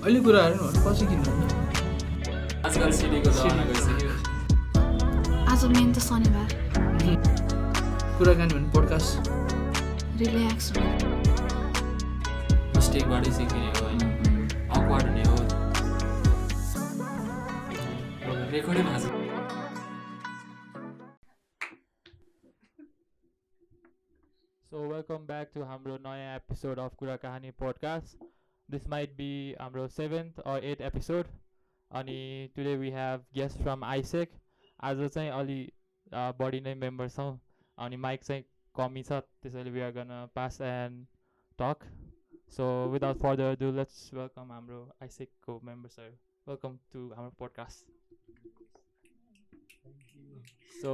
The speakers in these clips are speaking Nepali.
अहिले कुराहरू न पछि किन्नु आजकल सिडीको जमाना गइसक्यो आज मेन त शनिबार कुराकानी भन्ने पोडकास्ट रिल्याक्स मिस्टेकबाटै सिक्ने हो होइन अक्वर्ड हुने हो रेकर्डै भएको छ So welcome back to हाम्रो नयाँ episode of Kurakahani podcast. This might be हाम्रो 7th or 8th episode. अनि today we have guests from AIESEC. आज चाहिँ अलि बढी नै मेम्बर छौँ अनि माइक चाहिँ कमी छ त्यसैले we are gonna pass and talk. So without further ado, let's welcome हाम्रो AIESEC को members sir. Welcome to हाम्रो podcast. So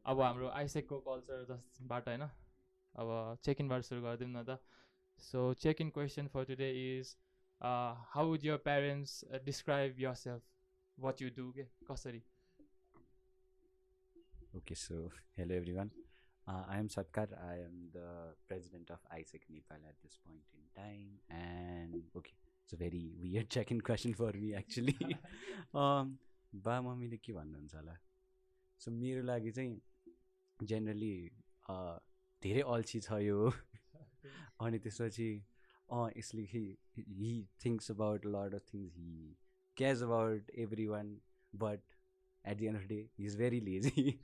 अब हाम्रो AIESEC को कल्चर जसबाट हैन अब check-in बाट सुरु गर्दियौँ न त. So check-in question for today is how would your parents describe yourself? What you do? कसरी? Okay, so hello everyone. I am Satkar. I am the president of AIESEC Nepal at this point in time. And okay, it's a very weird check-in question for me actually. बा मम्मीले के भन्नुहुन्छ होला? So मेरो लागि चाहिँ generally धेरै अल्छी छ यो अनि त्यसपछि यसले he thinks about a lot of things, he cares about everyone, but at the end of the day he is very lazy.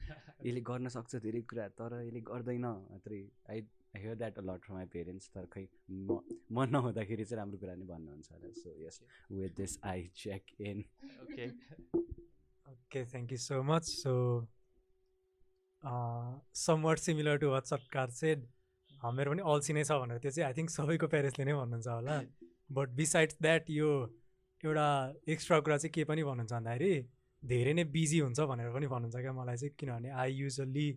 यसले गर्न सक्छ धेरै कुरा तर यसले गर्दैन मात्रै. I hear that a lot from my parents. तर खै म नहुँदाखेरि चाहिँ राम्रो कुरा नै भन्नुहुन्छ होला. So yes, with this I check in. Okay, thank you so much. So somewhat similar to what Satkar said, मेरो पनि अल्छी नै छ भनेर त्यो चाहिँ आई थिङ्क सबैको प्यारेन्ट्सले नै भन्नुहुन्छ होला. बट बिसाइड्स द्याट यो एउटा एक्स्ट्रा कुरा चाहिँ के पनि भन्नुहुन्छ भन्दाखेरि धेरै नै बिजी हुन्छ भनेर पनि भन्नुहुन्छ क्या मलाई चाहिँ. किनभने आई युजली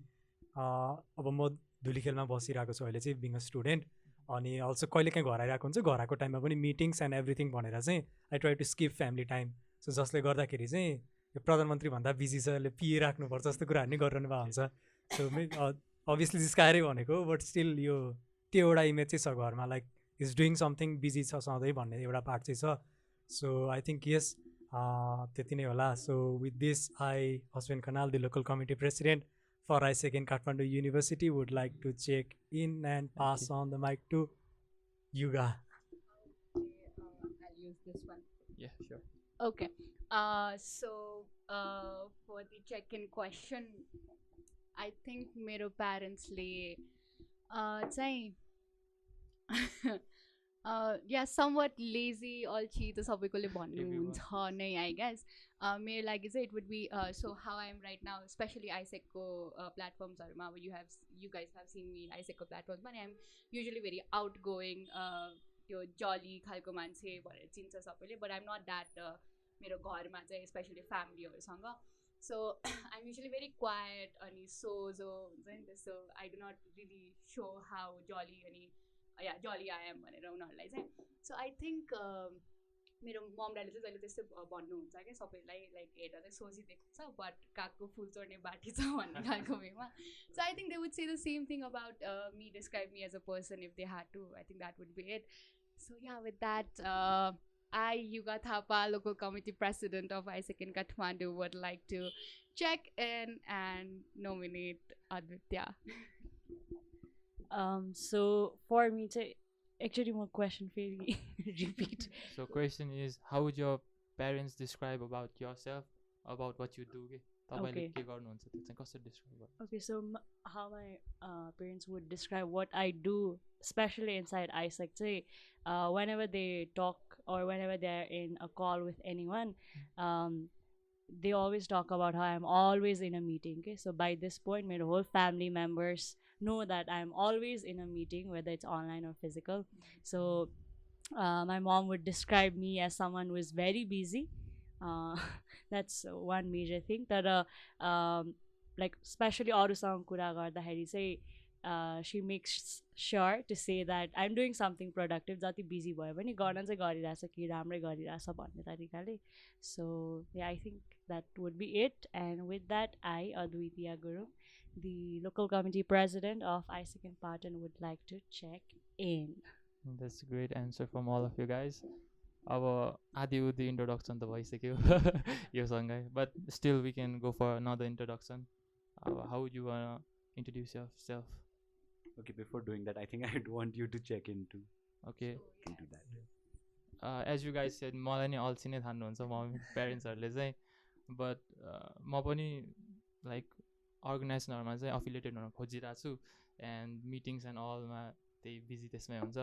अब म धुलीखेलमा बसिरहेको छु अहिले चाहिँ बिङ अ स्टुडेन्ट. अनि अल्सो कहिले काहीँ घर आइरहेको हुन्छ, घर आएको टाइममा पनि मिटिङ्स एन्ड एभ्रिथिङ भनेर चाहिँ I try to skip family time. So जसले गर्दाखेरि चाहिँ यो प्रधानमन्त्री भन्दा बिजी छ, यसले पिइराख्नुपर्छ जस्तो कुराहरू नै गरिरहनु भएको हुन्छ. सो अभियसली जिस्काएरै भनेको, बट स्टिल यो त्यो एउटा इमेज चाहिँ छ घरमा, like is doing something, busy छ सधैँ भन्ने एउटा पार्ट चाहिँ छ. सो आई थिङ्क यस त्यति नै होला. So with this I husband Khanal, the local committee president for AIESEC in Kathmandu University, would like to check in and pass on the mic to Yuga. I'll use this one. Yeah, sure. Okay. So for the check-in question, I think मेरो प्यारेन्ट्सले चाहिँ या समवट लेजी अल्छी त सबैकोले भन्नुहुन्छ नै आई गेस. मेरो लागि चाहिँ it would be so how I am right now, specially AIESECको प्लेटफर्म्सहरूमा. अब you guys have seen me AIESECको प्लेटफर्म्समा. अनि I am usually very outgoing, त्यो जली खालको मान्छे भनेर चिन्छ सबैले. But I am not that मेरो घरमा चाहिँ स्पेसली फ्यामिलीहरूसँग. So I am usually very quiet अनि सोझो हुन्छ नि त्यस्तो. I do not really so how jolly अनि या जली आई एम भनेर उनीहरूलाई चाहिँ. सो आई थिङ्क मेरो मम ड्याडीले चाहिँ जहिले त्यस्तै भन्नुहुन्छ क्या सबैलाई, लाइक हेर्दा चाहिँ सोझिदिएको छ बट कागको फुल चढ्ने बाटी छ भन्ने खालको वेमा. So I think they would say the same thing about me, describe me as a person if they had to. I think that would be it. So yeah, with that, I, Yuga Thapa, local committee president of AIESEC in Kathmandu, would like to check in and nominate Aditya. So for me to actually more question for repeat. So question is, how would your parents describe about yourself, about what you do? Okay. के गर्नुहुन्छ त्यो चाहिँ कसरी describe गर्नु? Okay, so how my parents would describe what I do, especially inside AIESEC, say whenever they talk or whenever they're in a call with anyone, they always talk about how I'm always in a meeting. Okay, so by this point, my whole family members know that I'm always in a meeting, whether it's online or physical. So my mom would describe me as someone who is very busy. That's one major thing. That like especially अरूसँग कुरा गर्दाखेरि चाहिँ she makes sure to say that I'm doing something productive. जति बिजी भयो भने गर्न चाहिँ गरिरहेछ कि राम्रै गरिरहेछ भन्ने तरिकाले. So yeah, I think that would be it. And with that, I, Aditya Guru, the local committee president of AIESEC in Patan, would like to check in. That's a great answer from all of you guys. अब आधी उधी इन्ट्रोडक्सन त भइसक्यो योसँगै but still we can go for another introduction अब how you introduce yourself. Okay, before doing that, I think I'd want you to check into Okay. into that. As you guys said, मलाई नि अल्छी नै ठान्नुहुन्छ मम्मी प्यारेन्ट्सहरूले चाहिँ बट म पनि लाइक अर्गनाइजेसनहरूमा चाहिँ अफिलिएटेड हुन खोजिरहेको छु एन्ड मिटिङ्स एन्ड अलमा त्यही बिजी त्यसमै हुन्छ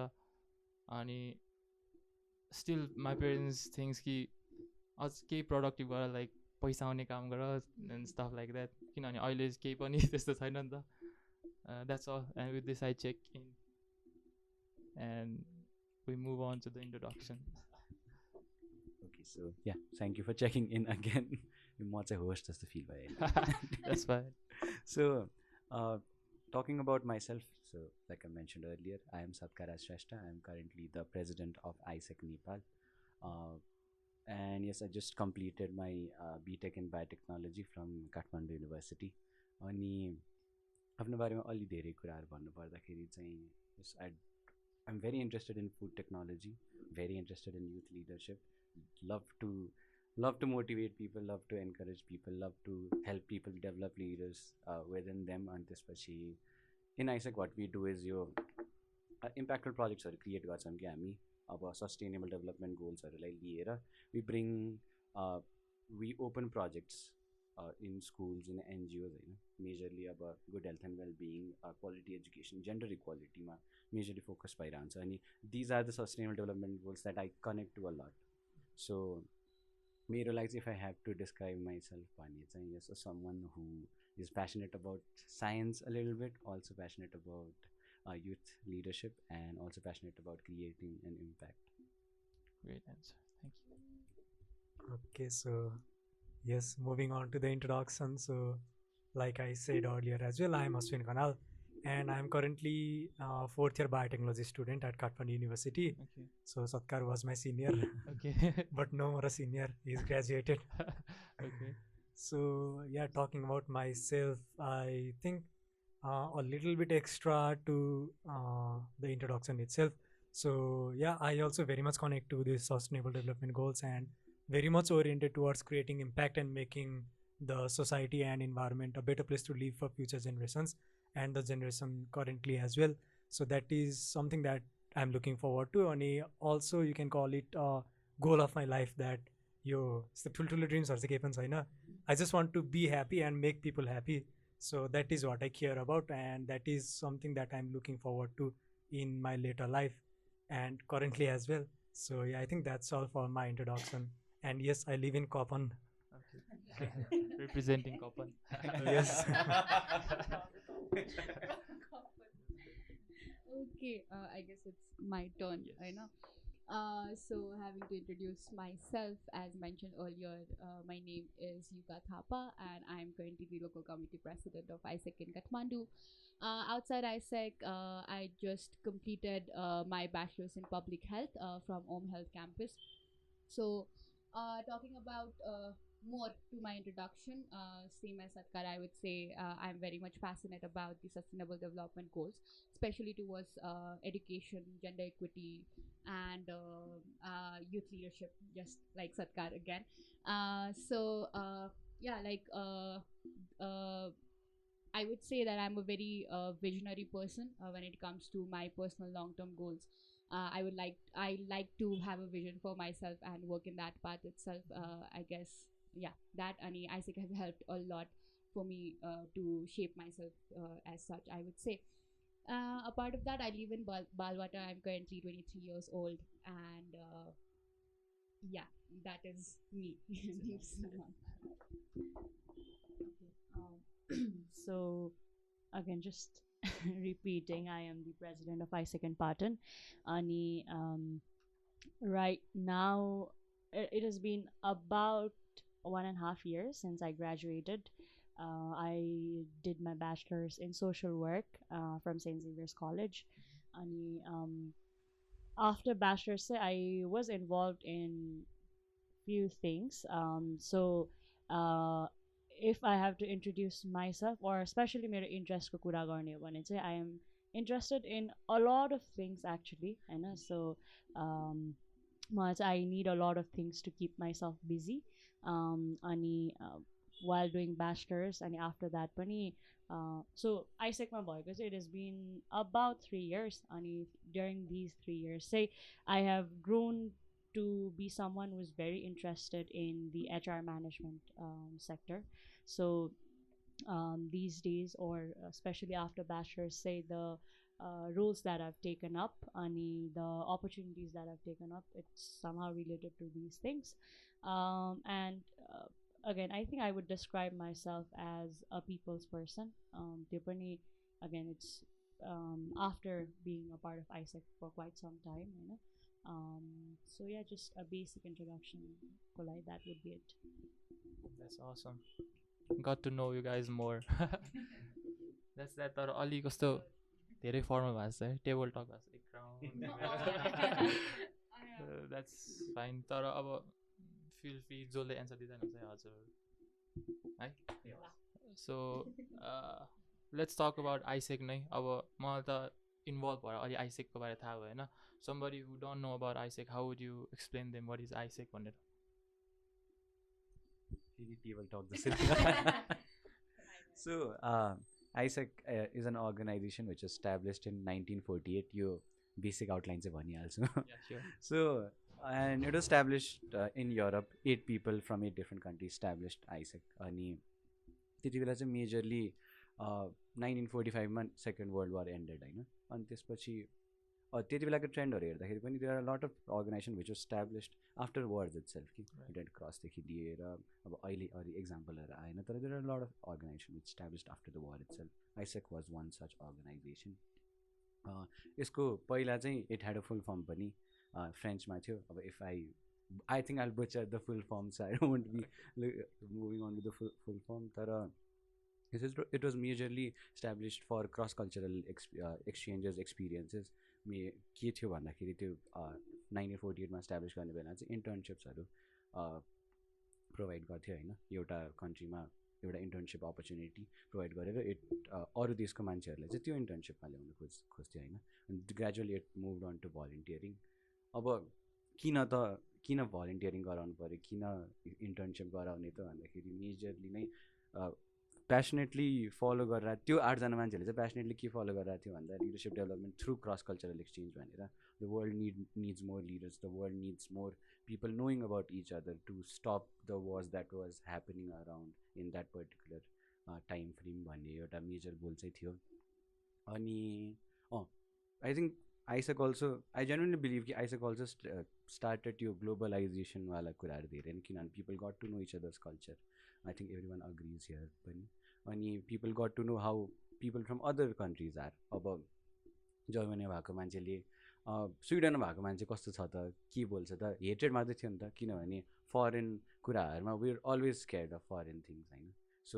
अनि स्टिल माई पेरेन्ट्स थिङ्स कि अझ केही प्रोडक्टिभ गरेर लाइक पैसा आउने काम गर एन्ड स्टफ लाइक द्याट किनभने अहिले केही पनि त्यस्तो छैन नि त that's all and with this I check in and we move on to the introduction. Okay, so yeah, thank you for checking in again. म चाहिँ होस्ट जस्तो फिल भयो. That's fine. So, talking about myself, so like I mentioned earlier, I am Satkar Shrestha. I am currently the president of AIESEC Nepal. And yes, I just completed my BTech in biotechnology from Kathmandu University. अनि आफ्नो बारेमा अलि धेरै कुराहरू भन्नुपर्दाखेरि चाहिँ yes, I'm very interested in food technology, very interested in youth leadership, love to motivate people, love to encourage people, love to help people develop leaders within them. And त्यसपछि in AIESEC what we do is यो impactful projectsहरू क्रिएट गर्छौँ कि हामी अब सस्टेनेबल डेभलपमेन्ट गोल्सहरूलाई लिएर we open projects in schools, in NGOs होइन मेजरली अब good health and wellbeing quality education gender इक्वालिटीमा मेजरली फोकस भइरहन्छ अनि these are the sustainable development goals that I connect to a lot. So मेरो लागि चाहिँ if I have to describe myself भने चाहिँ yes someone who is passionate about science a little bit, also passionate about youth leadership, and also passionate about creating an impact. Great answer. Thank you. Okay, so yes, moving on to the introduction. So like I said earlier as well, I am Ashwin Kanal and I am currently 4th year biotechnology student at Kathmandu University. Okay. So Satkar was my senior. Okay. But no more a senior, he is graduated. Okay. So yeah, talking about myself, I think a little bit extra to the introduction itself. So yeah, I also very much connect to the sustainable development goals and very much oriented towards creating impact and making the society and environment a better place to live for future generations and the generation currently as well. So that is something that I'm looking forward to. And also you can call it a goal of my life that yo ठुल्ठुलो ड्रिम्सहरू चाहिँ केही पनि छैन. I just want to be happy and make people happy. So that is what I care about, and that is something that I'm looking forward to in my later life and currently as well. So yeah, I think that's all for my introduction. And yes, I live in Kopan. Okay. Representing Kopan. Yes. Okay, I guess it's my turn. Yes. I know. So having to introduce myself, as mentioned earlier, my name is Yuka Thapa and I'm currently the local committee president of AIESEC in Kathmandu. Outside AIESEC, I just completed my bachelor's in public health from Om Health campus. So talking about more to my introduction, same as Satkar, I would say I'm very much passionate about the sustainable development goals, especially towards education, gender equity, and youth leadership, just like Satkar again. So yeah, like I would say that I'm a very visionary person when it comes to my personal long-term goals. I like to have a vision for myself and work in that path itself. I guess yeah, that and AIESEC has helped a lot for me to shape myself as such, I would say. Apart of that, I live in Balwata. I'm currently 23 years old, and yeah, that is me. Thanks so much. So again, just repeating, I am the president of AIESEC in Patan. Ani right now it has been about 1.5 years since I graduated. I did my bachelor's in social work from St. Xavier's College. And after bachelor's, I was involved in few things. So if I have to introduce myself, or especially my interest ko kura garne ho bhane chai, I am interested in a lot of things actually, हैन. So much. I need a lot of things to keep myself busy. Ani while doing bachelor's and after that pani so AIESEC ma bhayeko चाहिँ it has been about 3 years. Ani during these 3 years say I have grown to be someone who's very interested in the HR management sector. So these days, or especially after bachelor's, say the roles that I've taken up, and the opportunities that I've taken up, it's somehow related to these things. And again, I think I would describe myself as a people's person. Again, it's after being a part of AIESEC for quite some time, you know. So yeah, just a basic introduction. Like that would be it. That's awesome. Got to know you guys more. That's that. तर अलि कस्तो धेरै फर्मल भएको छ है, टेबल टक भएको छ द्याट्स फाइन. तर अब फिल फ्री जसले एन्सर दिँदैन चाहिँ हजुर है. So let's talk about AIESEC नै. अब मलाई त इन्भल्भ भएर अलि आइसेकको बारे थाहा भएन. Somebody who don't know about AIESEC, how would you explain them what is AIESEC भनेर? Table talk this. So AIESEC is an organization which was established in 1948. You basic outline se bhanihalchu. Yeah, sure. So and it was established in Europe. 8 people from 8 different countries established AIESEC. Ani त्यति बेला चाहिँ मेजरली 1945 मा सेकेन्ड वर्ल्ड वार एन्डेड हैन. अनि त्यसपछि त्यति बेलाको ट्रेन्डहरू हेर्दाखेरि पनि there are lot of organisation which was established afterwards itself कि रेड क्रसदेखि लिएर अब अहिले अरू इक्जाम्पलहरू आएन, तर there are lot of organisation which established after the war itself. AIESEC was one such organisation. यसको पहिला चाहिँ it had a full form पनि फ्रेन्चमा थियो. अब if I think I butcher the full form, so I don't be moving on to the full form. तर it was majorly established for cross-cultural exchanges, experiences. के थियो भन्दाखेरि त्यो 1948 मा इस्टाब्लिस गर्ने बेला चाहिँ इन्टर्नसिप्सहरू प्रोभाइड गर्थ्यो होइन. एउटा कन्ट्रीमा एउटा इन्टर्नसिप अपर्च्युनिटी प्रोभाइड गरेर अरू देशको मान्छेहरूलाई चाहिँ त्यो इन्टर्नसिपमा ल्याउनु खोज्थ्यो होइन. अनि gradually it move on to volunteering. अब किन भलिन्टियरिङ गराउनु पऱ्यो, किन इन्टर्नसिप गराउने त भन्दाखेरि मेजरली नै प्यासनेटली फलो गरेर त्यो 8 जना मान्छेहरूले चाहिँ प्यासनेटली के फलो गरिरहेको थियो भन्दा leadership development through cross cultural exchange भनेर. The world needs more leaders, the world needs more people knowing about each other to stop the wars that was happening around in that particular time frame भन्ने एउटा मेजर गोल चाहिँ थियो. अनि I think AIESEC also, I genuinely believe कि AIESEC अल्सो स्टार्टेड यो ग्लोबलाइजेसनवाला कुराहरू धेरै नै, किनभने people got to know each others culture. I think every one agrees here पनि. अनि people got to know how people from other countries are. अब जर्मनी भएको मान्छेले स्विडन भएको मान्छे कस्तो छ त, के बोल्छ त, हेटेड मात्रै थियो नि त, किनभने फरेन कुराहरूमा we are always scared of foreign things होइन. So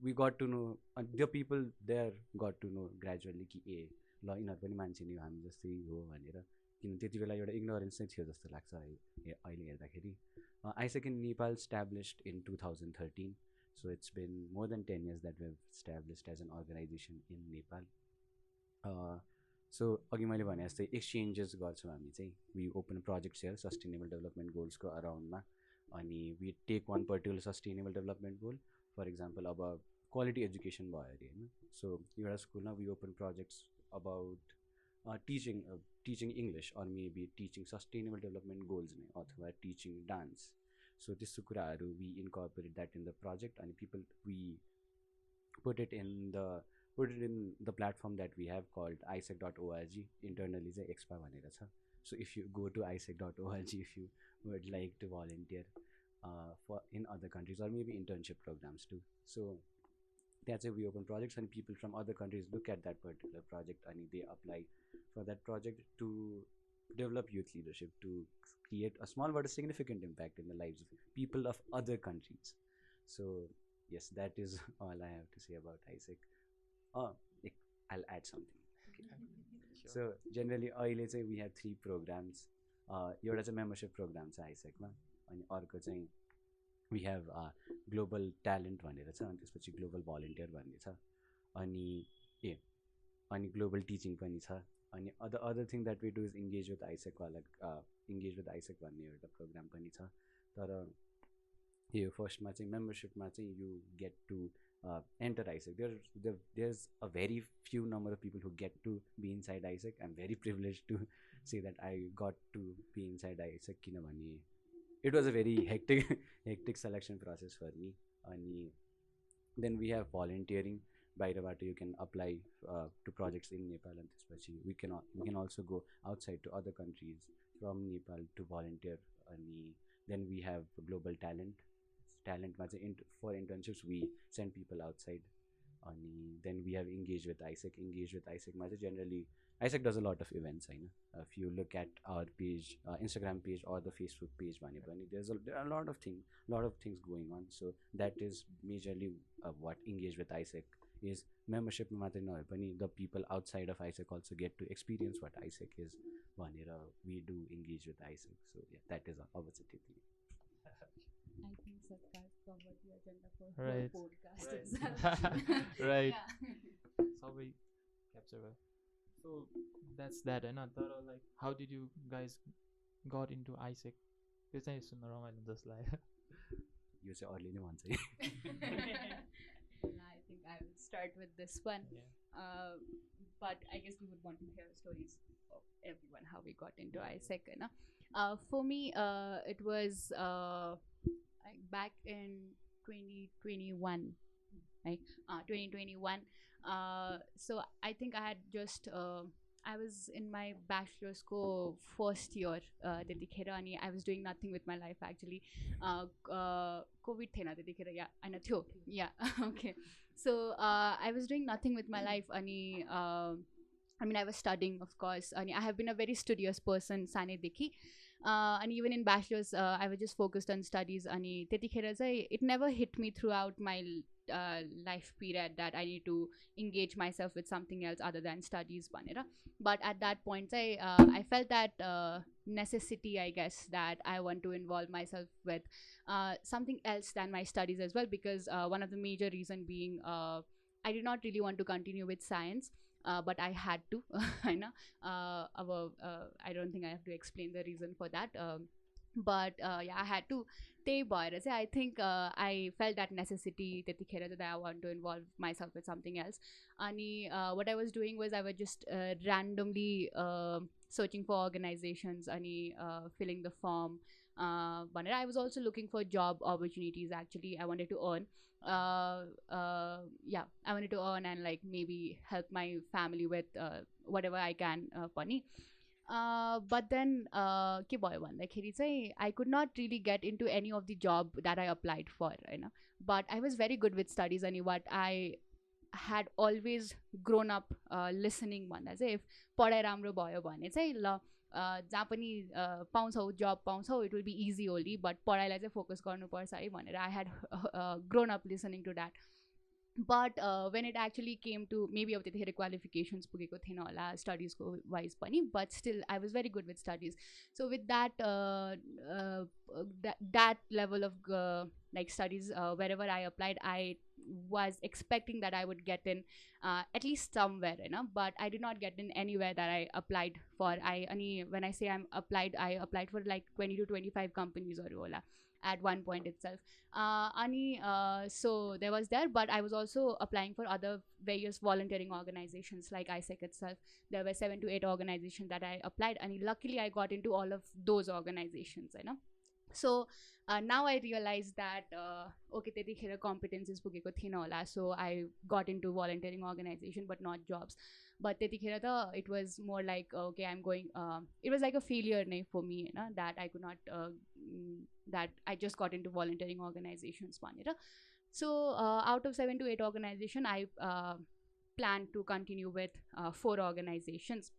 we got to know, the people there got to know gradually कि ल यिनीहरू पनि मान्छे नि हामी जस्तै हो भनेर. किन त्यति बेला एउटा इग्नोरेन्स नै थियो जस्तो लाग्छ अहिले हेर्दाखेरि. AIESEC in Nepal established in 2013. So it's been more than 10 years that we've established as an organization in Nepal. So अघि मैले भने जस्तै एक्सचेन्जेस गर्छौँ हामी चाहिँ. We open projects here sustainable development गोल्सको अराउन्डमा. अनि we take one particular sustainable development goal. For example अब क्वालिटी एजुकेसन भयो अरे होइन. सो एउटा स्कुलमा we open projects about teaching English or maybe teaching sustainable development goals अथवा teaching dance. So त्यस्तो कुराहरू we incorporate that in the project and people we put it in the platform that we have called AIESEC.org. internally चाहिँ expa भनेर छ. So if you go to AIESEC.org if you would like to volunteer for in other countries or maybe internship programs too. So that's why we open projects and people from other countries look at that particular project and they apply for that project to develop youth leadership, to create a small but a significant impact in the lives of people of other countries. So yes, that is all I have to say about AIESEC. I'll add something. Okay. Sure. So generally we have 3 programs. एउटा चाहिँ membership program छ AIESEC मा, अनि अर्को चाहिँ we have global talent भनेर छ, अनि त्यसपछि global volunteer भन्ने छ, अनि global teaching पनि छ, अनि other thing that we do is engage with AIESEC भन्ने एउटा प्रोग्राम पनि छ तर यो फर्स्टमा चाहिँ मेम्बरसिपमा चाहिँ you get to enter AIESEC. There's a very few number of people who get to be inside AIESEC. I'm very privileged to say that I got to be inside AIESEC किनभने it was a very hectic selection process for me. And then we have volunteering. बाहिरबाट you can apply to projects in Nepal and त्यसपछि we can also go outside to other countries from Nepal to volunteer. And then we have global talentमा चाहिँ for internships we send people outside. And then we have engaged with AIESEC मा चाहिँ generally AIESEC does a lot of events हैन. If you look at our page, Instagram page or the Facebook page भने पनि there are a lot of things going on. So that is majorly what engage with AIESEC is. Membership मात्रै नभए पनि the people outside of AIESEC also get to experience what AIESEC is भनेर we do engage with AIESEC. So yeah, that is our thing. I think Sarkar covered the agenda for Right. whole podcast Right. itself. Right. Yeah. सबै क्याप्चर भयो. So that's that हैन. तर like how did you guys got into AIESEC? त्यो चाहिँ सुन्न रमाइलो जस्तो लाग्यो. यो चाहिँ अरूले नै भन्छ है. I think I will start with this one. But I guess we would want to hear stories of everyone how we got into AIESEC. For me, it was like back in 2021. Right? 2021. So I think I had just I was in my bachelor's first year त्यतिखेर अनि I was doing nothing with my life actually. COVID थिएन त्यतिखेर या होइन थियो या okay. So I was doing nothing with my life अनि I mean I was studying of course and I have been a very studious person सानैदेखि and even in bachelor's I was just focused on studies अनि त्यतिखेर चाहिँ it never hit me throughout my life period that I need to engage myself with something else other than studies भनेर. But at that point I felt that necessity I guess that I want to involve myself with something else than my studies as well because one of the major reason being I did not really want to continue with science. But I had to, I know. I don't think I have to explain the reason for that. But yeah, I had to. I think I felt that necessity that I want to involve myself with something else. And what I was doing was I was just randomly searching for organizations and filling the form. But I was also looking for job opportunities. Actually, I wanted to earn. Yeah, I wanted to earn and like maybe help my family with whatever I can. Funny. But then के भयो भन्दाखेरि चाहिँ I could not really get into any of the job that I applied for होइन. But I was very good with studies and what I had always grown up listening भन्दा चाहिँ if पढाइ राम्रो भयो भने चाहिँ ल जहाँ पनि पाउँछौ जब पाउँछौ it will be easy only but पढाइलाई चाहिँ फोकस गर्नुपर्छ है भनेर I had grown up listening to that. But when it actually came to maybe अब त्यतिखेर क्वालिफिकेसन्स पुगेको थिएन होला स्टडिजको वाइज पनि but still I was very good with studies. So with that that level of like studies wherever I applied I was expecting that I would get in at least somewhere but I did not get in anywhere that I applied for. When I say I applied for like 20 to 25 companies or होला at one point itself. So there was there, but I was also applying for other various volunteering organizations like AIESEC itself. There were 7 to 8 organizations that I applied and luckily I got into all of those organizations. So now I realized that okay त्यतिखेर competencies पुगेको थिएन होला so I got into volunteering organization but not jobs. But त्यतिखेर त it was more like okay I'm going it was like a failure नै for me that I could not that I just got into volunteering organizations भनेर. So out of 7 to 8 organizations I planned to continue with 4 organizations.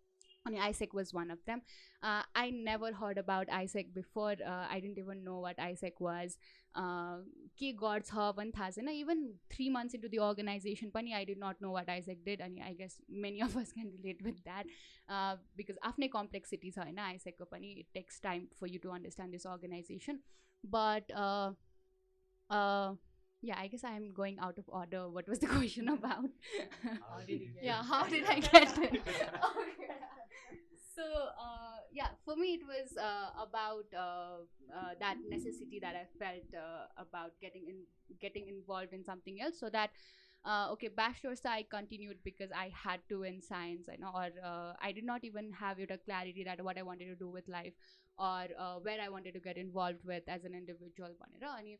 And AIESEC was one of them. I never heard about AIESEC before. I didn't even know what AIESEC was. के गर्छ पनि थाहा छैन. Even 3 months into the organization pani I did not know what AIESEC did. And I guess many of us can relate with that because आफ्नै complexity छ हैन AIESEC को पनि. It takes time for you to understand this organization. But yeah, I guess I am going out of order. What was the question about? How did you get yeah, how did I get it? Okay. So yeah, for me it was about that necessity that I felt about getting involved in something else, so that okay, bachelor's I continued because I had to in science, I know, or I did not even have a clarity that what I wanted to do with life, or where I wanted to get involved with as an individual भनेर अनि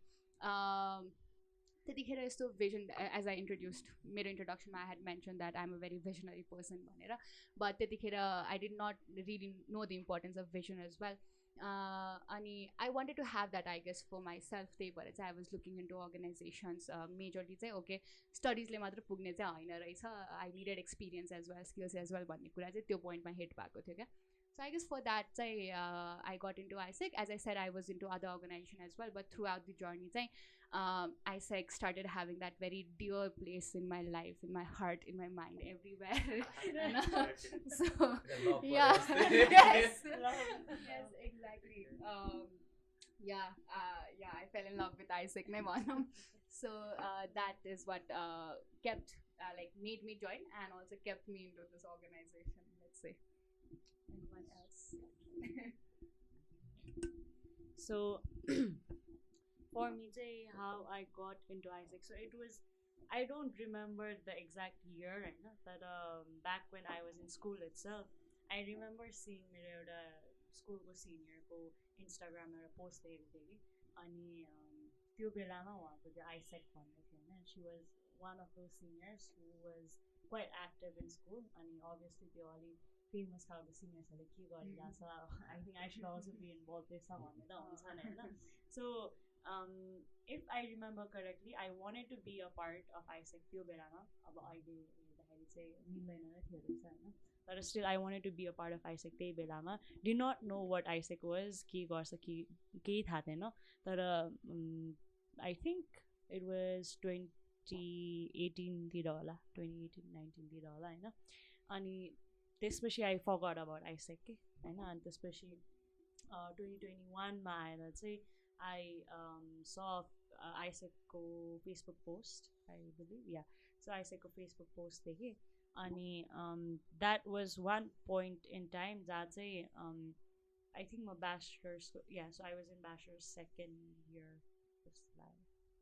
त्यतिखेर यस्तो vision, as I introduced मेरो introduction I had mentioned that I'm a very visionary person भनेर, but त्यतिखेर I did not really know the importance of vision as well. अनि I wanted to have that, I guess, for myself. त्यही भएर चाहिँ I was looking into organizations, majorly चाहिँ okay स्टडिजले मात्र पुग्ने चाहिँ होइन रहेछ, I needed experience as well, skills as well भन्ने कुरा चाहिँ त्यो पोइन्टमा हिट भएको थियो क्या. So I guess for that चाहिँ I got into AIESEC. As I said, I was into other organization as well, but throughout the journey चाहिँ AIESEC started having that very dear place in my life, in my heart, in my mind, everywhere. So yeah, yes, yes, exactly. Yeah, I fell in love with AIESEC नै भनौँ. So that is what kept like made me join and also kept me into this organization, let's say. Anyone else? So for me, how I got into AIESEC, so it was, I don't remember the exact year, right? But back when I was in school itself, I remember seeing my school ko senior ko Instagram or post देखेको अनि त्यो बेलामा उहाँको त्यो AIESEC भन्दै थियो हैन. She was one of those seniors who was quite active in school, and obviously त्यो अलि famous खालको seniors हरुले के गरिरहेछ, I think I should also be involved with someone भन्ने त हुन्छ नि हैन. So if I remember correctly, I wanted to be a part of AIESEC त्यो बेलामा. अब अहिले हेर्दाखेरि चाहिँ मिल्दैन नै थियो रहेछ हैन, but still I wanted to be a part of AIESEC त्यही बेलामा. Did not know what AIESEC was, के गर्छ केही थाहा थिएन. तर I think it was 2018 तिर होला, 2018-19 तिर होला हैन. अनि त्यसपछि I forgot about AIESEC के हैन. अनि त्यसपछि 2021 मा आएर चाहिँ I saw AIESEC को Facebook post, I believe, yeah. So AIESEC को Facebook post देखेँ अनि that was one point in time that चाहिँ I think my bachelor's, yeah, so I was in bachelor's second year,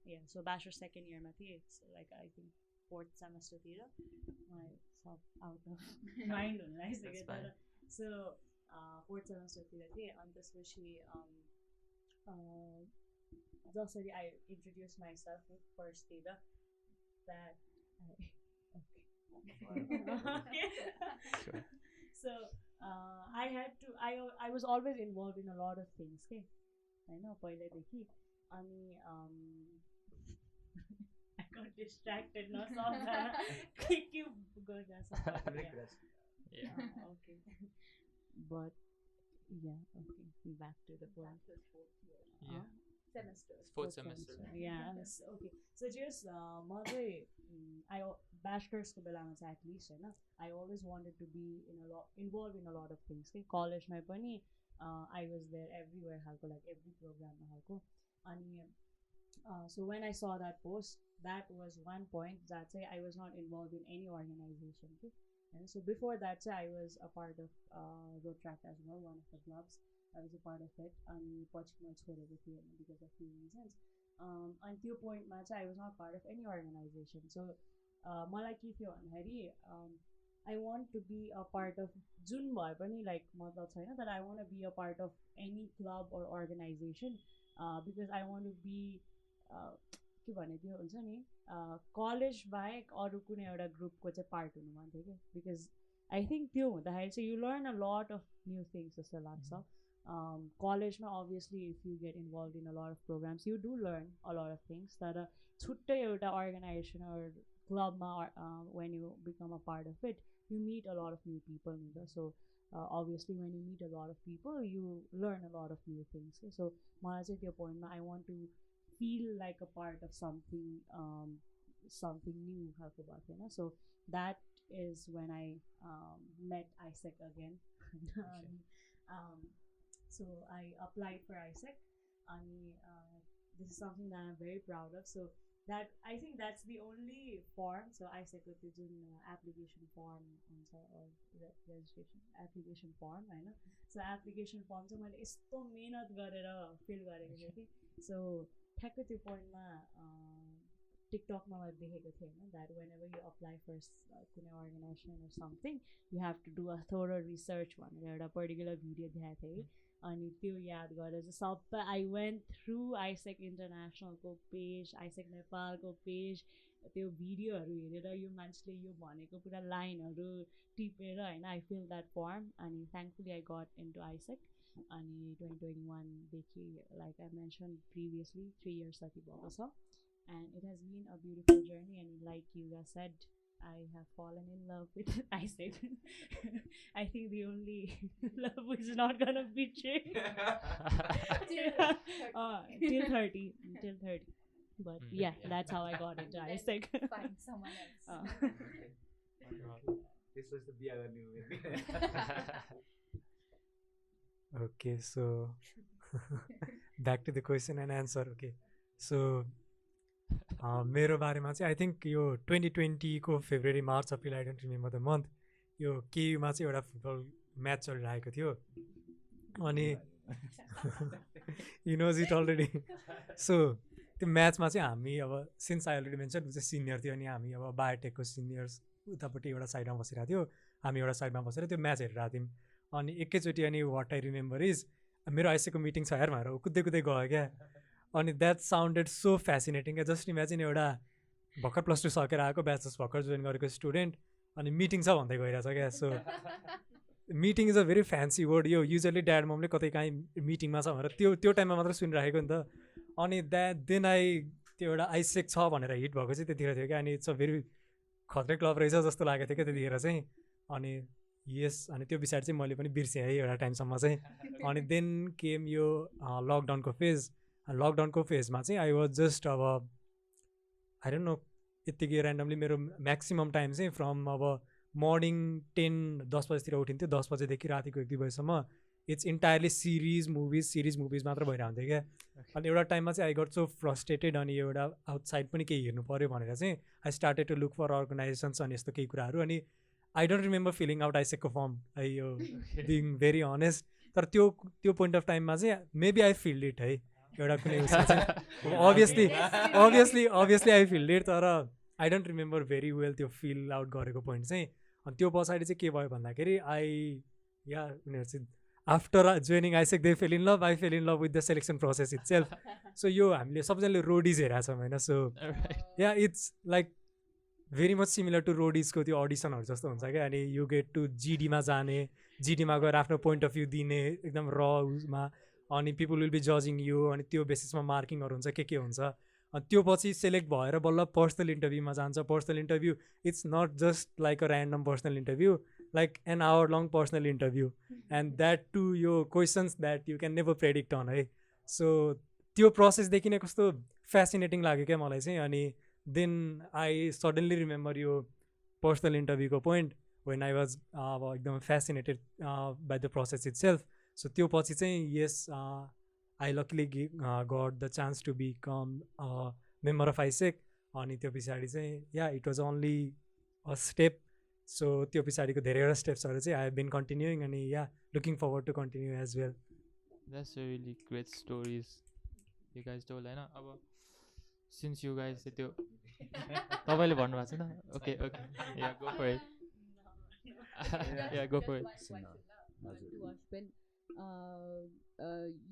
yeah, so bachelor's second year मा थिएँ, like I think fourth semester तिर myself out of mind हुन लागिसक्यो तर. So fourth semester तिर थिएँ अनि त्यसपछि जसरी I introduced myself first तिर that so I had to, I was always involved in a lot of things के हैन पहिलेदेखि. अनि I got distracted न सम्झना के गरिरहेछ. Yeah. Okay. But yeah, okay, back to the point. Yeah. Semesters. Fourth semester. Yeah. Okay. So just I bachelor's ko बेलामा चाहिँ at least हैन, I always wanted to be involved in a lot of things के. College मा पनि I was there everywhere halko, like every program ma halko. अनि so when I saw that post, that was one point that say I was not involved in any organization के. And so before that I was a part of road track as well, one of the clubs. I was a part of it अनि पछि म छोडेको थिएँ because of few reasons. अनि त्यो पोइन्टमा चाहिँ I was not part of any organization. So मलाई के थियो भन्दाखेरि I want to be a part of जुन भए पनि, like मतलब छैन, that I want to be a part of any club or organization because I want to be के भने त्यो हुन्छ नि कलेज बाहेक अरू कुनै एउटा ग्रुपको चाहिँ पार्ट हुनु मन थियो कि. बिकज आई थिङ्क त्यो हुँदाखेरि चाहिँ you learn a lot of new things जस्तो लाग्छ. कलेजमा obviously if you get involve in a lot of programmes you do learn a lot of things. तर छुट्टै एउटा अर्गनाइजेसन अर क्लबमा when you become a part of it you meet a lot of new people हुन्छ. So obviously when you meet a lot of people you learn a lot of new things. So मलाई चाहिँ त्यो पोइन्टमा I want to feel like a part of something new खालको भएको थिएन. So that is when I met AIESEC again. So I applied for AIESEC and this is something that I'm very proud of. So that I think that's the only form. So AIESEC को त्यो जुन application form हुन्छ or registration application form हैन. So application form चाहिँ मैले यस्तो मेहनत गरेर फिल गरेको थिएँ कि so ठ्याक्कै त्यो पोइन्टमा टिकटकमा मैले देखेको थिएँ हैन that whenever you apply for कुनै organization or something you have to do a thorough research भनेर एउटा पर्टिकुलर भिडियो देखाएको थिएँ अनि त्यो याद गरेर चाहिँ सबै आई वेन्ट थ्रु आइसेक इन्टरनेसनलको पेज आइसेक नेपालको पेज त्यो भिडियोहरू हेरेर यो मान्छेले यो भनेको पुरा लाइनहरू टिपेर होइन आई फिल द्याट फर्म अनि thankfully I got into AIESEC अनि 2021देखि like I mention previously 3 years जति भएको छ and it has been a beautiful journey and like you guys said I have fallen in love with AIESEC. I think the only love which is not gonna betray till 30 but yeah that's how I got into AIESEC. Find someone else. This was the biya garne movie. Okay, so back to the question and answer. Okay, so मेरो बारेमा चाहिँ आई थिङ्क यो 2020 को February March April I don't remember the month यो केयुमा चाहिँ एउटा फुटबल म्याच चलिरहेको थियो अनि you knows it already so त्यो म्याचमा चाहिँ हामी अब सिन्स आई अलरेडी मेन्सन ऊ चाहिँ सिनियर थियो अनि हामी अब बायोटेकको सिनियर्स उतापट्टि एउटा साइडमा बसिरहेको थियो हामी एउटा साइडमा बसेर त्यो म्याच हेरिरहेको थियौँ अनि एकैचोटि अनि वाट आई रिमेम्बर इज मेरो आइसेकको मिटिङ छ यार भनेर कुद्दै कुद्दै गयो क्या अनि द्याट साउन्डेड सो फेसिनेटिङ क्या जस्ट इमेजिन एउटा भर्खर +2 सकेर आएको ब्याचलर्स भर्खर जोइन गरेको स्टुडेन्ट अनि मिटिङ छ भन्दै गइरहेछ क्या so meeting is a very fancy word यो युजली ड्याड ममले कतै काहीँ मिटिङमा छ भनेर त्यो टाइममा मात्र सुनिराखेको नि त अनि देन आई त्यो एउटा आइसेक छ भनेर हिट भएको चाहिँ त्यतिखेर थियो क्या अनि इट्स अ भेरी खत्रै क्लब रहेछ जस्तो लागेको थियो क्या त्यतिखेर चाहिँ अनि यस अनि त्यो पछाडि चाहिँ मैले पनि बिर्सेँ है एउटा टाइमसम्म चाहिँ अनि देन केम यो लकडाउनको फेजमा चाहिँ आई वाज जस्ट अब आई डोन्ट नो यत्तिकै ऱ्यान्डमली मेरो म्याक्सिमम् टाइम चाहिँ फ्रम अब मर्निङ 10 बजीतिर उठिन्थ्यो 10 बजेदेखि रातिको 1-2 बजीसम्म इट्स इन्टायरली सिरिज मुभिज मात्र भइरहन्थ्यो क्या अनि एउटा टाइममा चाहिँ आई गट सो फ्रस्ट्रेटेड अनि एउटा आउटसाइड पनि केही हेर्नु पऱ्यो भनेर चाहिँ I started to look for organisations अनि यस्तो केही कुराहरू अनि I don't remember filling out आइसेकको फर्म आई यो बिङ भेरी अनेस्ट तर त्यो पोइन्ट अफ टाइममा चाहिँ मेबी आई फिल्ड इट है एउटा कुनै उसमा चाहिँ अभियसली आई फिल्ड इट तर I don't remember very well त्यो फिल आउट गरेको पोइन्ट चाहिँ अनि त्यो पछाडि चाहिँ के भयो भन्दाखेरि उनीहरू चाहिँ after joining AIESEC they fell in love I fell in love with the selection process itself so यो हामीले सबैजनाले रोडिज हेरेको छौँ होइन so yeah it's like very much similar to रोडिजको त्यो अडिसनहरू जस्तो हुन्छ क्या अनि यु गेट टु जिडीमा जाने जिडीमा गएर आफ्नो पोइन्ट अफ भ्यू दिने एकदम र उसमा अनि पिपुल विल बी जजिङ यु अनि त्यो बेसिसमा मार्किङहरू हुन्छ के हुन्छ अनि त्यो पछि सेलेक्ट भएर बल्ल पर्सनल इन्टरभ्यूमा जान्छ personal interview it's not just like a random personal interview like an hour long personal interview and that to यो questions that you can never predict on है सो त्यो प्रोसेसदेखि नै कस्तो फेसिनेटिङ लाग्यो क्या मलाई चाहिँ अनि देन आई सडनली रिमेम्बर यो पर्सनल इन्टरभ्यूको पोइन्ट वेन आई वाज अब एकदम fascinated by the process itself so त्यो पछि चाहिँ yes I luckily got the chance to become member of AIESEC अनि त्यो पछाडि चाहिँ yeah it was only a step so त्यो पछाडिको धेरैवटा स्टेप्सहरू चाहिँ आई हेभ बिन कन्टिन्युइङ अनि yeah looking forward to continue as well that's really great stories you guys told होइन अब सिन्स यु गाइज चाहिँ त्यो तपाईँले भन्नुभएको छ नि okay yeah go for it yeah go for it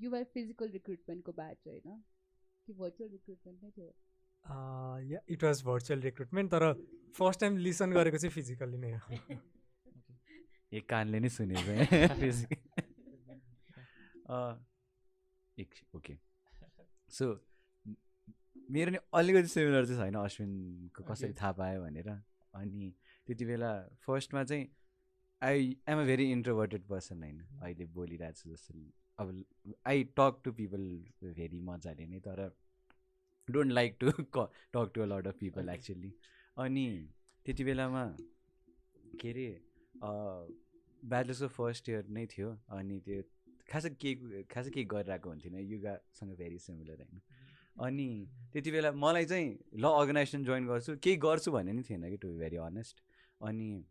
your physical रिक्रुटमेन्टको ब्याच होइन कि भर्चुअल रिक्रुटमेन्ट नै थियो yeah it was virtual recruitment तर फर्स्ट टाइम लिसन गरेको चाहिँ फिजिकल्ली नै हो एक कानले नै सुनेको ओके सो मेरो नि अलिकति सिमिलर चाहिँ छैन अश्विनको कसरी थाहा पायो भनेर अनि त्यति बेला फर्स्टमा चाहिँ I am a very introverted person होइन अहिले बोलिरहेको छु जस्तो अब I talk to people very मजाले नै तर don't like to talk to a lot of people actually अनि त्यति बेलामा के अरे ब्याचलर्सको फर्स्ट इयर नै थियो अनि त्यो खासै केही गरिरहेको हुन्थेन युगासँग भेरी सिमिलर होइन अनि त्यति बेला मलाई चाहिँ ल अर्गनाइजेसन जोइन गर्छु केही गर्छु भन्ने नि थिएन कि टु बी भेरी अनेस्ट अनि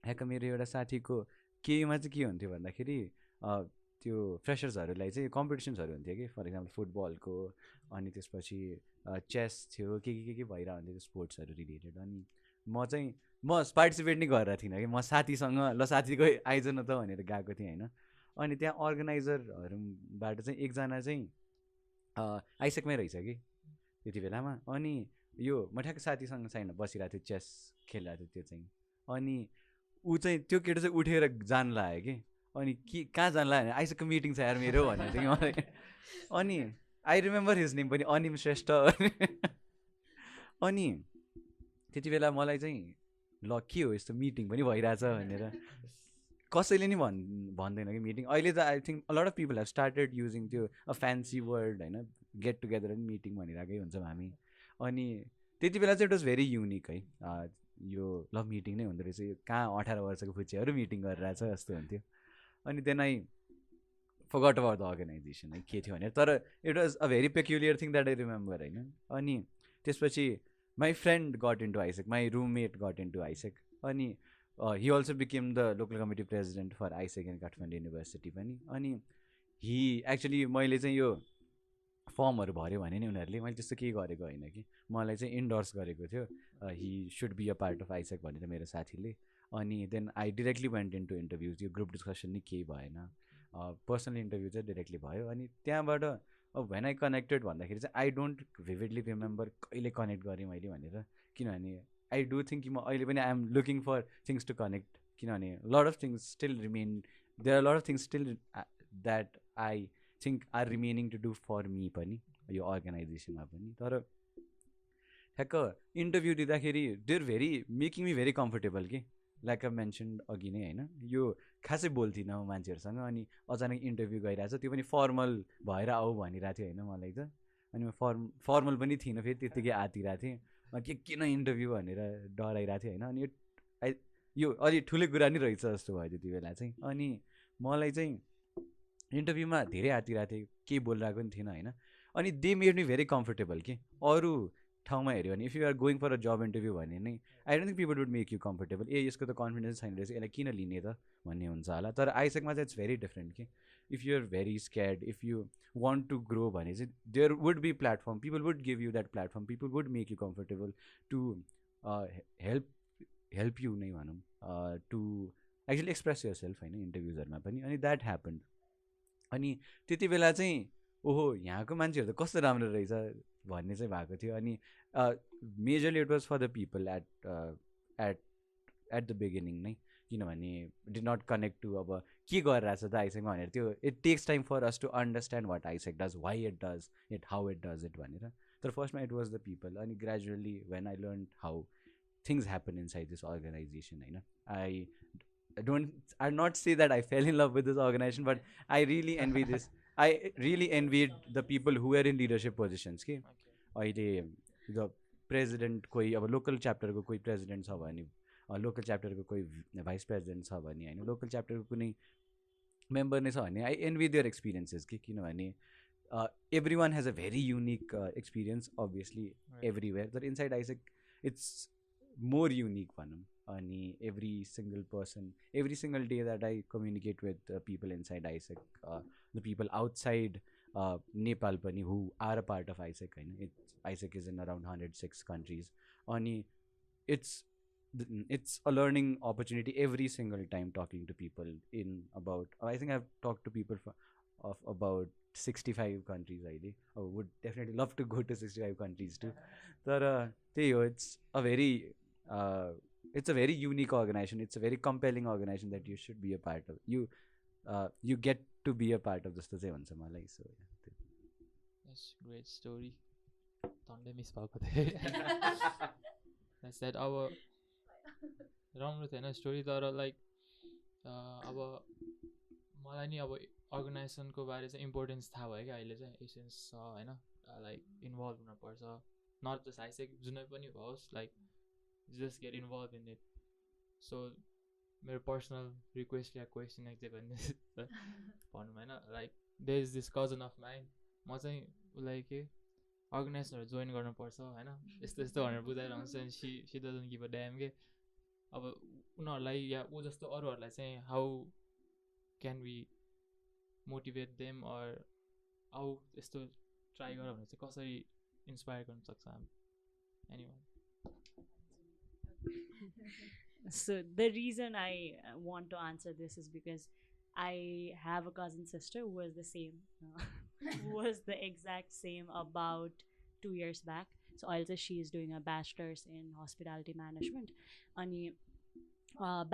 ह्याक्क मेरो एउटा साथीको केहीमा चाहिँ के हुन्थ्यो भन्दाखेरि त्यो फ्रेसर्सहरूलाई चाहिँ कम्पिटिसन्सहरू हुन्थ्यो कि फर इक्जाम्पल फुटबलको अनि त्यसपछि चेस थियो के भइरहेको हुन्थ्यो त्यो स्पोर्ट्सहरू रिलेटेड अनि म पार्टिसिपेट नै गरेर थिइनँ कि म साथीसँग ल साथीको आइज न त भनेर गएको थिएँ होइन अनि त्यहाँ अर्गनाइजरहरूबाट चाहिँ एकजना चाहिँ आइसेकमै रहेछ कि त्यति बेलामा अनि यो म ठ्याक्क साथीसँग छैन बसिरहेको थियो चेस खेलिरहेको थियो त्यो चाहिँ अनि ऊ चाहिँ त्यो केटो चाहिँ उठेर जान लाग्यो कि अनि कहाँ जान लाग्यो भने आइसेकको मिटिङ छ यार मेरो भनेर चाहिँ मलाई अनि आई रिमेम्बर हिज नेम पनि अनिम श्रेष्ठ अनि त्यति बेला मलाई चाहिँ ल के हो यस्तो मिटिङ पनि भइरहेछ भनेर कसैले नि भन्दैन कि मिटिङ अहिले त I think lot of people have started using त्यो फ्यान्सी वर्ड होइन गेट टुगेदर अनि मिटिङ भनिरहेकै हुन्छौँ हामी अनि त्यति बेला चाहिँ इट वाज भेरी युनिक है यो ल मिटिङ नै हुँदो रहेछ यो कहाँ 18 वर्षको फुच्चेहरू मिटिङ गरिरहेछ जस्तो हुन्थ्यो अनि then I forgot about the organisation है के थियो भनेर तर it was a very peculiar thing that I remember होइन अनि त्यसपछि my friend got into AIESEC my roommate got into AIESEC अनि he also became the local committee president for AIESEC in Kathmandu University पनि अनि ही एक्चुली मैले चाहिँ यो फर्महरू भऱ्यो भने नि उनीहरूले मैले त्यस्तो केही गरेको होइन कि मलाई चाहिँ इन्डोर्स गरेको थियो he should be a part of AIESEC भनेर मेरो साथीले अनि then I directly went in to interviews यो ग्रुप डिस्कसन नि केही भएन पर्सनल इन्टरभ्यू चाहिँ डिरेक्टली भयो अनि त्यहाँबाट अब भेन आई कनेक्टेड भन्दाखेरि चाहिँ आई डोन्ट भिभिडली रिमेम्बर कहिले कनेक्ट गरेँ मैले भनेर किनभने आई डु थिङ्क कि म अहिले पनि I am looking for things to connect किनभने lot of things still remain there are lot of things still that I think are remaining to do for me पनि यो अर्गनाइजेसनमा पनि तर ठ्याक्क इन्टरभ्यू दिँदाखेरि they are very making me very comfortable कि लाइक आई मेन्सन अघि नै होइन यो खासै बोल्थिनँ म मान्छेहरूसँग अनि अचानक इन्टरभ्यू गइरहेको छ त्यो पनि फर्मल भएर आऊ भनिरहेको थियो होइन मलाई त अनि म फर्मल पनि थिइनँ फेरि त्यत्तिकै आतिरहेको थिएँ किन इन्टरभ्यू भनेर डराइरहेको थिएँ होइन अनि यो अलिक ठुलै कुरा नि रहेछ जस्तो भयो त्यति बेला चाहिँ अनि मलाई चाहिँ इन्टरभ्यूमा धेरै आतिरहेको थिएँ केही बोलिरहेको पनि थिएन होइन अनि they made me very comfortable कि अरू ठाउँमा हेऱ्यो भने if you are going for a job interview भने नै I don't think people would make you comfortable यसको त कन्फिडेन्स छैन रहेछ यसलाई किन लिने त भन्ने हुन्छ होला तर आइसेकमा चाहिँ इट्स भेरी डिफ्रेन्ट कि if you are very scared if you want to grow भने चाहिँ there would be platform people would give you that platform people would make you comfortable to help you नै भनौँ to actually express yourself होइन इन्टरभ्युजहरूमा पनि अनि द्याट ह्यापन्ड अनि त्यति बेला चाहिँ ओहो यहाँको मान्छेहरू त कस्तो राम्रो रहेछ भन्ने चाहिँ भएको थियो अनि majorly it was for the people at the beginning नै किनभने डिड नट कनेक्ट टु अब के गरिरहेछ त आइसेकमा भनेर त्यो it takes time for us to understand what AIESEC does why it does it how it does it भनेर तर फर्स्टमा इट वाज द पिपल अनि gradually when I learn how things happen inside this organisation होइन I not say that I fell in love with this organization, but I really envy this. I really envied the people who were in leadership positions. कि अहिले द प्रेजिडेन्ट कोही अब लोकल च्याप्टरको कोही प्रेजिडेन्ट छ भने लोकल च्याप्टरको कोही भाइस प्रेजिडेन्ट छ भने होइन लोकल च्याप्टरको कुनै मेम्बर नै छ भने आई एन्भी देयर एक्सपिरियन्सेस कि किनभने every one has a very unique experience obviously everywhere तर inside AIESEC it's more unique भनौँ अनि every single day that I communicate with people inside AIESEC, the people outside Nepal pani who are a part of AIESEC होइन AIESEC is in around 106 countries अनि it's a learning opportunity every single time talking to people in about I think I've talked to people of about 65 countries अहिले would definitely love to go to 65 countries too तर त्यही हो it's a very unique organization. It's a very compelling organization that you should be a part of. You get to be a part of जस्तो चाहिँ हुन्छ मलाई so That's great story. Don't miss भएको थियो. That's that अब राम्रो थिएन स्टोरी तर लाइक अब मलाई नि अब अर्गनाइजेसनको बारे चाहिँ इम्पोर्टेन्स थाहा भयो क्या अहिले चाहिँ एसेन्स छ होइन लाइक इन्भल्भ हुनुपर्छ नट जस्ट आइसेक जुनै पनि होस् like just get involved in it. So मेरो पर्सनल रिक्वेस्ट या क्वेसन एक भने भनौँ होइन like there is this cousin of mine म चाहिँ उसलाई के अर्गनाइजरहरू जोइन गर्नुपर्छ होइन यस्तो यस्तो भनेर बुझाइरहेको हुन्छ अनि she doesn't give a damn के अब उनीहरूलाई या ऊ जस्तो अरूहरूलाई चाहिँ how can we motivate them or आउ यस्तो ट्राई गर भने चाहिँ कसरी इन्सपायर गर्न सक्छ हामी anyone So the reason I want to answer this is because I have a cousin sister who was the same, who was the exact same about 2 years back. So also she is doing a bachelor's in hospitality management. And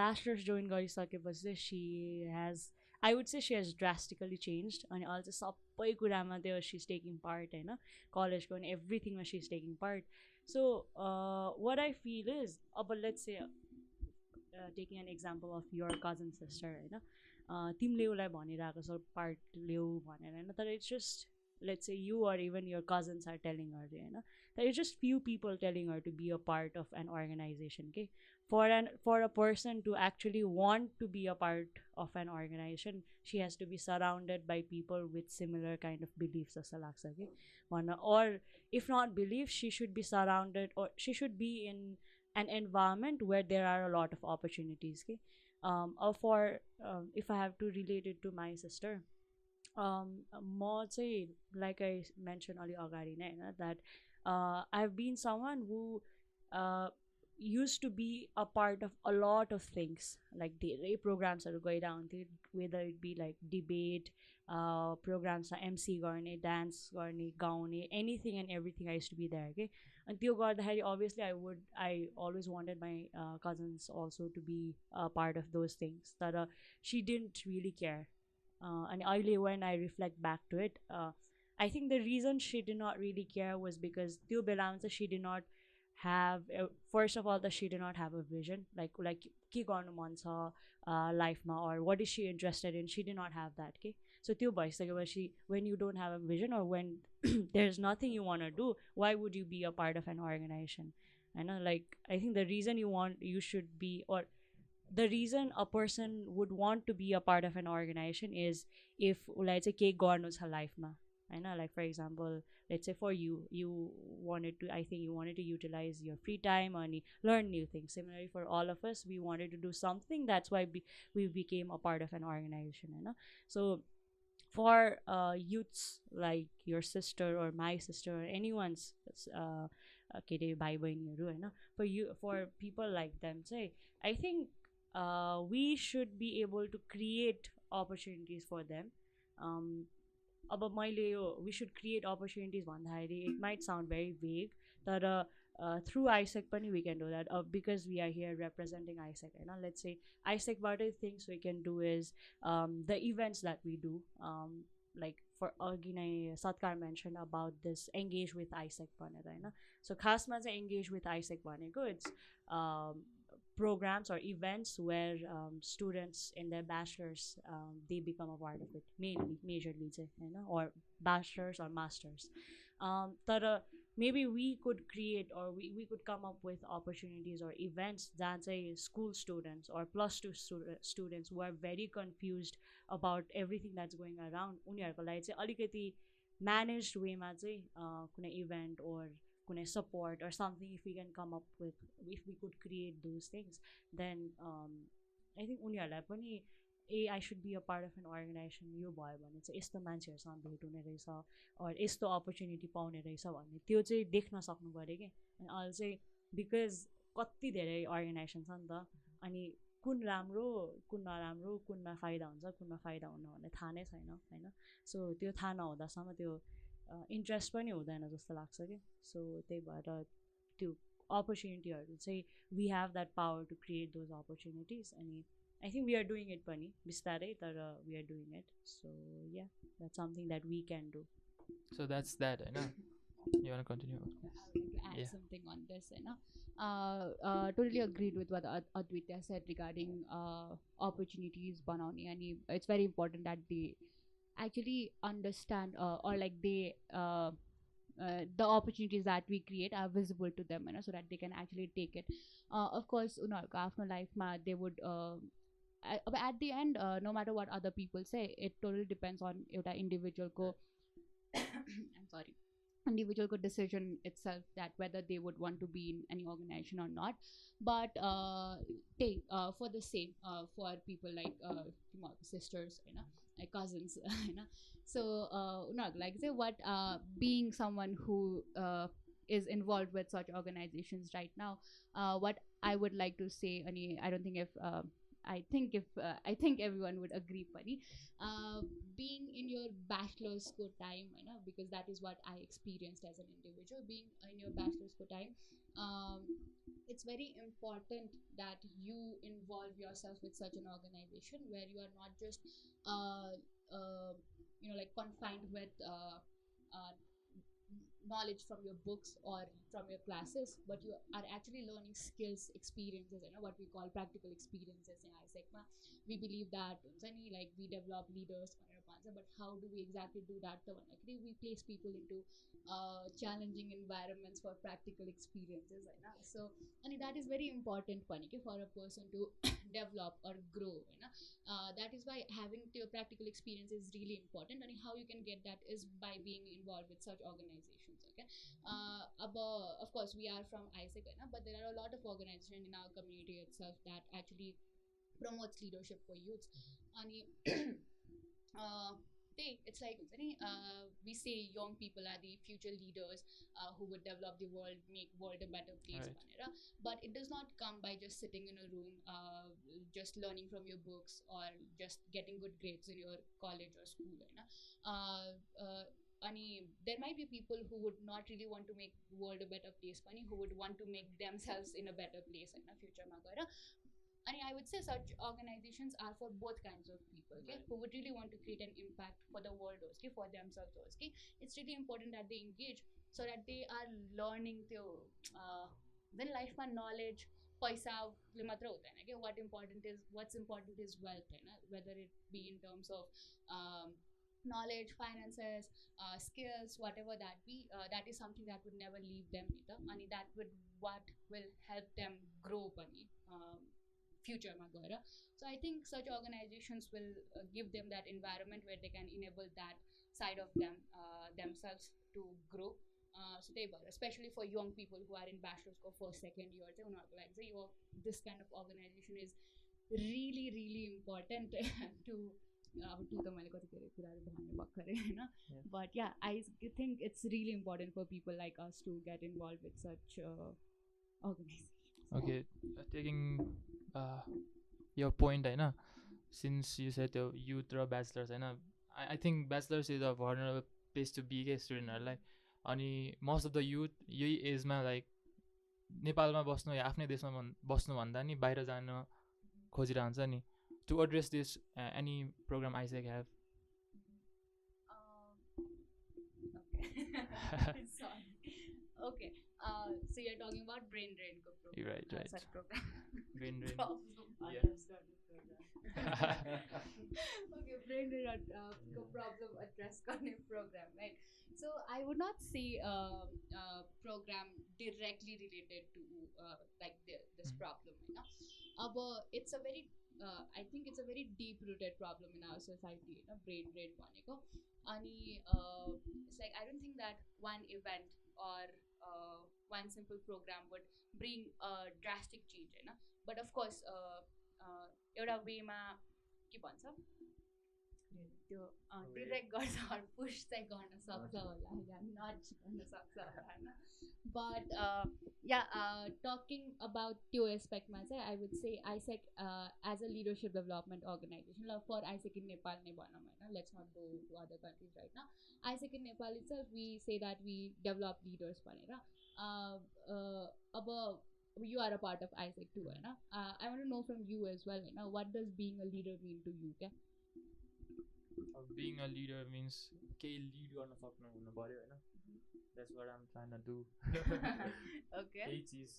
bachelor's join गरिसकेपछि she has, I would say she has drastically changed. And also सबै कुरामा त्यो she's taking part होइन कलेजको and everythingमा she's taking part. So what I feel is अब let's say taking an example of your cousin sister होइन तिमीले उसलाई भनिरहेको छौ पार्ट ल्याऊ भनेर होइन तर it's just let's say you or even your cousins are telling her होइन that it's just few people telling her to be a part of an organization okay for a person to actually want to be a part of an organization she has to be surrounded by people with similar kind of beliefs जस्तो लाग्छ कि भन्न or if not beliefs she should be surrounded or she should be in an environment where there are a lot of opportunities okay or for if I have to relate it to my sister म चाहिँ like I mentioned अलि अगाडि नै होइन that I've been someone who used to be a part of a lot of things like धेरै प्रोग्राम्सहरू गइरहन्थ्यो whether it be like debate प्रोग्राम्समा MC गर्ने डान्स गर्ने गाउने anything and everything I used to be there okay अनि त्यो गर्दाखेरि obviously I always wanted my cousins also to be a part of those things तर she didn't really care and अहिले when I reflect back to it I think the reason she did not really care was because त्यो बेलामा चाहिँ she did not have first of all that she did not have a vision like के गर्नु मन छ लाइफमा or what is she interested in she did not have that okay so त्यो भइसकेपछि when you don't have a vision or when there's nothing you want to do why would you be a part of an organization I know like I think the reason you should be or the reason a person would want to be a part of an organization is if let's say के गर्नु छ लाइफमा I know like for example let's say for you I think you wanted to utilize your free time and learn new things similarly for all of us we wanted to do something that's why we became a part of an organization you know so for youths like your sister or my sister or anyone's के अरे भाइ बहिनीहरू होइन for people like them say I think we should be able to create opportunities for them अब मैले यो we should create opportunities भन्दाखेरि it might sound very vague तर through AIESEC पनि we can do that because we are here representing AIESEC होइन let's say AIESEC बाट things we can do is the events that we do like for अघि नै सत्कार mentioned about this engage with AIESEC भनेर होइन so खासमा चाहिँ engage with AIESEC भनेको it's programs or events where students in their bachelor's they become a part of it majorly you know or bachelor's or master's but maybe we could create or we could come up with opportunities or events that say school students or +2 students who are very confused about everything that's going around उनीहरुको लागि चाहिँ अलिकति managed way मा चाहिँ कुनै event or कुनै support or something if we can come up with if we could create those things then I think उनीहरुलाई पनि I should be a part of an organization यो भयो भने चाहिँ यस्तो मान्छेहरुसँग भेट हुने रहेछ or यस्तो opportunity पाउने रहेछ भन्ने त्यो चाहिँ देख्न सक्नु पर्यो के अनि अहिले चाहिँ because कति धेरै organization छ नि त अनि कुन राम्रो कुन नराम्रो कुनमा फाइदा हुन्छ कुनमा फाइदा हुन्न भन्ने थाहा नै छैन हैन सो त्यो थाहा नहुँदासम्म त्यो इन्ट्रेस्ट पनि हुँदैन जस्तो लाग्छ के सो त्यही भएर त्यो अपर्च्युनिटीहरू चाहिँ we have that power to create those opportunities अनि I think we are doing it पनि बिस्तारै तर we are doing it so yeah that's something that we can do so that's that होइन You want to continue? To add something on this, totally agreed with what Advitya said regarding opportunities banaune, and it's very important that they actually understand or like they the opportunities that we create are visible to them, so that they can actually take it. Of course, unharko afno life ma they would at the end no matter what other people say, it totally depends on euta individual ko I'm sorry, individual decision itself that whether they would want to be in any organization or not. But for the same for people like sisters, like cousins, so not like say what being someone who is involved with such organizations right now, what I would like to say, I don't think if I think everyone would agree, Pani. Being in your bachelor's co time, because that is what I experienced as an individual. Being in your bachelor's co time, it's very important that you involve yourself with such an organization where you are not just like confined with knowledge from your books or from your classes, but you are actually learning skills, experiences, what we call practical experiences in AIESEC. We believe that like we develop leaders, but how do we exactly do that? We place people into challenging environments for practical experiences, so that is very important for a person to develop or grow. That is why having your practical experience is really important, and how you can get that is by being involved with such organizations. Okay, of course we are from AIESEC, but there are a lot of organizations in our community itself that actually promotes leadership for youths. And it's like we say young people are the future leaders who would develop the world, make world a better place. Right. But it does not come by just sitting in a room, just learning from your books or just getting good grades in your college or school. There might be people who would not really want to make the world a better place, who would want to make themselves in a better place in the future. I would say such organizations are for both kinds of people, who would really want to create an impact for the world, for themselves. It's really important that they engage so that they are learning to then life and knowledge paisa matra hota hai na, what's important is wealth, whether it be in terms of knowledge, finances, skills, whatever that be, that is something that would never leave them either, and that would what will help them grow future magara. So I think such organizations will give them that environment where they can enable that side of themselves to grow. So they were, especially for young people who are in bachelor's or first, second year, this kind of organization is really, really important to but yeah, I think it's really important for people like us to get involved with such organizations. Okay, taking your point, since you said the youth or bachelors, I think bachelors is a vulnerable place to be a student. Like, अनि most of the youth यही एजमा लाइक नेपालमा बस्नु या आफ्नै देशमा बस्नुभन्दा नि बाहिर जान खोजिरहन्छ नि. To address this, any program AIESEC have? Okay. Sorry. Okay. So you're talking about brain drain program. Right. Such program. Brain drain. Yeah. Okay, brain drain problem address program, right? So I would not say program directly related to like this problem. It's a very I think it's a very deep-rooted problem in our society, brain drain भनेको. अनि it's like I don't think that one event or one simple program would bring a drastic change, but of course एउटा वेमा के भन्छ त्यो डिरेक्ट गर्छ or पुश चाहिँ गर्न सक्छ होला या नच गर्न सक्छ होला हैन. But talking about त्यो एस्पेक्टमा चाहिँ I would say AIESEC as a leadership development organization for AIESEC in Nepal नै भनौँ हैन. Let's not go to other countries right now. AIESEC in Nepal itself, we say that we develop leaders भनेर. अब you are a part of AIESEC too, हैन. I want to know from you as well, what does being a leader mean to you? Being a leader means केही lead गर्न सक्नु हुनु पर्यो हैन. That's what I'm trying to do. Okay. केही चीज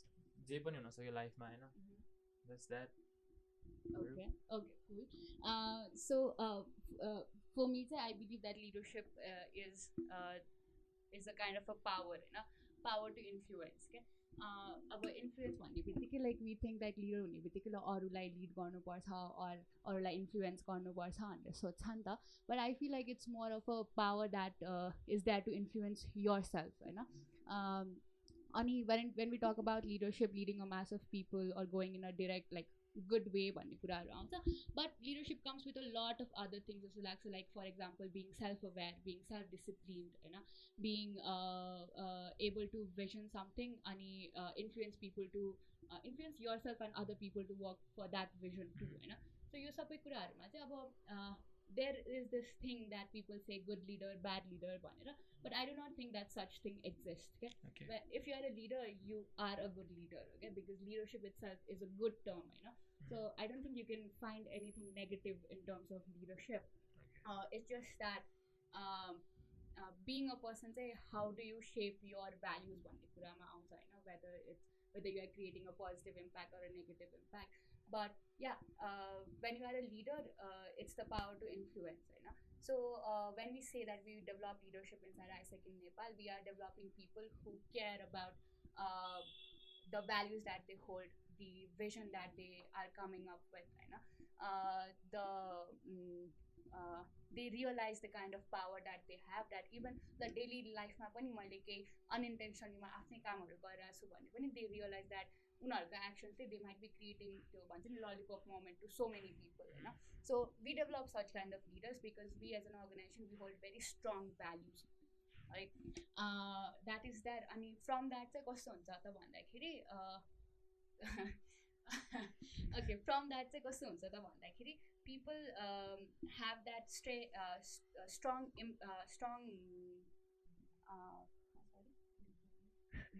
जे पनि हुन सक्यो लाइफमा हैन. That's that. Okay, cool. So for me, I believe that leadership is a kind of a power, power to influence क्या अब इन्फ्लुएन्स भन्ने बित्तिकै like we think like leader हुने बित्तिकै अरूलाई लिड गर्नुपर्छ अरूलाई इन्फ्लुएन्स गर्नुपर्छ भनेर सोध्छ नि त but I feel like it's more of a power that is that to influence yourself होइन अनि when we talk about leadership, leading a mass of people or going in a direct like good way भन्ने कुराहरू आउँछ but leadership comes with a lot of other things जस्तो लाग्छ like for example being self-aware, being self-disciplined होइन being able to vision something अनि influence people to influence yourself and other people to work for that vision too होइन so यो सबै कुराहरूमा चाहिँ अब there is this thing that people say good leader, bad leader भनेर but I do not think that such thing exists okay? But if you are a leader, you are a good leader okay? Because leadership itself is a good term so I don't think you can find anything negative in terms of leadership it's just that being a person say how do you shape your values भन्ने कुरामा आउँछ होइन whether you are creating a positive impact or a negative impact but yeah when you are a leader it's the power to influence right? So when we say that we develop leadership inside AIESEC in Nepal we are developing people who care about the values that they hold the vision that they are coming up with right? They realize the kind of power that they have that even the daily life ma pani मैले केही unintentionally ma आफ्नै कामहरु गरिरहेको छु भने पनि they realize that उनीहरुको actions चाहिँ they might be creating त्यो भन्छ नि lollipop moment to so many people हैन so we develop such kind of leaders because we as an organization we hold very strong values right that is there अनि from that चाहिँ कस्तो हुन्छ त भन्दाखेरि okay from that चाहिँ कस्तो हुन्छ त भन्दाखेरि people have that strong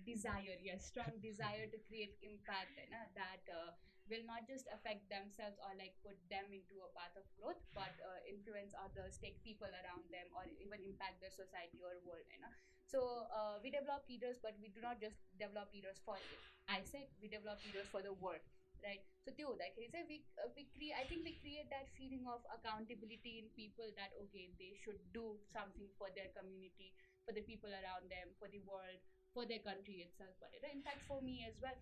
desire strong desire to create impact that will not just affect themselves or like put them into a path of growth but influence others, take people around them or even impact their society or world so we develop leaders but we do not just develop leaders for AIESEC, we develop leaders for the world right so त्यो हुँदाखेरि चाहिँ I think we create that feeling of accountability in people that okay they should do something for their community, for the people around them, for the world, for their country itself भनेर in fact for me as well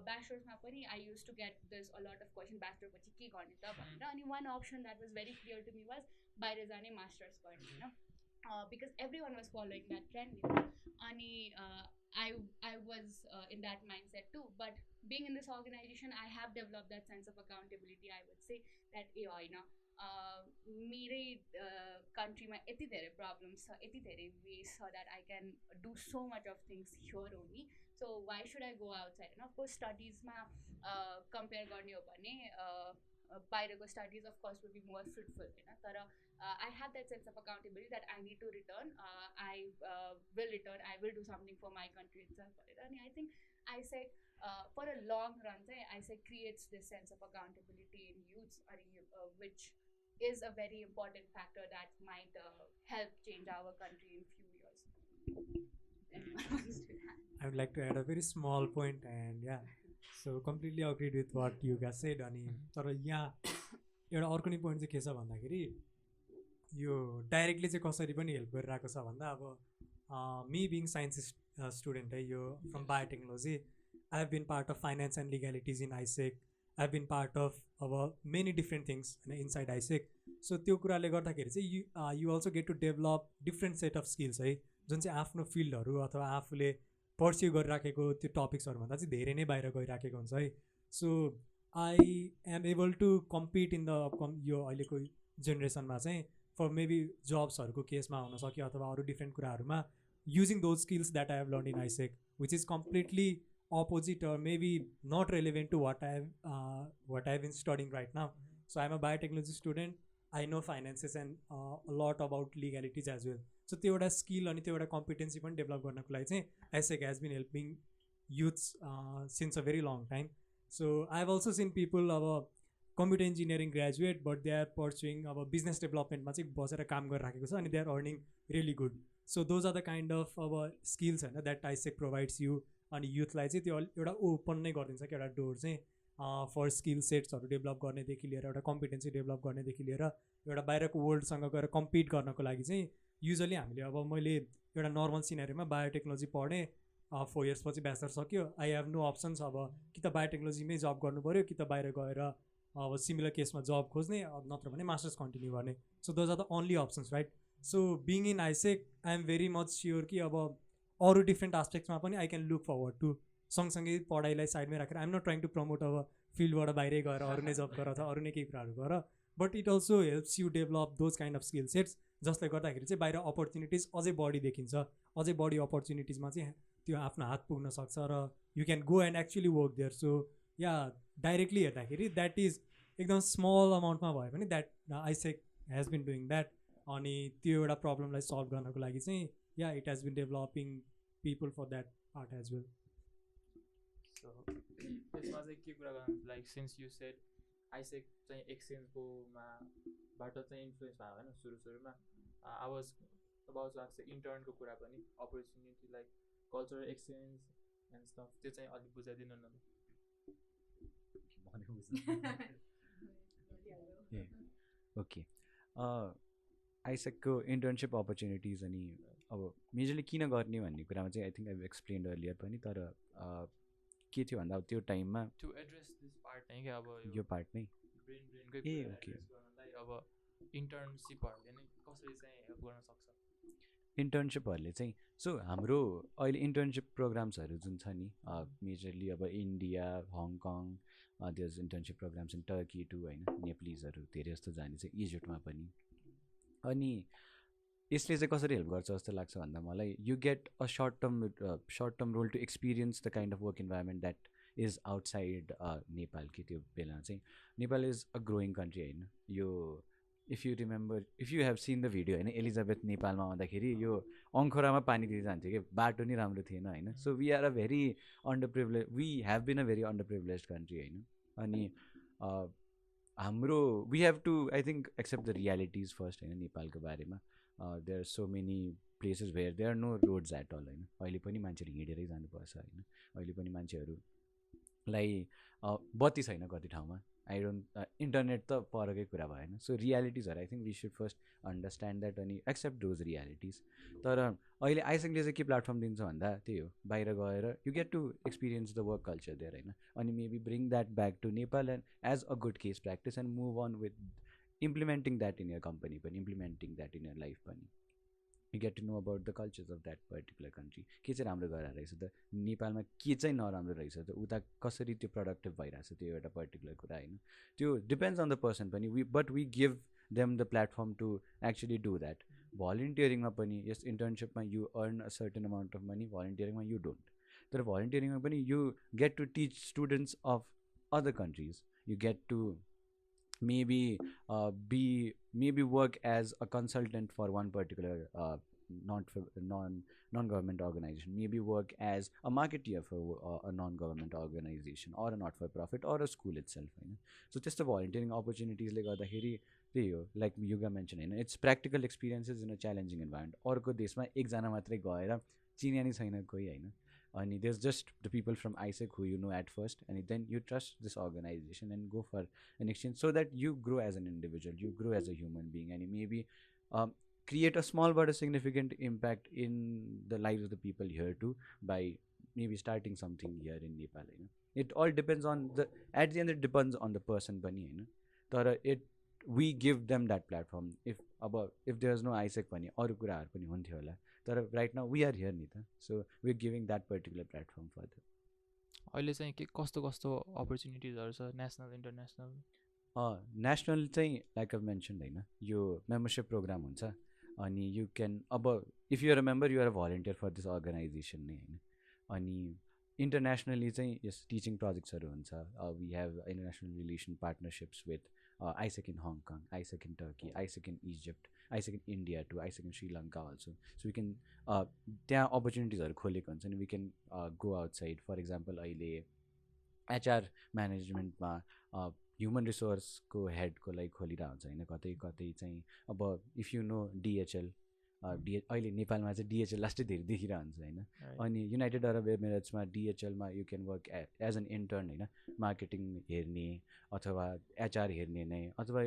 bachelor's ma pani I used to get this a lot of question bachelor पछि के गर्ने त भनेर अनि one option that was very clear to me was बाहिर जाने masters गर्ने हैन because everyone was following that trend अनि I was in that mindset too but being in this organization I have developed that sense of accountability I would say that ए हैन मेरै countryमा यति धेरै problems छ यति धेरै ways छ that I can do so much of things here only so why should I go outside and of course studies ma compare गर्ने हो भने बाहिरको studies of course will be more fruitful हैन तर I have that sense of accountability that I need to return I will do something for my country itself and I think AIESEC for a long run AIESEC creates this sense of accountability in youths which is a very important factor that might help change our country in few years. I would like to add a very small point and yeah so completely agreed with what you guys said अनि तर यहाँ एउटा अर्को नि पोइन्ट चाहिँ के छ भन्दाखेरि यो डाइरेक्टली चाहिँ कसरी पनि हेल्प गरिरहेको छ भन्दा अब मी बिङ साइन्स स्टुडेन्ट है यो from biotechnology I have been part of finance and legalities in AIESEC I have been part of अब मेनी डिफ्रेन्ट थिङ्स होइन इनसाइड AIESEC सो त्यो कुराले गर्दाखेरि चाहिँ you also get to develop different set of skills है जुन चाहिँ आफ्नो फिल्डहरू अथवा आफूले पर्स्यु गरिराखेको त्यो टपिक्सहरूभन्दा चाहिँ धेरै नै बाहिर गइराखेको हुन्छ है so I am able to compete in the यो अहिलेको जेनेरेसनमा चाहिँ फर मेबी जब्सहरूको केसमा हुनसक्यो अथवा अरू डिफ्रेन्ट कुराहरूमा using those skills that I have learn in AIESEC which is completely opposite or maybe not relevant to what I've been studying right now. So I'm a biotechnology student. I know finances and a lot about legalities as well. So त्यो एउटा skill अनि त्यो एउटा competency पनि develop गर्नको लागि चाहिँ AIESEC has been helping youths since a very long time. So I've also seen people अब computer engineering graduate but they are pursuing अब business development मा चाहिँ बसेर काम गरिराखेको छ अनि they are earning really good. So those are the kind of अब skills हैन that AIESEC provides you अनि युथलाई चाहिँ त्यो एउटा ओपन नै गरिदिन्छ कि एउटा डोर चाहिँ फर स्किल सेट्सहरू डेभलप गर्नेदेखि लिएर एउटा कम्पिटेन्सी डेभलप गर्नेदेखि लिएर एउटा बाहिरको वर्ल्डसँग गएर कम्पिट गर्नको लागि चाहिँ युजली हामीले अब मैले एउटा नर्मल सिनेरीमा बायोटेक्नोलोजी पढेँ 4 years पछि ब्याचलर सक्यो आई हेभ नो अप्सन्स अब कि त बायोटेक्नोलोजीमै जब गर्नु पऱ्यो कि त बाहिर गएर अब सिमिलर केसमा जब खोज्ने नत्र भने मास्टर्स कन्टिन्यू गर्ने so those are the only options right so being in AIESEC I am very much sure कि अब अरू डिफ्रेन्ट आस्पेक्ट्समा पनि I can look forward to सँगसँगै पढाइलाई साइडमै राखेर I'm not trying to promote अब फिल्डबाट बाहिरै गएर अरू नै जब गर अथवा अरू नै केही कुराहरू गर but it also helps you develop those kind of skill sets जसले गर्दाखेरि चाहिँ बाहिर अपर्च्युनिटिज अझै बढी देखिन्छ अझै बढी अपर्च्युनिटिजमा चाहिँ त्यो आफ्नो हात पुग्न सक्छ र you can go and actually work there so yeah directly हेर्दाखेरि द्याट इज एकदम स्मल अमाउन्टमा भए पनि that AIESEC has been doing that अनि त्यो एउटा प्रब्लमलाई सल्भ गर्नको लागि चाहिँ yeah it has been developing people for that part as well so त्यसमा चाहिँ के कुरा गर्नु like since you said AIESEC चाहिँ एक्सचेन्जकोमा बाट चाहिँ इन्फ्लुएन्स भयो होइन सुरुमा I was about to ask इन्टर्नको कुरा पनि opportunity like cultural exchange and stuff त्यो चाहिँ अलिक बुझाइदिनु न ओके आइसेकको इन्टर्नसिप अपर्च्युनिटिज अनि अब मेजरली किन गर्ने भन्ने कुरामा चाहिँ I think I explained earlier पनि तर के थियो भन्दा अब त्यो टाइममा टु एड्रेस दिस पार्ट नै क्या अब यो पार्ट नै ब्रेनकै ए ओके गर्नलाई अब इन्टर्नसिपहरूले नै कसरी चाहिँ हेल्प गर्न सक्छ इन्टर्नसिपहरूले चाहिँ सो हाम्रो अहिले इन्टर्नसिप प्रोग्राम्सहरू जुन छ नि मेजरली अब India Hong Kong there internship programmes in Turkey too होइन नेपालीजहरू धेरै जस्तो जाने चाहिँ इजिप्टमा पनि अनि यसले चाहिँ कसरी हेल्प गर्छ जस्तो लाग्छ भन्दा मलाई you get a short term role to experience the kind of work environment that is outside Nepal कि त्यो बेला चाहिँ Nepal is a growing country होइन यो if you remember if you have seen the video होइन एलिजाबेथ नेपालमा आउँदाखेरि यो अङ्खोरामा पानी दिँदै जान्थ्यो कि बाटो नि राम्रो थिएन होइन so we are a very underprivileged we have been a very underprivileged country होइन अनि हाम्रो we have to I think accept the realities first होइन नेपालको बारेमा there are so many places where there are no roads at all होइन अहिले पनि मान्छेहरू हिँडेरै जानुपर्छ होइन अहिले पनि मान्छेहरूलाई बत्ती छैन कति ठाउँमा आई डोन्ट इन्टरनेट त परकै कुरा भएन सो रियालिटिजहरू I think we should first understand that अनि एक्सेप्ट दोज रियालिटिज तर अहिले आइसेकले चाहिँ के प्लेटफर्म दिन्छ भन्दा त्यही हो बाहिर गएर you get to experience the work culture there होइन अनि maybe bring that back to Nepal and as a good case practice and move on with implementing that in your company पनि implementing that in your life पनि you get to know about the cultures of that particular country के चाहिँ राम्रो गरेर रहेछ त नेपालमा के चाहिँ नराम्रो रहेछ त उता कसरी त्यो प्रोडक्टिभ भइरहेछ त्यो एउटा पर्टिकुलर कुरा होइन त्यो डिपेन्ड्स अन द पर्सन पनि but we give them the platform to actually do that भलिन्टियरिङमा पनि यस इन्टर्नसिपमा you earn a certain amount of money भलिन्टियरिङमा यु डोन्ट तर भलिन्टियरिङमा पनि you get to teach students of other countries you get to maybe work as a consultant for one particular non-government organization, maybe work as a marketeer for a non-government organization or a not-for-profit or a school itself. So just the volunteering opportunities like Yuga mentioned, it's practical experiences in a challenging environment. Orko desma ekjana matre gaera चिन्या नि छैन कोही होइन अनि there's just the people from AIESEC who you know at first and then you trust this organization and go for an exchange so that you grow as an individual, you grow as a human being and maybe create a small but a significant impact in the lives of the people here too by maybe starting something here in Nepal. It all depends on at the end it depends on the person pani तर we give them that platform. If there's no AIESEC pani अरू कुराहरू पनि हुन्थ्यो होला तर right now we are here नि त so we're giving that particular platform for them. अहिले चाहिँ के कस्तो कस्तो अपर्च्युनिटिजहरू छ नेसनल इन्टरनेसनल नेसनल चाहिँ लाइक आई मेन्सन होइन यो मेम्बरसिप प्रोग्राम हुन्छ अनि you can if you remember you are a volunteer for this organisation नै होइन अनि इन्टरनेसनली चाहिँ यस टिचिङ प्रोजेक्ट्सहरू हुन्छ we have international relation partnerships with AIESEC in Hong Kong, AIESEC in Turkey, AIESEC in Egypt, AIESEC in India too, AIESEC in Sri Lanka also. So we can त्यहाँ अपर्च्युनिटिजहरू खोलेको हुन्छ नि we can go outside for example अहिले एचआर म्यानेजमेन्टमा ह्युमन रिसोर्सको हेडको लागि खोलिरहेको हुन्छ होइन कतै कतै चाहिँ अब इफ यु नो डिएचएल अहिले नेपालमा चाहिँ डिएचएल लास्टै धेरै देखिरहेको हुन्छ होइन अनि युनाइटेड अरब एमिरेट्समा डिएचएलमा you can work as an intern होइन मार्केटिङ हेर्ने अथवा एचआर हेर्ने नै अथवा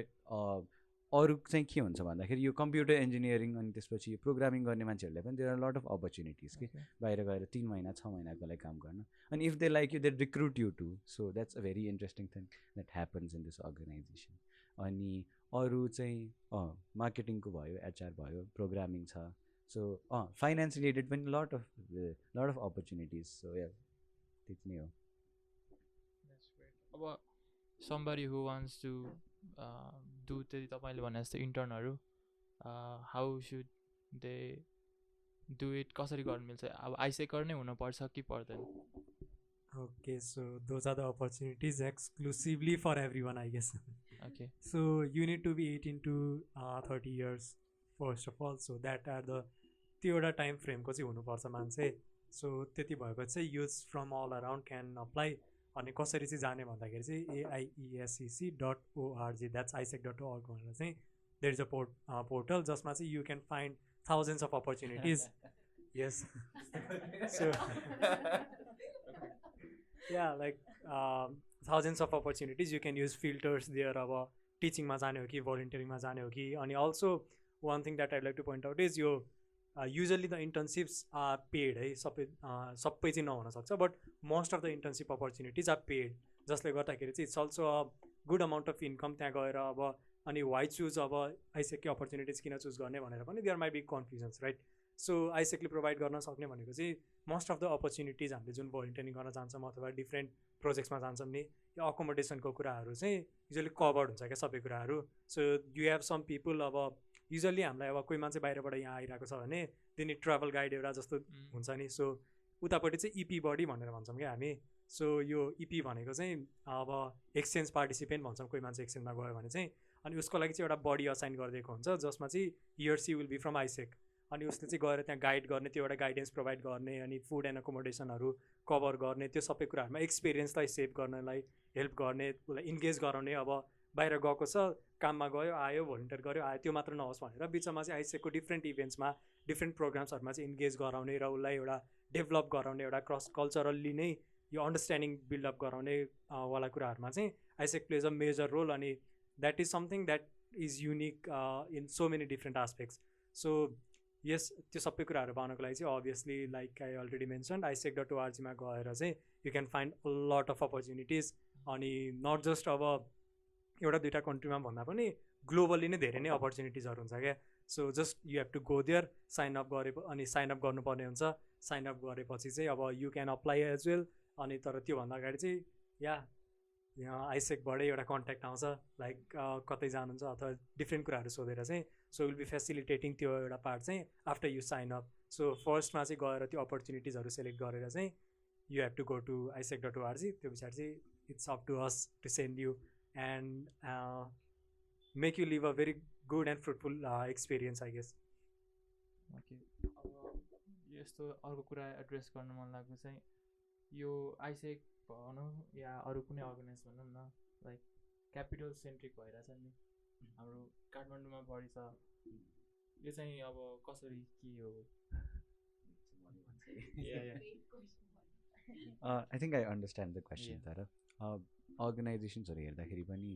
अरू चाहिँ के हुन्छ भन्दाखेरि यो कम्प्युटर इन्जिनियरिङ अनि त्यसपछि प्रोग्रामिङ गर्ने मान्छेहरूले पनि there are lot of opportunities कि बाहिर गएर 3 महिना 6 महिनाको लागि काम गर्न अनि if they like you they recruit you to so that's a very interesting thing that happens in this organization अनि अरू चाहिँ मार्केटिङको भयो एचआर भयो प्रोग्रामिङ छ सो फाइनेन्स रिलेटेड पनि लट अफ अपर्च्युनिटिज सो या त्यति नै हो अब somebody who wants to do त्यही तपाईँले भने जस्तो इन्टर्नहरू how should they do it कसरी गर्नु मिल्छ अब आइसेक नै हुनुपर्छ कि पर्दैन Okay, so those are the opportunities exclusively for everyone, I guess. Okay. So you need to be 18 to 30 years first of all. So that are the त्यो एउटा टाइम फ्रेमको चाहिँ हुनुपर्छ मान्छे. सो त्यति भएको चाहिँ youth from all around can apply. अनि कसरी चाहिँ जाने भन्दाखेरि चाहिँ AIESEC.org द्याट्स AIESEC.org भनेर चाहिँ देयर इज अ पोर्टल जसमा चाहिँ you can find thousands of opportunities. Yes. So yeah, like thousands of opportunities you can use filters there. अब टिचिङमा जाने हो कि भोलिन्टियरिङमा जाने हो कि अनि also one thing that I'd like to point out is यो usually the internships are paid है. सबै चाहिँ नहुनसक्छ but most of the internship opportunities are paid जसले गर्दाखेरि चाहिँ it's also a good amount of income त्यहाँ गएर. अब अनि वाइ चुज अब आइसेकको अपर्च्युनिटिज किन चुज गर्ने भनेर पनि there may be confusions right. So आइसेकले प्रोभाइड गर्न सक्ने भनेको चाहिँ मोस्ट अफ द अपर्च्युनिटिज हामीले जुन भोलिन्टियरिङ गर्न जान्छौँ अथवा डिफ्रेन्ट प्रोजेक्ट्समा जान्छौँ नि यो अकोमोडेसनको कुराहरू चाहिँ युजली कभर्ड हुन्छ क्या सबै कुराहरू. So you have some people अब युजली हामीलाई अब कोही मान्छे बाहिरबाट यहाँ आइरहेको छ भने दिने ट्राभल गाइड एउटा जस्तो हुन्छ नि. सो उतापट्टि चाहिँ इपी बडी भनेर भन्छौँ क्या हामी. सो यो इपी भनेको चाहिँ अब एक्सचेन्ज पार्टिसिपेन्ट भन्छौँ. कोही मान्छे एक्सचेन्जमा गयो भने चाहिँ अनि उसको लागि चाहिँ एउटा बडी असाइन गरिदिएको हुन्छ जसमा चाहिँ he or she will be from AIESEC. अनि उसले चाहिँ गएर त्यहाँ गाइड गर्ने त्यो एउटा गाइडेन्स प्रोभाइड गर्ने अनि फुड एन्ड अकोमोडेसनहरू कभर गर्ने त्यो सबै कुराहरूमा एक्सपिरियन्सलाई सेभ गर्नलाई हेल्प गर्ने उसलाई इन्गेज गराउने. अब बाहिर गएको छ काममा गयो आयो भोलिन्टियर गऱ्यो आयो त्यो मात्र नहोस् भनेर बिचमा चाहिँ आइसेकको डिफ्रेन्ट इभेन्ट्समा डिफ्रेन्ट प्रोग्राम्सहरूमा चाहिँ इन्गेज गराउने र उसलाई एउटा डेभलप गराउने एउटा क्रस कल्चरल्ली नै यो अन्डरस्ट्यान्डिङ बिल्डअप गराउने वाला कुराहरूमा चाहिँ AIESEC plays a major role. अनि that is something that is unique in so many different aspects. So yes त्यो सबै कुराहरू पाउनको लागि चाहिँ obviously like I already mention AIESEC.org गएर चाहिँ you can find a lot of opportunities. अनि नट जस्ट अब एउटा दुइटा कन्ट्रीमा भन्दा पनि ग्लोबली नै धेरै नै अपर्च्युनिटिजहरू हुन्छ क्या. So just you have to go there sign up गरे अनि साइन अप गर्नुपर्ने हुन्छ. साइन अप गरेपछि चाहिँ अब you can apply as well. अनि तर त्योभन्दा अगाडि चाहिँ यहाँ आइसेकबाटै एउटा कन्ट्याक्ट आउँछ लाइक कतै जानुहुन्छ अथवा डिफ्रेन्ट कुराहरू सोधेर चाहिँ. सो विल बी फेसिलिटेटिङ त्यो एउटा पार्ट चाहिँ after you sign up. So फर्स्टमा चाहिँ गएर त्यो अपर्च्युनिटिजहरू सेलेक्ट गरेर चाहिँ you have to go to AIESEC.org. त्यो पछाडि चाहिँ it's up to us to send you and make you live a very good and fruitful experience I guess. Okay. अब यस्तो अर्को कुरा एड्रेस गर्नु मन लाग्यो चाहिँ यो आइसेक भनौँ या अरू कुनै अर्गनाइज भनौँ न लाइक क्यापिटल सेन्ट्रिक भइरहेछ नि हाम्रो काठमाडौँमा बढी छ. यो चाहिँ अब कसरी के हो? I think I understand the question. तर अर्गनाइजेसन्सहरू हेर्दाखेरि पनि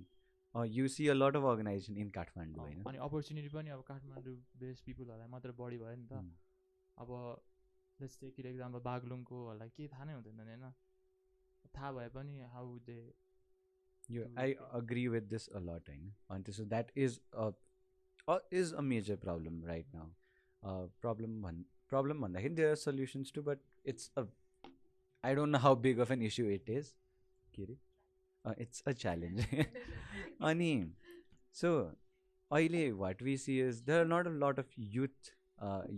you see a lot of organization in Kathmandu होइन. अनि अपर्च्युनिटी पनि अब काठमाडौँ बेस्ड पिपुलहरूलाई मात्र बढी भयो नि त. अब लेट्स टेक इट एक्जाम्पल बागलुङकोहरूलाई केही थाहा नै हुँदैन नि होइन. थाहा भए पनि हाउ दे यो I agree with this a lot होइन. अनि त्यसो that is a major problem right now. Problem भन्दाखेरि there are solutions too but it's a I don't know how big of an issue it is. के अरे इट्स अ च्यालेन्ज. अनि सो अहिले what we see is there are not a lot of youth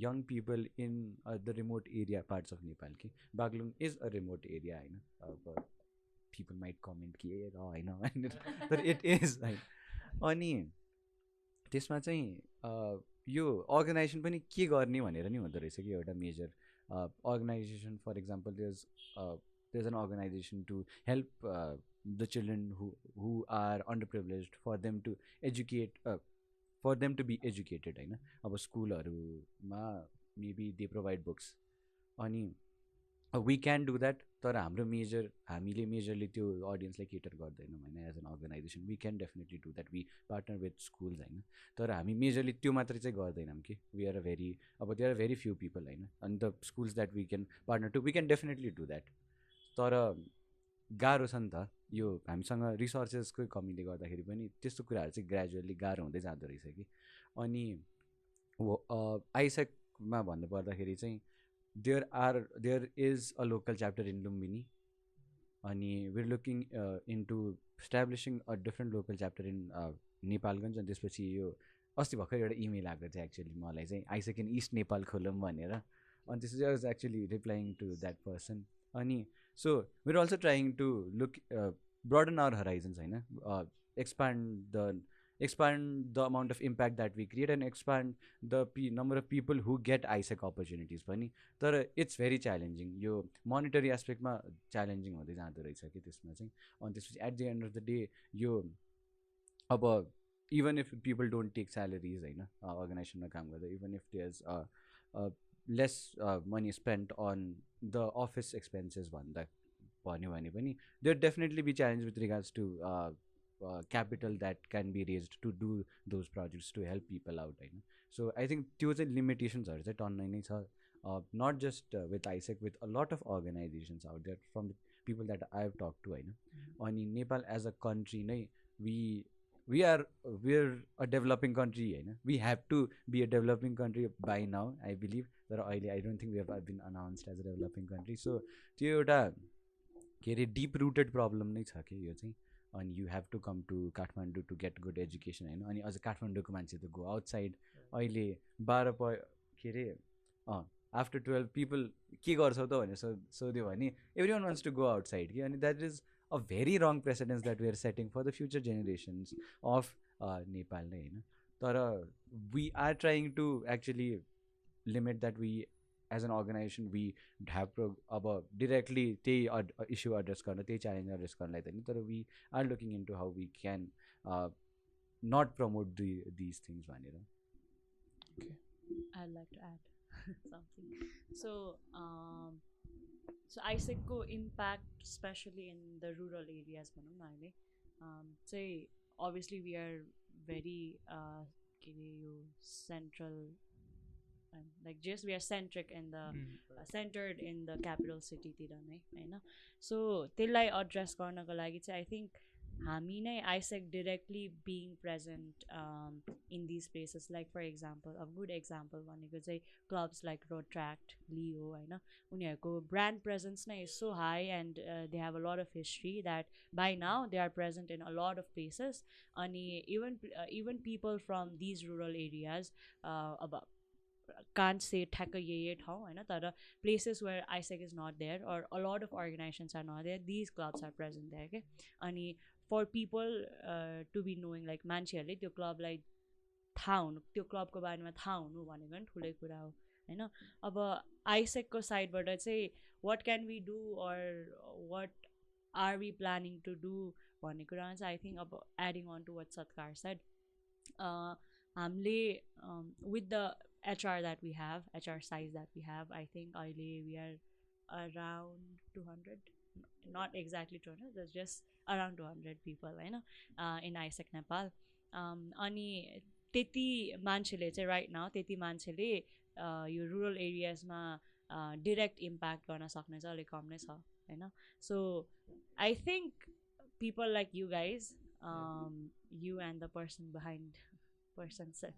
young people in the remote area parts of Nepal. Ki Baglung is a remote area होइन. अब people might comment कि ए होइन तर it is होइन. अनि त्यसमा चाहिँ यो अर्गनाइजेसन पनि के गर्ने भनेर नि हुँदो रहेछ कि एउटा major organization. For example there's an organization to help the children who are underprivileged for them to educate for them to be educated होइन. अब स्कुलहरूमा मेबी दे प्रोभाइड बुक्स. अनि वी क्यान डु द्याट तर हामीले मेजरली त्यो अडियन्सलाई केटर गर्दैनौँ होइन as an organization we can definitely do that we partner with schools होइन तर हामी मेजरली त्यो मात्रै चाहिँ गर्दैनौँ कि we are there are very few people होइन अनि the schools that we can partner to we can definitely do that तर गाह्रो छ नि त यो हामीसँग रिसोर्सेसकै कमीले गर्दाखेरि पनि त्यस्तो कुराहरू चाहिँ ग्रेजुअली गाह्रो हुँदै जाँदो रहेछ कि अनि आइसेकमा भन्नुपर्दाखेरि चाहिँ there is a local chapter in Lumbini अनि we are looking into establishing a different local chapter in Nepalgunj अनि त्यसपछि यो अस्ति भर्खर एउटा इमेल आएको थियो एक्चुअली मलाई चाहिँ आइसेक इन इस्ट नेपाल खोलौँ भनेर अनि त्यसपछि I was actually replying to that person अनि so we're also trying to look broaden our horizons होइन expand the amount of impact that we create and expand the number of people who get AIESEC opportunities पनि तर इट्स भेरी च्यालेन्जिङ यो मोनिटरी एस्पेक्टमा च्यालेन्जिङ हुँदै जाँदो रहेछ कि त्यसमा चाहिँ अनि त्यसपछि at the end of the day यो अब even if people don't take salaries होइन अर्गनाइजेसनमा काम गर्दा even if there is less money spent on the office expenses भन्यो भने पनि there definitely be challenge with regards to capital that can be raised to do those projects to help people out होइन सो आई थिङ्क त्यो चाहिँ लिमिटेसन्सहरू चाहिँ टन्नै नै छ not just with AIESEC with a lot of organizations out there from the people that I have talk to होइन अनि नेपाल एज अ कन्ट्री नै we are a developing country होइन we have to be a developing country by now I believe तर अहिले I don't think we have been announced as a developing country so त्यो एउटा के अरे डिप रुटेड प्रब्लम नै छ कि यो चाहिँ अनि you have to come to Kathmandu to get good education होइन अनि अझ काठमाडौँको मान्छे त गो आउटसाइड अहिले 12 के अरे आफ्टर 12 पिपल के गर्छौ त भनेर सोध्यो भने every one wants to go outside कि अनि that is a very wrong precedence that we are setting for the future generations of Nepal नै होइन तर we are trying to actually limit that we as an organization we have अब डिरेक्टली त्यही इस्यु एड्रेस गर्न त्यही च्यालेन्ज एड्रेस गर्नलाई त नि तर we are looking in to how we can not promote these things भनेर I'd like to add something. So, so AIESEC को impact, especially in the rural areas, say obviously we are very central. Like just we are centric in the centered in the capital city तिर नै हैन सो त्यसलाई एड्रेस गर्नको लागि चाहिँ आई थिङ्क हामी नै AIESEC directly being present in these places like for example अब गुड इक्जाम्पल भनेको चाहिँ क्लब्स लाइक रोट्र्याक्ट लियो होइन उनीहरूको ब्रान्ड प्रेजेन्स नै is so high and they have a lot of history that by now they are present in a lot of places अनि even people from these rural areas अब can't say ठ्याक्क यही ठाउँ होइन तर places where AIESEC is not there or a lot of organizations are not there these clubs are present there के अनि for people to be knowing like मान्छेहरूले त्यो क्लबलाई थाहा हुनु त्यो क्लबको बारेमा थाहा हुनु भनेको पनि ठुलै कुरा हो होइन अब AIESEC को साइडबाट चाहिँ what can we do or what are we planning to do भन्ने कुरामा चाहिँ आई थिङ्क अब adding on to what Satkar said हामीले with the HR that we have, HR size that we have, I think we are around 200, not exactly 200, there's just around 200 people in AIESEC Nepal. अनि त्यति मान्छेले चाहिँ राइट नाउ त्यति मान्छेले यो रुरल एरियाजमा डिरेक्ट इम्प्याक्ट गर्न सक्ने चाहिँ अलिक कम नै छ होइन so I think people like you guys you and the person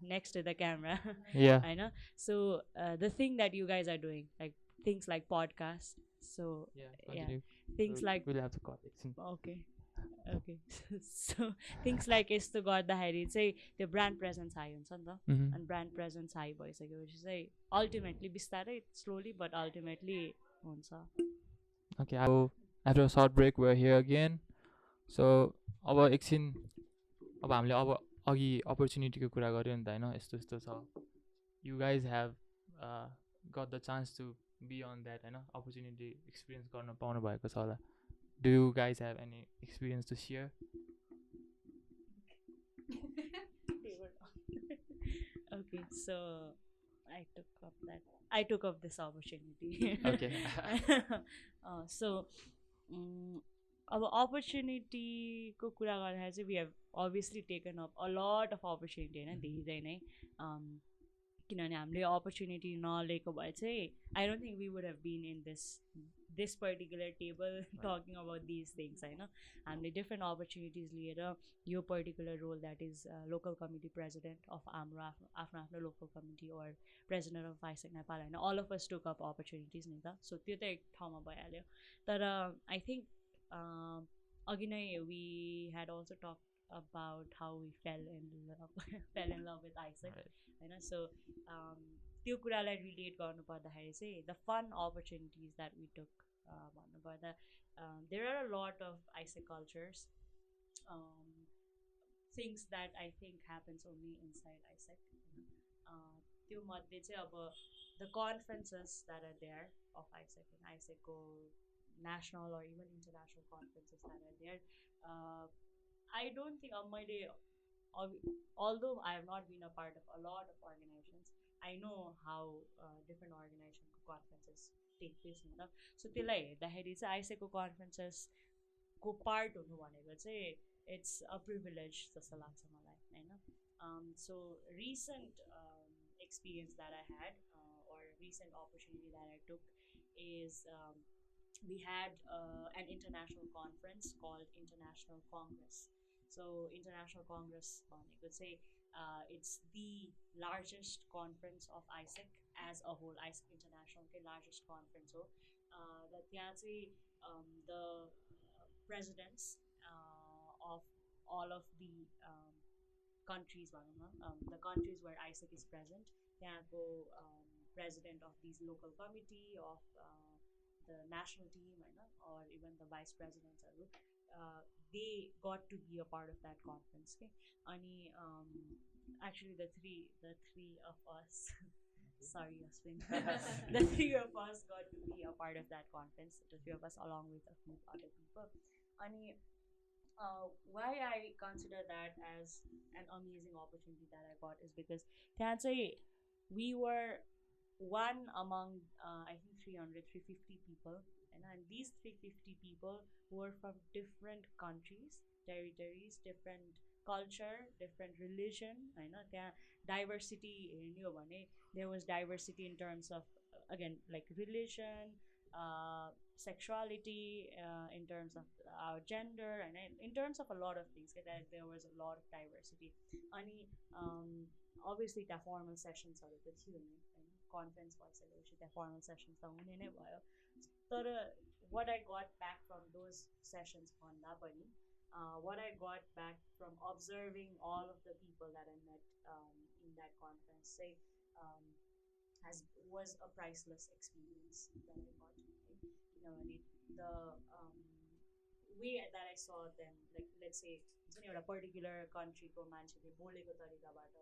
next to the camera Yeah. I know so the thing that you guys are doing like things like podcasts so Yeah, things like we'll have to cut it. okay so things like यस्तो गर्दाखेरि चाहिँ त्यो ब्रान्ड प्रेजेन्स हाई हुन्छ नि त अनि ब्रान्ड प्रेजेन्स हाई भइसकेपछि चाहिँ अल्टिमेटली बिस्तारै स्लोली बट अल्टिमेटली हुन्छ Okay, after a short break we're here again. So अब एकछिन अब हामीले अब अघि अपर्च्युनिटीको कुरा गऱ्यो नि त होइन यस्तो यस्तो छ you guys have got the chance to be on that होइन अपर्च्युनिटी एक्सपिरियन्स गर्न पाउनु भएको छ होला do you guys have any experience to share okay so I took up this opportunity. Okay. So अब अपर्च्युनिटीको कुरा गर्दाखेरि चाहिँ we have obviously taken up a lot of opportunity होइन धेरै नै किनभने हामीले अपर्च्युनिटी नलिएको भए चाहिँ I don't think we would have been in this particular table talking about these things होइन हामीले डिफ्रेन्ट अपर्च्युनिटिज लिएर यो particular role that is local committee president of हाम्रो आफ्नो आफ्नो local committee or president of AIESEC Nepal होइन all of us took up opportunities नि त सो त्यो त एक ठाउँमा भइहाल्यो तर आई थिङ्क अघि नै we had also talk about how we fell in love with AIESEC होइन सो त्यो कुरालाई रिलेट गर्नुपर्दाखेरि चाहिँ the fun opportunities that we took भन्नुपर्दा there are a lot of AIESEC cultures things that I think happens only inside AIESEC त्यो मध्ये चाहिँ अब the conferences that are there of AIESEC को national or even international conferences that are there. I don't think although I have not been a part of a lot of organizations, I know how different organization conferences take place. So त्यसलाई हेर्दाखेरि चाहिँ AIESEC को conferences को part हुनु भनेको चाहिँ it's a privilege जस्तो लाग्छ मलाई होइन so recent experience that I had or recent opportunity that I took is we had an international conference called International Congress. So International Congress it's the largest conference of AIESEC as a whole. AIESEC International largest conference the presidents of all of the countries the countries where AIESEC is present त्यहाँको president of these local committee of the national team or even the vice presidents they got to be a part of that conference actually the three of us sorry Aswin the three of us got to be a part of that conference, the three of us along with a few other people why I consider that as an amazing opportunity that I got is because we were one among I think 350 people and these 350 people were from different countries, territories, different culture, different religion diversity there was diversity in terms of again like religion, sexuality, in terms of our gender and in terms of a lot of things that there was a lot of diversity obviously the formal sessions are the conference भइसकेपछि त्यहाँ formal sessions त हुने नै भयो तर what I got back from those sessions भन्दा पनि what I got back from observing all of the people that I met in that conference was a priceless experience that I got the way that I saw them like let's say एउटा particular country को मान्छेले बोलेको तरिकाबाट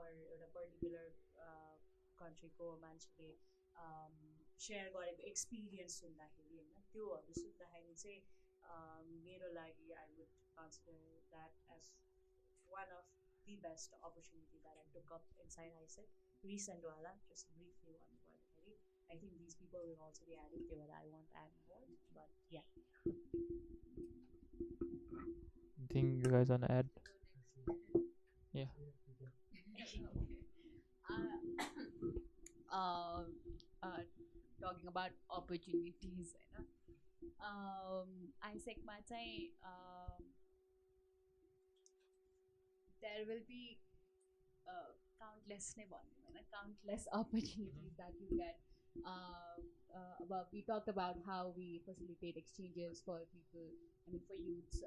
or एउटा particular country को मान्छेले सेयर गरेको एक्सपिरियन्स सुन्दाखेरि होइन त्योहरू सुन्दाखेरि चाहिँ मेरो लागि I would consider that as one of the best opportunity that I took up inside AIESEC. Recent wala, just briefly भन्नुपर्दाखेरि I think these people will also be adding to what I want to add more, but yeah. Think you guys wanna add? Yeah. Talking about opportunities AIESEC मा चाहिँ there will be countless countless opportunities that you get. We talked about how we facilitate exchanges for people, I mean for youths,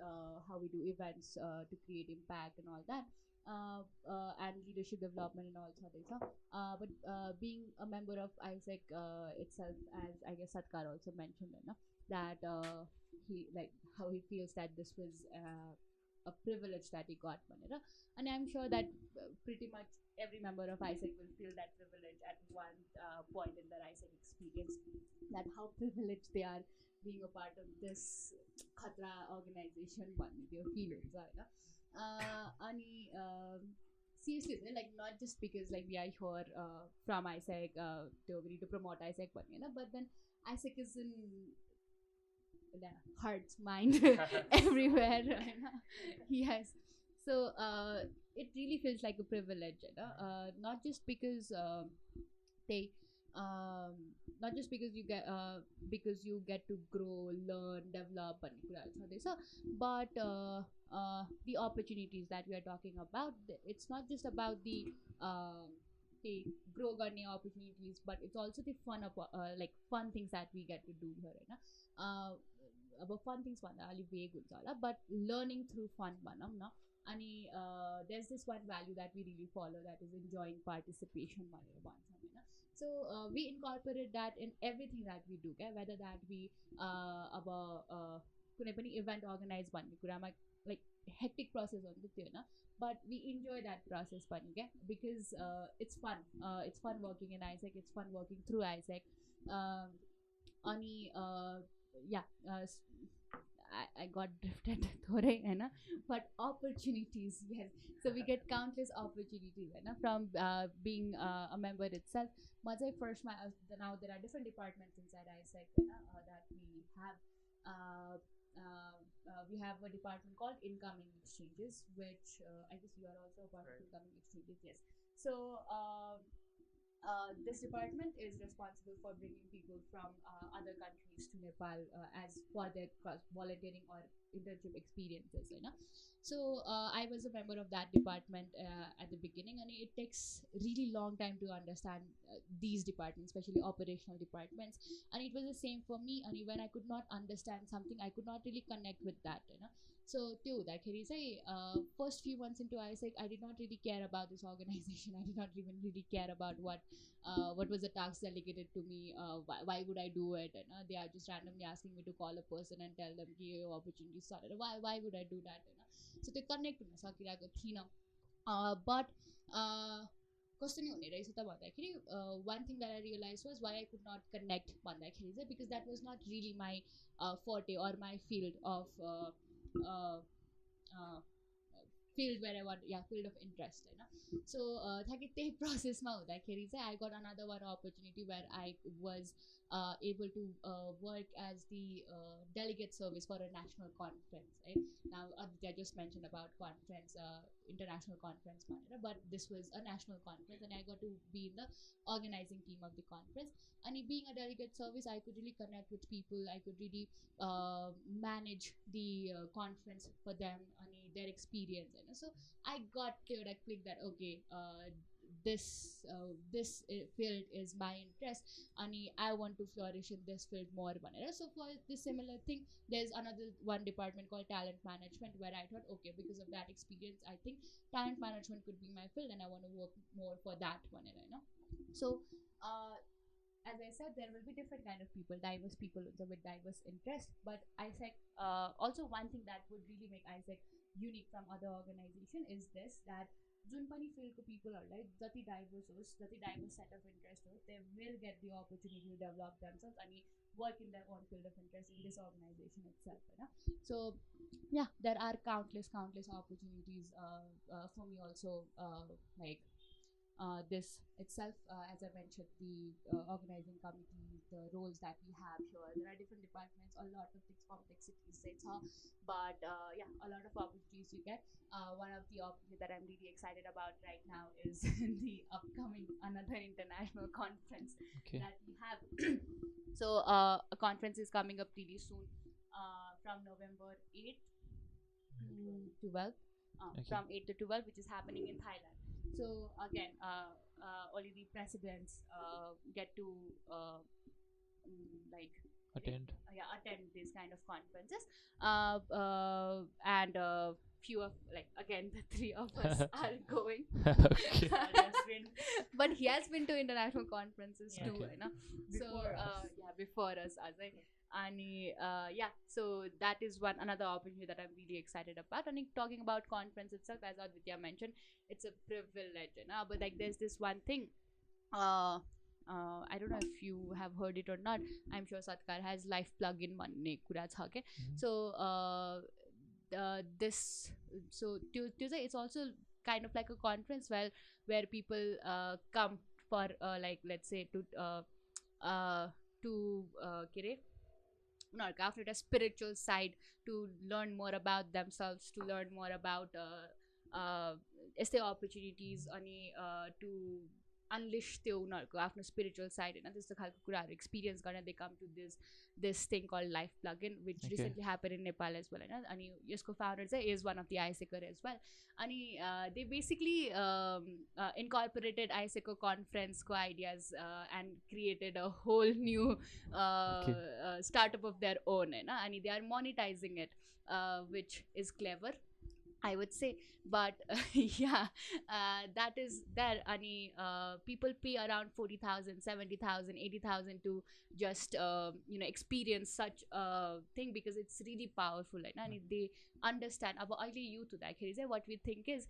how we do events to create impact and all that, and leadership development and all that. But being a member of AIESEC itself, as I guess Satkar also mentioned, that he like how he feels that this was a privilege that he got, and I'm sure that pretty much every member of AIESEC will feel that privilege at one point in their AIESEC experience, that how privileged they are being a part of this khatra organization. Feelings, seriously, like not just because like we are here from AIESEC, we need to promote AIESEC, but then AIESEC is in the heart, mind, everywhere. Yes. So it really feels like a privilege, not just because they not just because you get to grow, learn, develop, but the opportunities that we are talking about, it's not just about the grow गर्ने opportunities, but it's also the like fun things that we get to do here, अब fun things भन्दा अलि vague हुन्छ होला, but learning through fun भनौँ न. अनि there's this one value that we really follow, that is enjoying participation भनेर भन्छौँ हैन. So we incorporate that in everything that we do, whether that be अब कुनै पनि event organize भन्ने कुरामा like hectic process हो नि त त्यो हैन, but we enjoy that process पनि के, because it's fun working in AIESEC, it's fun working through AIESEC. अनि I got drifted थोरै हैन, but opportunities, yes. So we get countless opportunities हैन from being a member itself. म चाहिँ first now there are different departments inside AIESEC that we have. We have a department called incoming exchanges, which I guess you are also a part of incoming exchanges, yes. So this department is responsible for bringing people from other countries to Nepal as for their volunteering or internship experiences, So I was a member of that department at the beginning, and it takes really long time to understand these departments, especially operational departments. And it was the same for me. And when I could not understand something, I could not really connect with that, So त्यो हुँदाखेरि चाहिँ first few months into AIESEC, I did not really care about this organization. I did not even really care about what was the task delegated to me. Why would I do it? They are just randomly asking me to call a person and tell them कि यो opportunity started. Why would I do that? So त्यो connect हुन सकिरहेको थिइनँ. But कस्तो नि हुने रहेछ त भन्दाखेरि one thing that I realized was why I could not connect भन्दाखेरि चाहिँ because that was not really my forte or my field of field where I want, field of interest, so त्यही processमा हुँदाखेरि चाहिँ I got another one opportunity where I was able to work as the delegate service for a national conference, right? Now I just mentioned about conference, international conference, but this was a national conference, and I got to be in the organizing team of the conference. And being a delegate service, I could really connect with people. I could really manage the conference for them and their experience, so I got to click that okay, this field is my interest and I want to flourish in this field more. So for this similar thing, there's another one department called talent management, where I thought okay, because of that experience, I think talent management could be my field and I want to work more for that one, so as I said, there will be different kind of people, diverse people with diverse interests, but AIESEC, also one thing that would really make AIESEC unique from other organization is this, that जुन पनि फिल्डको पिपलहरूलाई जति डाइभर्स होस्, जति डाइभर्स सेट अफ इन्ट्रेस्ट होस्, they will get the opportunity to develop themselves and work in their own field of interest in this organization itself, so yeah, there are countless opportunities for me also, like this itself, as I mentioned, the organizing committee, the roles that we have here, there are different departments, a lot of complexities, but yeah, a lot of opportunities you get. One of the opportunities that I'm really excited about right now is the upcoming another international conference that we have. So a conference is coming up really soon, from November 8th to 12th, from 8 to 12, which is happening in Thailand. So again, only the presidents get to like attend these kind of conferences, and few of, like, again, the three of us are going. But he has been to international conferences too, before us, Ajay. And yeah, so that is another opportunity that I'm really excited about. And talking about conference itself, as Aditya mentioned, it's a privilege, but like there's this one thing, I don't know if you have heard it or not. I'm sure Satkar has life plugin भन्ने कुरा छ के. So this, so Tuesday, it's also kind of like a conference where people come for like let's say to के अरे उनीहरूको आफ्नो एउटा spiritual side, to learn more about themselves, to learn more about यस्तै opportunities अनि to unleash त्यो उनीहरूको आफ्नो spiritual side होइन त्यस्तो खालको कुराहरू experience गर्न they come to this thing called life plugin which recently happened in Nepal as well होइन अनि यसको founder चाहिँ is one of the AIESEC as well अनि they basically incorporated AIESEC conference को ideas and created a whole new startup of their own होइन अनि they are monetizing it which is clever I would say, but yeah, that is there. Ani people pay around 40,000, 70,000, 80,000 to just experience such a thing because it's really powerful. Right? And they understand about early youth to that. What we think is,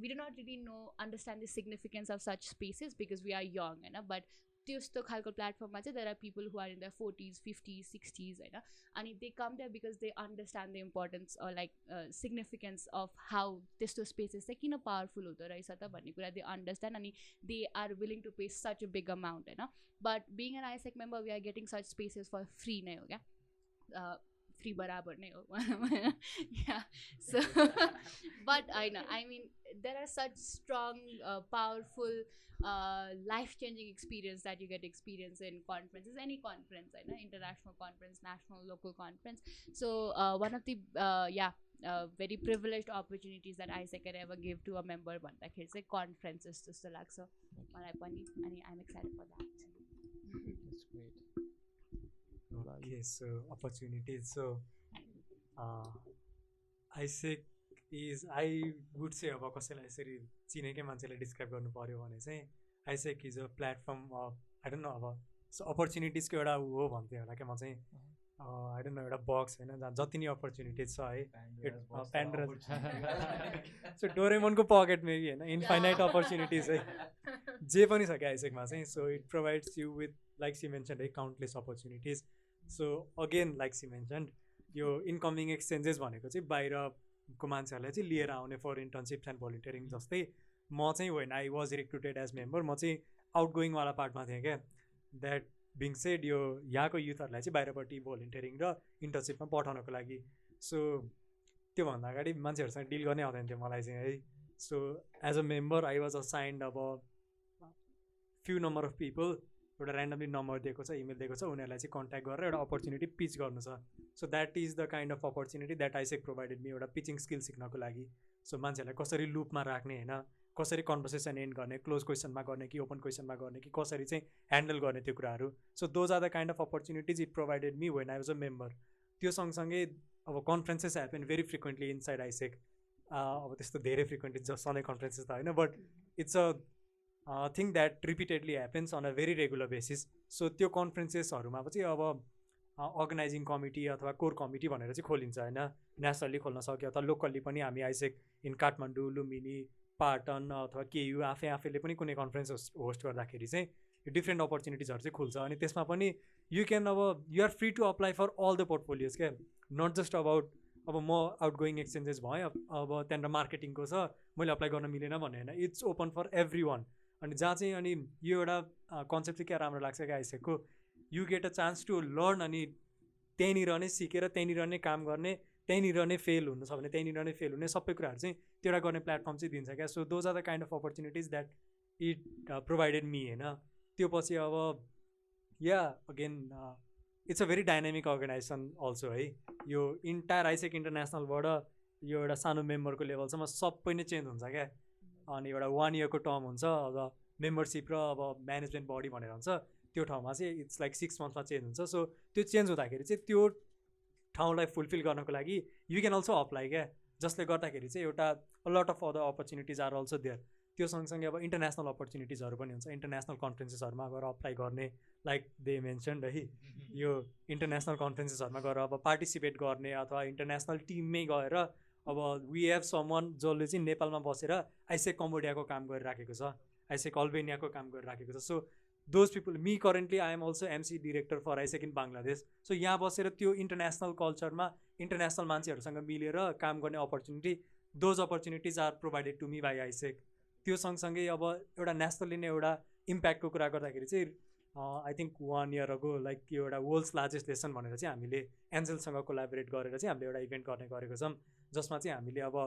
we do not really understand the significance of such spaces because we are young, but त्यस्तो खालको प्लेटफर्ममा चाहिँ there are people who are in their 40s, 50s, 60s होइन अनि they come there because they understand the importance or like significance of how त्यस्तो spaces चाहिँ किन powerful हुँदो रहेछ त भन्ने कुरा they understand अनि they are willing to pay such a big amount होइन but being an AIESEC member we are getting such spaces for free नै हो क्या free बराबर नै हो yeah so but I know I mean there are such strong powerful life-changing experience that you get experience in conferences, any conference, international conference, national, local conference. So one of the very privileged opportunities that AIESEC can ever give to a member भन्दाखेरि चाहिँ conferences जस्तो लाग्छ मलाई पनि अनि I'm excited for that. That's great. Okay, so opportunities. So AIESEC is I would say अब कसैलाई यसरी चिनेकै मान्छेले डिस्क्राइब गर्नु पर्यो भने चाहिँ AIESEC is a platform of I don't know अब सो अपर्च्युनिटिजको एउटा हो भन्थेँ होला क्या म चाहिँ I don't know एउटा बक्स होइन जहाँ जति नै अपर्च्युनिटिज छ है प्यान्डरा सो डोरेमोनको पकेट मेबी होइन इन्फाइनाइट अपर्च्युनिटिज है जे पनि छ क्या AIESECमा चाहिँ so it provides you with like she mentioned है countless opportunities so again like she mentioned यो इन्कमिङ एक्सचेन्जेस भनेको चाहिँ बाहिरको मान्छेहरूलाई चाहिँ लिएर आउने फर इन्टर्नसिप्स एन्ड भोलिन्टियरिङ जस्तै म चाहिँ होइन I was recruited as member म चाहिँ आउटगोइङवाला पार्टमा थिएँ क्या द्याट बिङ सेड यो यहाँको युथहरूलाई चाहिँ बाहिरपट्टि भोलिन्टियरिङ र इन्टर्नसिपमा पठाउनको लागि सो त्योभन्दा अगाडि मान्छेहरूसँग डिल गर्नै आउँदैन थियो मलाई चाहिँ है so as a member I was assigned अब फ्यु नम्बर अफ पिपल एउटा ऱ्यान्डमली नम्बर दिएको छ इमेल दिएको छ उनीहरूलाई चाहिँ कन्ट्याक्ट गरेर एउटा अपर्च्युनिटी पिच गर्नु छ so that is the kind of opportunity that AIESEC provided me एउटा पिचिङ स्किल सिक्नको लागि सो मान्छेहरूलाई कसरी लुपमा राख्ने होइन कसरी कन्भर्सेसन एन्ड गर्ने क्लोज क्वेसनमा गर्ने कि ओपन क्वेसनमा गर्ने कि कसरी चाहिँ ह्यान्डल गर्ने त्यो कुराहरू so those are the kind of opportunities it provided me when I was a member त्यो सँगसँगै अब conferences happen very frequently inside AIESEC अब त्यस्तो धेरै फ्रिक्वेन्टली जस्ट सधैँ कन्फरेन्सेस त होइन but it's a thing that repeatedly happens on a very regular basis so त्यो कन्फरेन्सेसहरूमा चाहिँ अब अर्गनाइजिङ कमिटी अथवा कोर कमिटी भनेर चाहिँ खोलिन्छ होइन नेसनली खोल्न सक्यो अथवा लोकल्ली पनि हामी AIESEC इन काठमाडौँ लुम्बिनी पाटन अथवा केयु आफैले पनि कुनै कन्फरेन्स होस्ट गर्दाखेरि चाहिँ यो डिफ्रेन्ट अपर्च्युनिटिजहरू चाहिँ खुल्छ अनि त्यसमा पनि यु क्यान अब you're free to apply for all the portfolios क्या नट जस्ट अबाउट अब म आउटगोइङ एक्सचेन्जेस भएँ अब त्यहाँनिर मार्केटिङको छ मैले अप्लाई गर्न मिलेन भन्ने होइन it's open for every one अनि जहाँ चाहिँ अनि यो एउटा कन्सेप्ट चाहिँ क्या राम्रो लाग्छ क्या AIESECको you get a chance to learn अनि त्यहीँनिर नै सिकेर त्यहीँनिर नै काम गर्ने त्यहीँनिर नै फेल हुनु छ भने त्यहीँनिर नै फेल हुने सबै कुराहरू चाहिँ त्यो एउटा गर्ने प्लेटफर्म चाहिँ दिन्छ क्या so those are the kind of opportunities that it provided me होइन त्यो पछि अब या again it's a very dynamic organisation also है यो इन्टायर AIESEC इन्टरनेसनलबाट यो एउटा सानो मेम्बरको लेभलसम्म सबै नै चेन्ज हुन्छ क्या अनि एउटा 1 इयरको टर्म हुन्छ अब मेम्बरसिप र अब म्यानेजमेन्ट बडी भनेर हुन्छ त्यो ठाउँमा चाहिँ इट्स लाइक 6 मन्थ्समा चेन्ज हुन्छ सो त्यो चेन्ज हुँदाखेरि चाहिँ त्यो ठाउँलाई फुलफिल गर्नको लागि यु क्यान अल्सो अप्लाई क्या जसले गर्दाखेरि चाहिँ एउटा lot of other opportunities are also there त्यो सँगसँगै अब इन्टरनेसनल अपर्च्युनिटिजहरू पनि हुन्छ इन्टरनेसनल कन्फरेन्सेसहरूमा गएर अप्लाई गर्ने लाइक दे मेन्सन्ड है यो इन्टरनेसनल कन्फरेन्सेसहरूमा गएर अब पार्टिसिपेट गर्ने अथवा इन्टरनेसनल टिममै गएर अब वी हेभ समवन जसले चाहिँ नेपालमा बसेर AIESEC कम्बोडियाको काम गरिराखेको छ AIESEC अल्बेनियाको काम गरिराखेको छ so those people me currently I am also MC director for AIESEC in Bangladesh so यहाँ बसेर त्यो इन्टरनेसनल कल्चरमा इन्टरनेसनल मान्छेहरूसँग मिलेर काम गर्ने opportunity those opportunities are provided to me by AIESEC. त्यो सँगसँगै अब एउटा नेसनली नै एउटा इम्प्याक्टको कुरा गर्दाखेरि चाहिँ I think 1 year ago like यो एउटा वर्ल्ड्स लार्जेस्ट लेसन भनेर चाहिँ हामीले एन्जेलसँग कोलाबोरेट गरेर चाहिँ हामीले एउटा इभेन्ट गर्ने गरेको छौँ, जसमा चाहिँ हामीले अब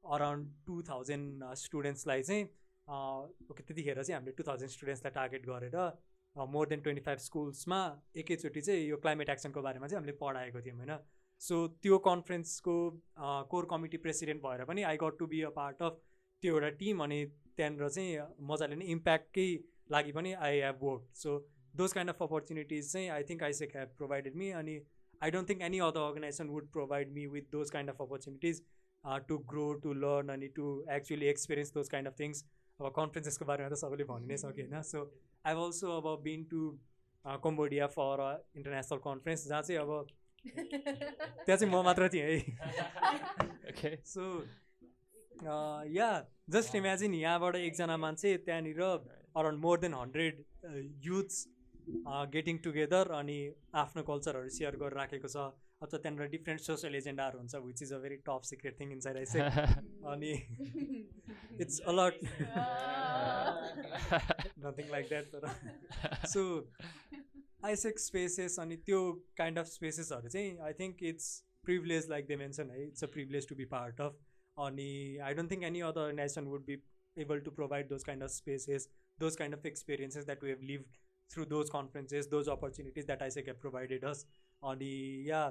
अराउन्ड 2000 स्टुडेन्ट्सलाई चाहिँ त्यतिखेर चाहिँ हामीले 2000 स्टुडेन्ट्सलाई टार्गेट गरेर मोर देन 25 स्कुल्समा एकैचोटि चाहिँ यो क्लाइमेट एक्सनको बारेमा चाहिँ हामीले पढाएको थियौँ होइन। सो त्यो कन्फरेन्सको कोर कमिटी प्रेसिडेन्ट भएर पनि I got to be a part of त्यो एउटा टिम, अनि त्यहाँनिर चाहिँ मजाले नै इम्प्याक्टकै लागि पनि I have work. So those kind of opportunities चाहिँ I think AIESEC have provided me, अनि I don't think any other organisation would provide me with those kind of opportunities to grow, to learn, अनि to actually experience those kind of things. अब कन्फरेन्सेसको बारेमा त सबैले भनि नै सक्यो होइन। सो आई अल्सो अब been to Cambodia for international conference, जहाँ चाहिँ अब त्यहाँ चाहिँ म मात्र थिएँ है। सो या जस्ट इमेजिन यहाँबाट एकजना मान्छे त्यहाँनिर around more than 100 youths getting together अनि आफ्नो कल्चरहरू सेयर गरेर राखेको छ। अथवा त्यहाँनिर डिफ्रेन्ट सोसल एजेन्डाहरू हुन्छ, which is a very top secret thing inside AIESEC. अनि it's a lot nothing like that. तर सो आइसेक स्पेसेस अनि त्यो काइन्ड अफ स्पेसेसहरू चाहिँ I think it's privilege, like they mention है, it's a privilege to be part of. अनि I don't think any other organisation would be able to provide those kind of spaces, those kind of experiences that we have lived through those conferences, those opportunities that ISEC have provided us. अनि या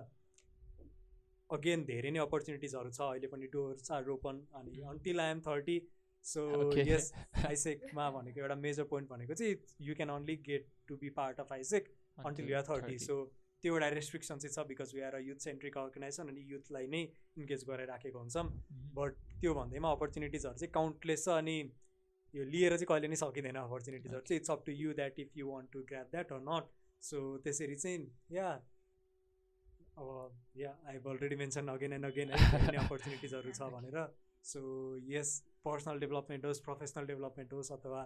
अगेन धेरै नै अपर्च्युनिटिजहरू छ, अहिले पनि डोर्स आर ओपन। अनि until I am 30, so yes आइसेकमा भनेको एउटा मेजर पोइन्ट भनेको चाहिँ you can only get to be part of AIESEC until you are 30। So त्यो एउटा रेस्ट्रिक्सन चाहिँ छ, because we are a youth centric organisation, अनि युथलाई नै इन्गेज गरेर राखेको हुन्छौँ। बट त्यो भन्दैमा अपर्च्युनिटिजहरू चाहिँ काउन्टलेस छ, अनि यो लिएर चाहिँ कहिले नै सकिँदैन अपर्च्युनिटिजहरू चाहिँ। It's up to you that if you want to grab that or not. So त्यसरी चाहिँ या अब या I have already mention again and again है अपर्च्युनिटिजहरू छ भनेर। सो यस, पर्सनल डेभलपमेन्ट होस्, प्रोफेसनल डेभलपमेन्ट होस्, अथवा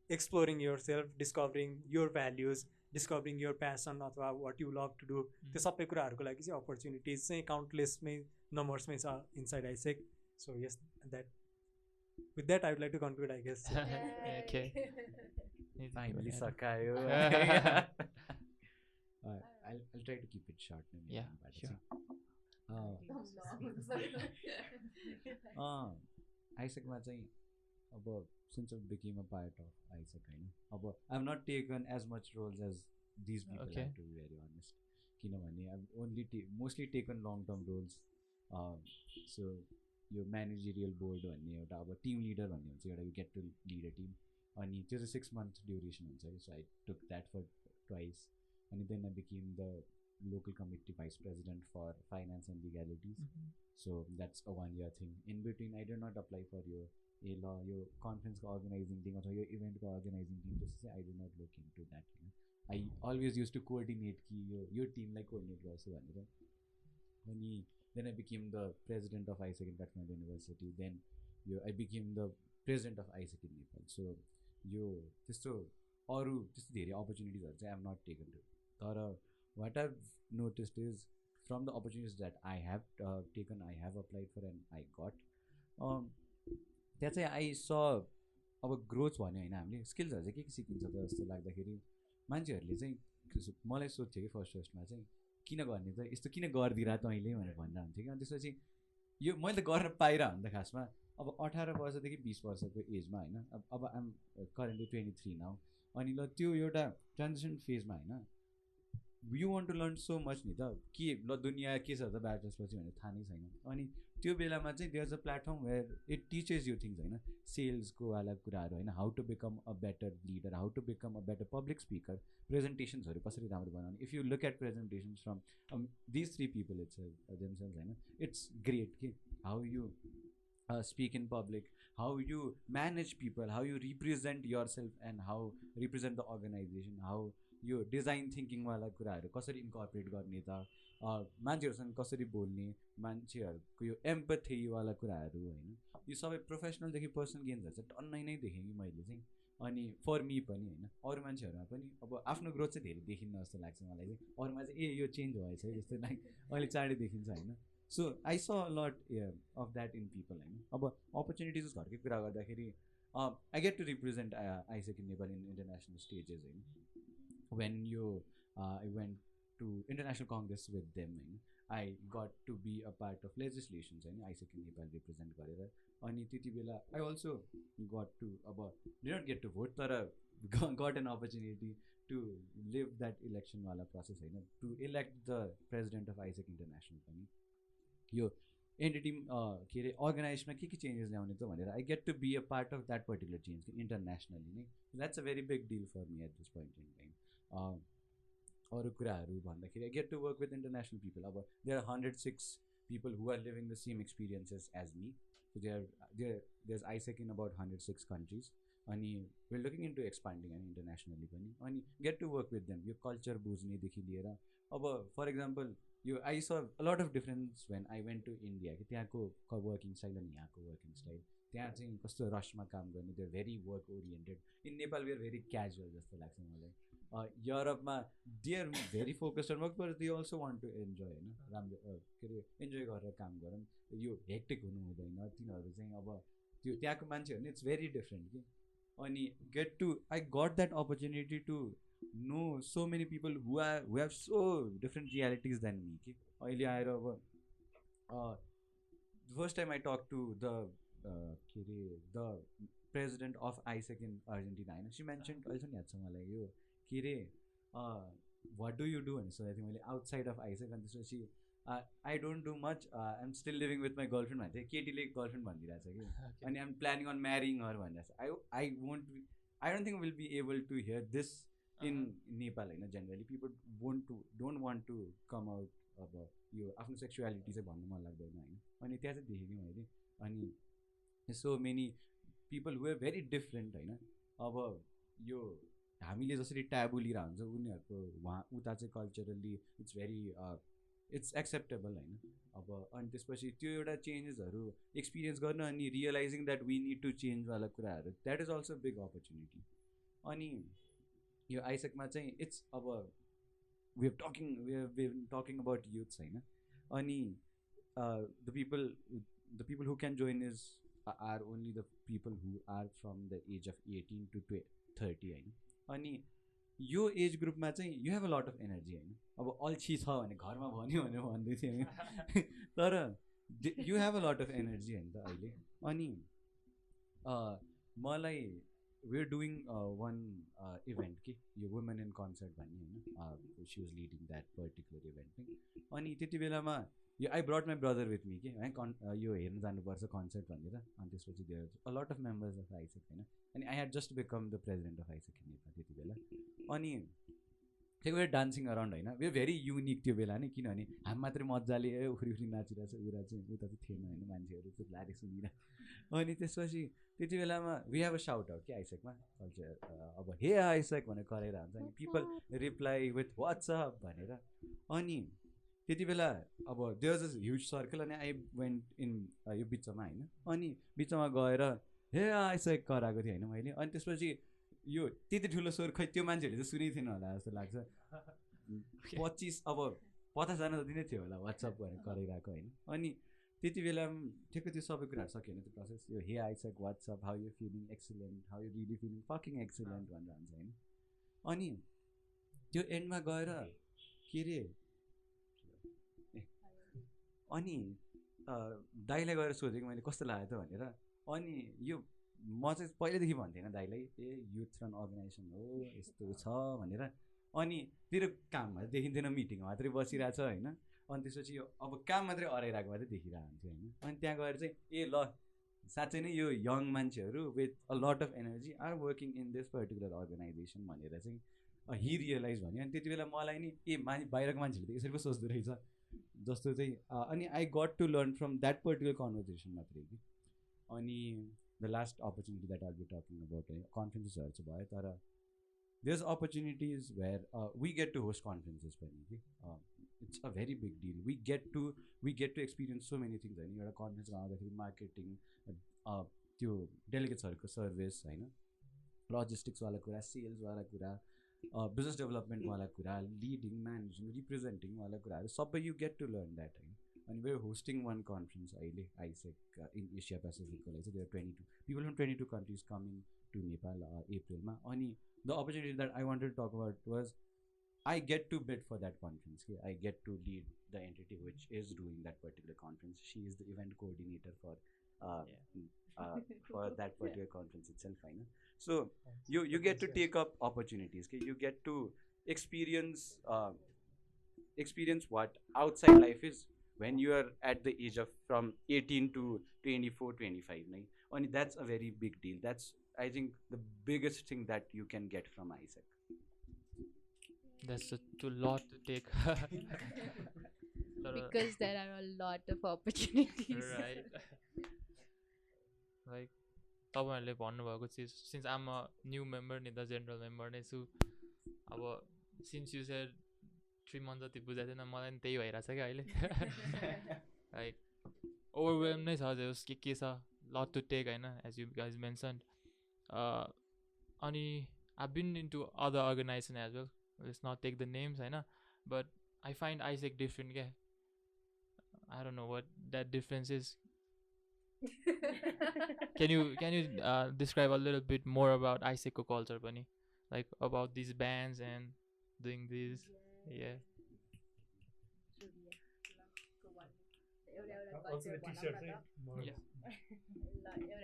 exploring yourself, discovering your values, discovering your passion, अथवा what you love to do, त्यो सबै कुराहरूको लागि चाहिँ अपर्च्युनिटिज चाहिँ काउन्टलेसमै नम्बर्समै छ inside Isaac. So yes, that with that I would like to conclude, I guess. Okay. Finally सकायो। I'll try to keep it short. Yeah, sure. आइसेकमा चाहिँ अब since I became a part of AIESEC होइन, अब I've not taken as much roles as these people, Okay. have to be very honest. किनभने I've only mostly taken long term roles. So यो म्यानेजरियल बोर्ड भन्ने एउटा अब टिम लिडर भन्ने हुन्छ एउटा, you get to lead a team, अनि त्यो चाहिँ 6 month ड्युरेसन हुन्छ है। So I took that for twice, अनि then I became the local committee vice president for finance and legalities. So that's a 1 year thing. In between I did not apply for यो यो कन्फरेन्सको अर्गनाइजिङ टिम अथवा यो इभेन्टको अर्गनाइजिङ टिम, जस्तो चाहिँ I did not look in to that. I always use to coordinate कि यो टिमलाई कोअर्डिनेट गर्छु भनेर। अनि then I became the president of AIESEC in Kathmandu University. Then I became the president of AIESEC in Nepal. So त्यस्तो अरू त्यस्तो धेरै अपर्च्युनिटिजहरू चाहिँ I have not taken to. तर what I've noticed is from the opportunities that I have taken, I have applied for and I got, त्यहाँ चाहिँ I saw अब ग्रोथ भन्यो होइन, हामीले स्किल्सहरू चाहिँ के सिकिन्छ त जस्तो लाग्दाखेरि मान्छेहरूले चाहिँ मलाई सोध्थ्यो कि फर्स्टमा चाहिँ किन गर्ने त, यस्तो किन गरिदिएर तैँले भनेर भन्दा हुन्थ्यो कि। अनि त्यसपछि यो मैले त गर्न पाइरह भने त खासमा अब 18 वर्षदेखि 20 वर्षको एजमा होइन, अब आइएम करेन्टली 23 नाउ। अनि ल त्यो एउटा ट्रान्जिसन फेजमा होइन, you want to learn so much नि त, के ल दुनियाँ के छ त ब्याचलर्सपछि भनेर थाहा नै छैन। अनि त्यो बेलामा चाहिँ there is a platform where it teaches you things होइन, सेल्सको वाला कुराहरू होइन, how to become a better leader, how to become a better public speaker, प्रेजेन्टेसन्सहरू कसरी राम्रो बनाउने। If you look at presentations from these 3 people it's themselves होइन, इट्स ग्रेट कि how you speak in public, how you manage people, how you represent yourself and how represent the organization, how यो डिजाइन थिङ्किङवाला कुराहरू कसरी इन्कर्पोरेट गर्ने त, मान्छेहरूसँग कसरी बोल्ने, मान्छेहरूको यो एम्पथीवाला कुराहरू होइन, यो सबै प्रोफेसनलदेखि पर्सनल गेन्सहरू चाहिँ टन्नै नै देखेँ कि मैले चाहिँ। अनि फर मी पनि होइन, अरू मान्छेहरूमा पनि अब आफ्नो ग्रोथ चाहिँ धेरै देखिन्न जस्तो लाग्छ मलाई चाहिँ। अरूमा चाहिँ यो चेन्ज भएछ है जस्तो लाइक अहिले चाँडै देखिन्छ होइन। So I saw a lot of that in people होइन अब अपर्च्युनिटिज घरकै कुरा गर्दाखेरि I get to represent AIESEC in Nepal in international stages होइन वेन यो I went to international congress with them होइन I got to be a part of legislations होइन आइसेक इन नेपाल रिप्रेजेन्ट गरेर अनि त्यति बेला आई अल्सो गट टु अब did not get to vote तर got an opportunity to live that इलेक्सनवाला प्रोसेस होइन to elect the president of AIESEC international पनि यो एन्टिटी के अरे अर्गनाइजमा के चेन्जेस ल्याउने त भनेर I get to be a part of that particular change internationally नै that's a very big deal for me at this point in time अरू कुराहरू भन्दाखेरि I get to work with international people अब there are 106 people who are living the same experiences as me. So there's AIESEC in about 106 countries. And we're looking into expanding and internationally. And get to work with them. Your culture buzhne dekhi liyera. For example, I saw a lot of difference when I went to India. त्यहाँको working style and यहाँको working style. त्यहाँ चाहिँ कस्तो रसमा काम गर्ने. They're very work oriented. In Nepal we are very casual जस्तो लाग्छ मलाई. युरोपमा they are very focused on work but they also want to enjoy होइन राम्रो के अरे इन्जोय गरेर काम गरौँ यो हेक्टिक हुनु हुँदैन तिनीहरू चाहिँ अब त्यो त्यहाँको मान्छेहरू नि इट्स भेरी डिफ्रेन्ट कि अनि get to I got that opportunity to know so many people who have so different realities then me कि अहिले आएर अब first time I talk to the के अरे the president of AIESEC in Argentina होइन सी मेन्सन अहिले पनि याद छ मलाई यो के अरे वाट डु यु डु भनेर सोधेको थिएँ मैले आउटसाइड अफ आइसेक अनि त्यसपछि I don't do much I am still living with my girlfriend भन्छ केटीले गर्लफ्रेन्ड भनिदिरहेको छ कि अनि I'm planning on marrying her भनिरहेको छ I don't think will be able to hear this in Nepal होइन generally people don't want to come out अब यो आफ्नो सेक्सुअलिटी चाहिँ भन्नु मन लाग्दैन होइन अनि त्यहाँ चाहिँ देखेँ कि मैले अनि so many people who are very different होइन अब यो हामीले जसरी ट्याबु लिएर हुन्छ उनीहरूको वहाँ उता चाहिँ culturally it's very it's acceptable होइन अब अनि त्यसपछि त्यो एउटा चेन्जेसहरू एक्सपिरियन्स गर्न अनि realising that we need to चेन्जवाला कुराहरू that is also big opportunity अनि यो आइसेकमा चाहिँ इट्स अब we have talking about youths होइन अनि the people who can join is are only the people who are from the age of 18 to 30 होइन अनि यो एज ग्रुपमा चाहिँ you have a lot of energy होइन अब अल्छी छ भने घरमा भन्यो भनेर भन्दै थिएँ होइन तर you have a lot of energy होइन त अहिले अनि मलाई we're doing one event कि यो वुमेन इन कन्सर्ट भन्ने होइन she was leading that particular event नि अनि त्यति बेलामा यो I brought my brother with me कि है यो हेर्नु जानुपर्छ कन्सर्ट भनेर अनि त्यसपछि there a lot of members of AIESEC होइन अनि I had just become the president of AIESEC in Nepal त्यति बेला अनि त्यही वेयर डान्सिङ अराउन्ड होइन वे भेरी युनिक त्यो बेला नै किनभने हामी मात्रै मजाले उफ्री नाचिरहेको छ उरा चाहिँ उता चाहिँ थिएन होइन मान्छेहरू चाहिँ लारे सुनिरहेको अनि त्यसपछि त्यति बेलामा we have a shout out कि आइसेकमा कल्चर अब हे आइसेक भनेर कराएर हुन्छ अनि पिपल रिप्लाई विथ वाट्सएप भनेर अनि त्यति बेला अब there was a huge circle अनि आई वेन्ट इन यो बिचमा होइन अनि बिचमा गएर हे आइसेक कराएको थिएँ होइन मैले अनि त्यसपछि यो त्यति ठुलो स्वर खै त्यो मान्छेहरूले चाहिँ सुनेको थिएन होला जस्तो लाग्छ 25 अब 50जना जति नै थियो होला वाट्सएप भनेर कराइरहेको होइन अनि त्यति बेला ठिकै त्यो सबै कुराहरू सक्यो होइन त्यो प्रोसेस यो हे Isaac WhatsApp how you feeling excellent how you really feeling fucking excellent भनेर हुन्छ होइन अनि त्यो एन्डमा गएर के अरे अनि दाइलाई गएर सोधेको मैले कस्तो लाग्यो त भनेर अनि यो म चाहिँ पहिल्यैदेखि भन्थेन दाइलाई युथ रन अर्गनाइजेसन हो यस्तो छ भनेर अनि तेरो काम मात्रै देखिन्थेन मिटिङमा मात्रै बसिरहेछ होइन अनि त्यसपछि यो अब काम मात्रै अराइरहेको मात्रै देखिरहेको हुन्थ्यो होइन अनि त्यहाँ गएर चाहिँ ल साँच्चै नै यो यङ मान्छेहरू with a lot of energy are working in this particular organization भनेर चाहिँ हि रियलाइज भन्यो अनि त्यति बेला मलाई नि बाहिरको मान्छेहरूले त यसरी पो सोच्दो रहेछ जस्तो चाहिँ अनि I got to learn from that particular conversation मात्रै कि अनि the last opportunity that all be talking about है कन्फरेन्सेसहरू चाहिँ भयो तर there opportunities where we get to host conferences पनि कि it's a very big deal we get to experience so many things होइन एउटा कन्फरेन्समा आउँदाखेरि मार्केटिङ त्यो डेलिगेट्सहरूको सर्भिस होइन लजिस्टिक्सवाला कुरा सेल्सवाला कुरा बिजनेस डेभलपमेन्टवाला कुरा लिडिङ म्यानेजिङ रिप्रेजेन्टिङवाला कुराहरू सबै you get to learn that होइन And we're hosting one conference, AIESEC, in Asia Pacific. So there are 22 people from 22 countries coming to Nepal April. And the opportunity that I wanted to talk about was I get to bid for that conference. Okay? I get to lead the entity which is doing that particular conference. She is the event coordinator for that particular conference itself. So you get to take up opportunities. Okay? You get to experience what outside life is when you are at the age of from 18 to 24, 25. Only that's a very big deal. That's, I think, the biggest thing that you can get from AIESEC. That's a lot to take. Because there are a lot of opportunities. Right. Like तपाईँहरूले भन्नुभएको चिज, since I'm a new member नि, the general member नै छु, अब since you said 3 months जति बुझाएको थिएन, मलाई नि त्यही भइरहेछ क्या अहिले. Like overwhelmed नै छ जस के छ, lot to take होइन, as you guys mentioned. अनि I've been into other organizations as well. Let's not take the names, होइन, but I find AIESEC different. क्या, I don't know what that difference is. Can you describe a little bit more about AIESEC ko culture pani, like about these bands and doing this? Yeah. Also the t-shirts, right? Yeah.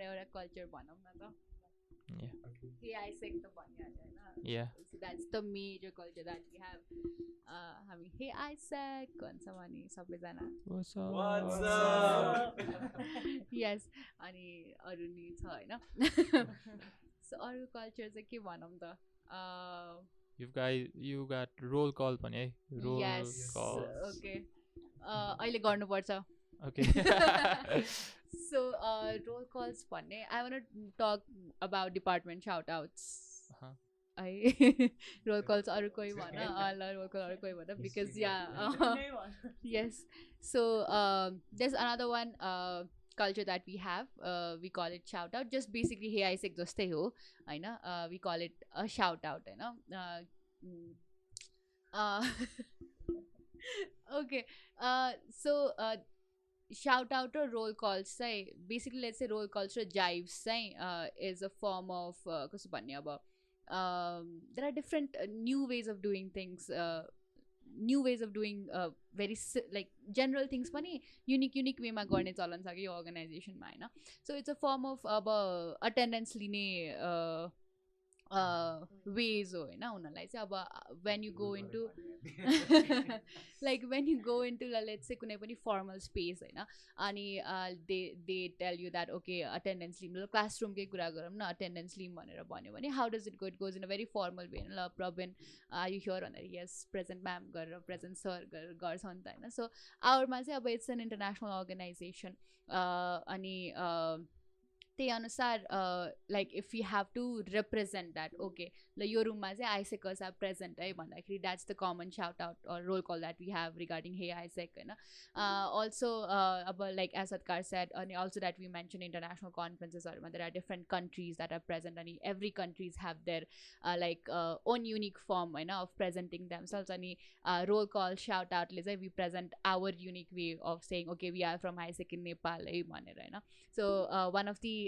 एउटा culture भनौँ न त. Yeah. AIESEC त भनिहाल्यो हैन. Yeah. So that's the major culture that we have. हामी हे AIESEC भन्छ भने सबैजना What's up? What's up? Yes. अनि अरू नि छ हैन. So अरू culture चाहिँ के भनौँ त? You got roll call pani hai. Roll Yes. call. Okay. अहिले गर्नुपर्छ. Okay. So roll calls भन्ने, I want to talk about department shout outs. Roll calls अरू कोही भन, roll call अरू कोही भन, because yes. So there's another one culture that we have, we call it shout out. Just basically hey AIESEC जस्तै हो हैन, we call it a shout out हैन. Okay. So shout out or roll calls say basically, let's say roll calls or jives say is a form of kaso bhanne aba, there are different new ways of doing things, new ways of doing very like general things pani unique way ma गर्ने चलन छ कि organization मा हैन. So it's a form of अब attendance लिने ways हो हैन उनीहरुलाई चाहिँ. अब when you go into like when you go into let's say कुनै पनि formal space हैन, अनि they tell you that okay attendance लिम, मतलब classroom कै कुरा गरौँ न, attendance लिम भनेर भन्यो भने how does it go? It goes in a very formal way. ल Pravin, are you here? भनेर yes present ma'am गरेर present sir गरेर गर्छ नि त हैन. So our मा चाहिँ अब it's an international organization, अनि त्यही अनुसार like if we have to represent that okay ल यो रुममा चाहिँ AIESECers are present है भन्दाखेरि that's the common shout out or roll call that we have regarding hey AIESEC हैन. Also अब like as Satkar said, and also that we mentioned international conferences हरूमा there are different countries that are present, and every countries have their like own unique form हैन of presenting themselves, अनि roll call shout out ले चाहिँ we present our unique way of saying okay we are from AIESEC in Nepal है भनेर हैन. So one of the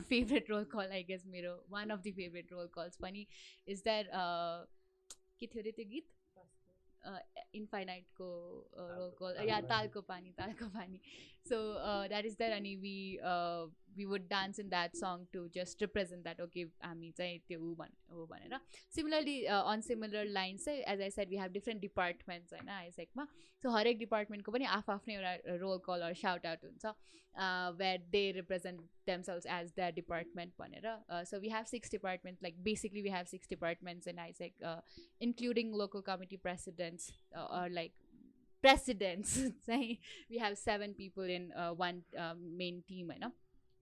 favorite roll call, I guess मेरो one of the favorite roll calls पनि is that के थियो रे त्यो गीत Infinite को roll call या तालको पानी. So that is there, and we would dance in that song to just represent that okay हामी चाहिँ त्यो हो भनेर. Similarly on similar lines as I said we have different departments हैन AIESEC मा. So हरेक department को पनि आफ्नै एउटा roll call or shout out हुन्छ where they represent themselves as their department भनेर. So we have 6 departments, like basically we have 6 departments in AIESEC, including local committee presidents or like presidents. We have 7 people in one main team हैन.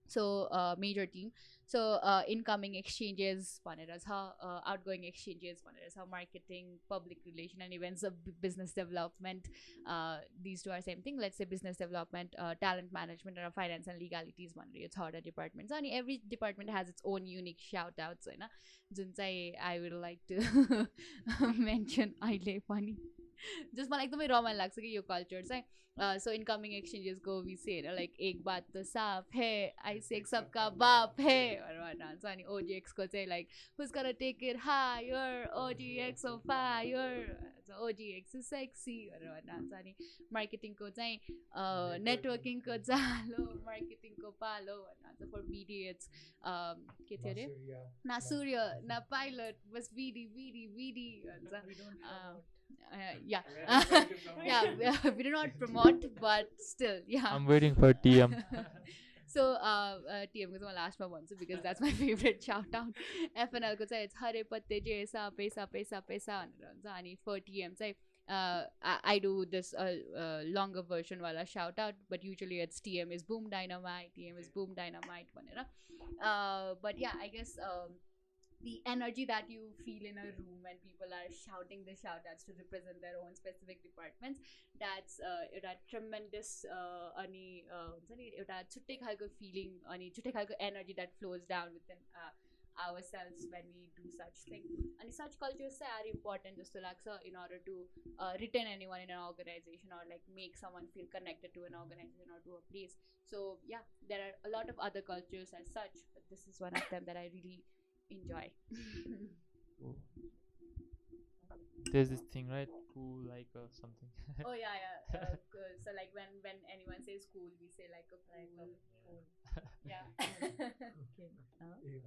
So major team. So incoming exchanges भनेर छ, outgoing exchanges भनेर छ, marketing, public relation and events of business development. These two are same thing. Let's say business development, talent management and finance and legalities भनेर यो 6 departments. And every department has its own unique shout outs हैन, जुन चाहिँ I would like to mention अहिले पनि. जस्ट मलाई एकदमै रमाइलो लाग्छ कि यो कल्चर चाहिँ सो इनकमिङ एक्सचेन्जेसको विषय होइन लाइक एक बात त साफ है आइसेक सबका बाप है भनेर भन्छ अनि ओजिएक्सको चाहिँ like who's gonna take it higher OGX of fire OGX is sexy भनेर भन्छ अनि मार्केटिङको चाहिँ नेटवर्किङको जालो मार्केटिङको पालो भनेर भन्छ फर बिडी इट्स के थियो अरे ना सूर्य ना पाइलट बस बिडी बिडी बिडी भन्छ yeah yeah we do not promote but still yeah I'm waiting for TM. so TM को चाहिँ म लास्टमा भन्छु because that's my favorite shout out FNL को चाहिँ हरे पत्ते जैसा पैसा पैसा पैसा भनेर हुन्छ अनि for TM चाहिँ I do this longer version wala shout out but usually it's TM is boom dynamite TM is boom dynamite भनेर but yeah I guess the energy that you feel in a room when people are shouting the shout outs to represent their own specific departments that's a tremendous ani huncha ni euta chuttai khalko feeling ani chuttai khalko energy that flows down within ourselves when we do such thing and such cultures are important just laksa in order to retain anyone in an organization or like make someone feel connected to an organization or to a place so yeah there are a lot of other cultures as such but this is one of them that I really enjoy. There's this thing, right? Cool, like something. Oh yeah. So like when anyone says cool, we say like a cool. Yeah. Okay.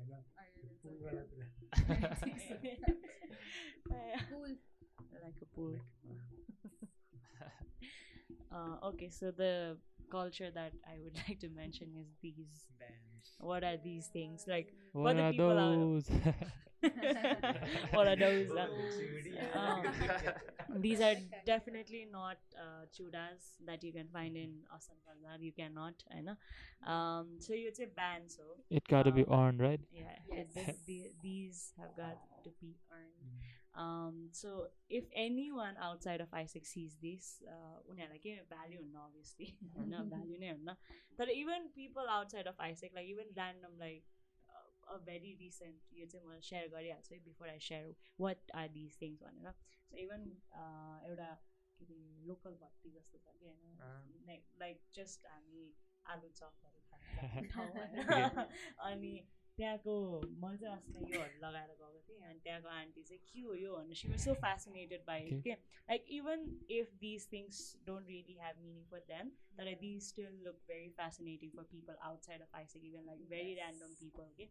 Cool. Like a pool. Okay, so the culture that I would like to mention is these bands. What are these things? Like What are those? What are those? These are definitely not chudas that you can find in Assam Bazaar. You cannot, I know. So you say band, so It gotta be earned, right? yeah, Yes. these have got to be earned. So if anyone outside of AIESEC sees this, उनीहरूलाई के value हुन्न obviously, होइन value नै हुन्न. But even people outside of AIESEC, like even random like a very recent, यो चाहिँ म share गरिहाल्छु है before I share what are these things भनेर. So even एउटा के अरे लोकल भट्टी जस्तो छ कि होइन like just हामी आलु चपहरू खाने ठाउँ होइन अनि त्यहाँको मैले चाहिँ अस्ति योहरू लगाएर गएको थिएँ अनि त्यहाँको आन्टी चाहिँ के हो यो भनेर she was so fascinated by it के like even if these things don't really have meaning for them तर these still look very fascinating for people outside of AIESEC even like very random people के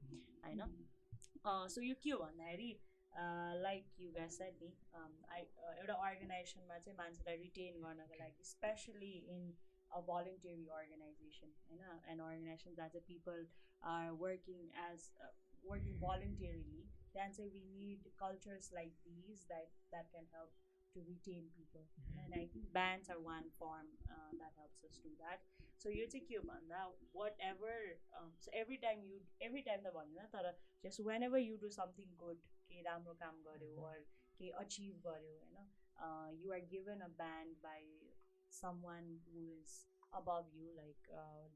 होइन सो यो के हो भन्दाखेरि लाइक यु गाइस सेड नि एउटा अर्गनाइजेसनमा चाहिँ मान्छेलाई रिटेन गर्नको लागि specially in a voluntary organization, an organization that the people are working voluntarily. Then say we need cultures like these that can help to retain people. And I think bands are one form that helps us do that. So you take your banda whatever. So every time the banda, just whenever you do something good, ke ramro kaam garyo or ke achieve garyo, you are given a band by someone who is above you, like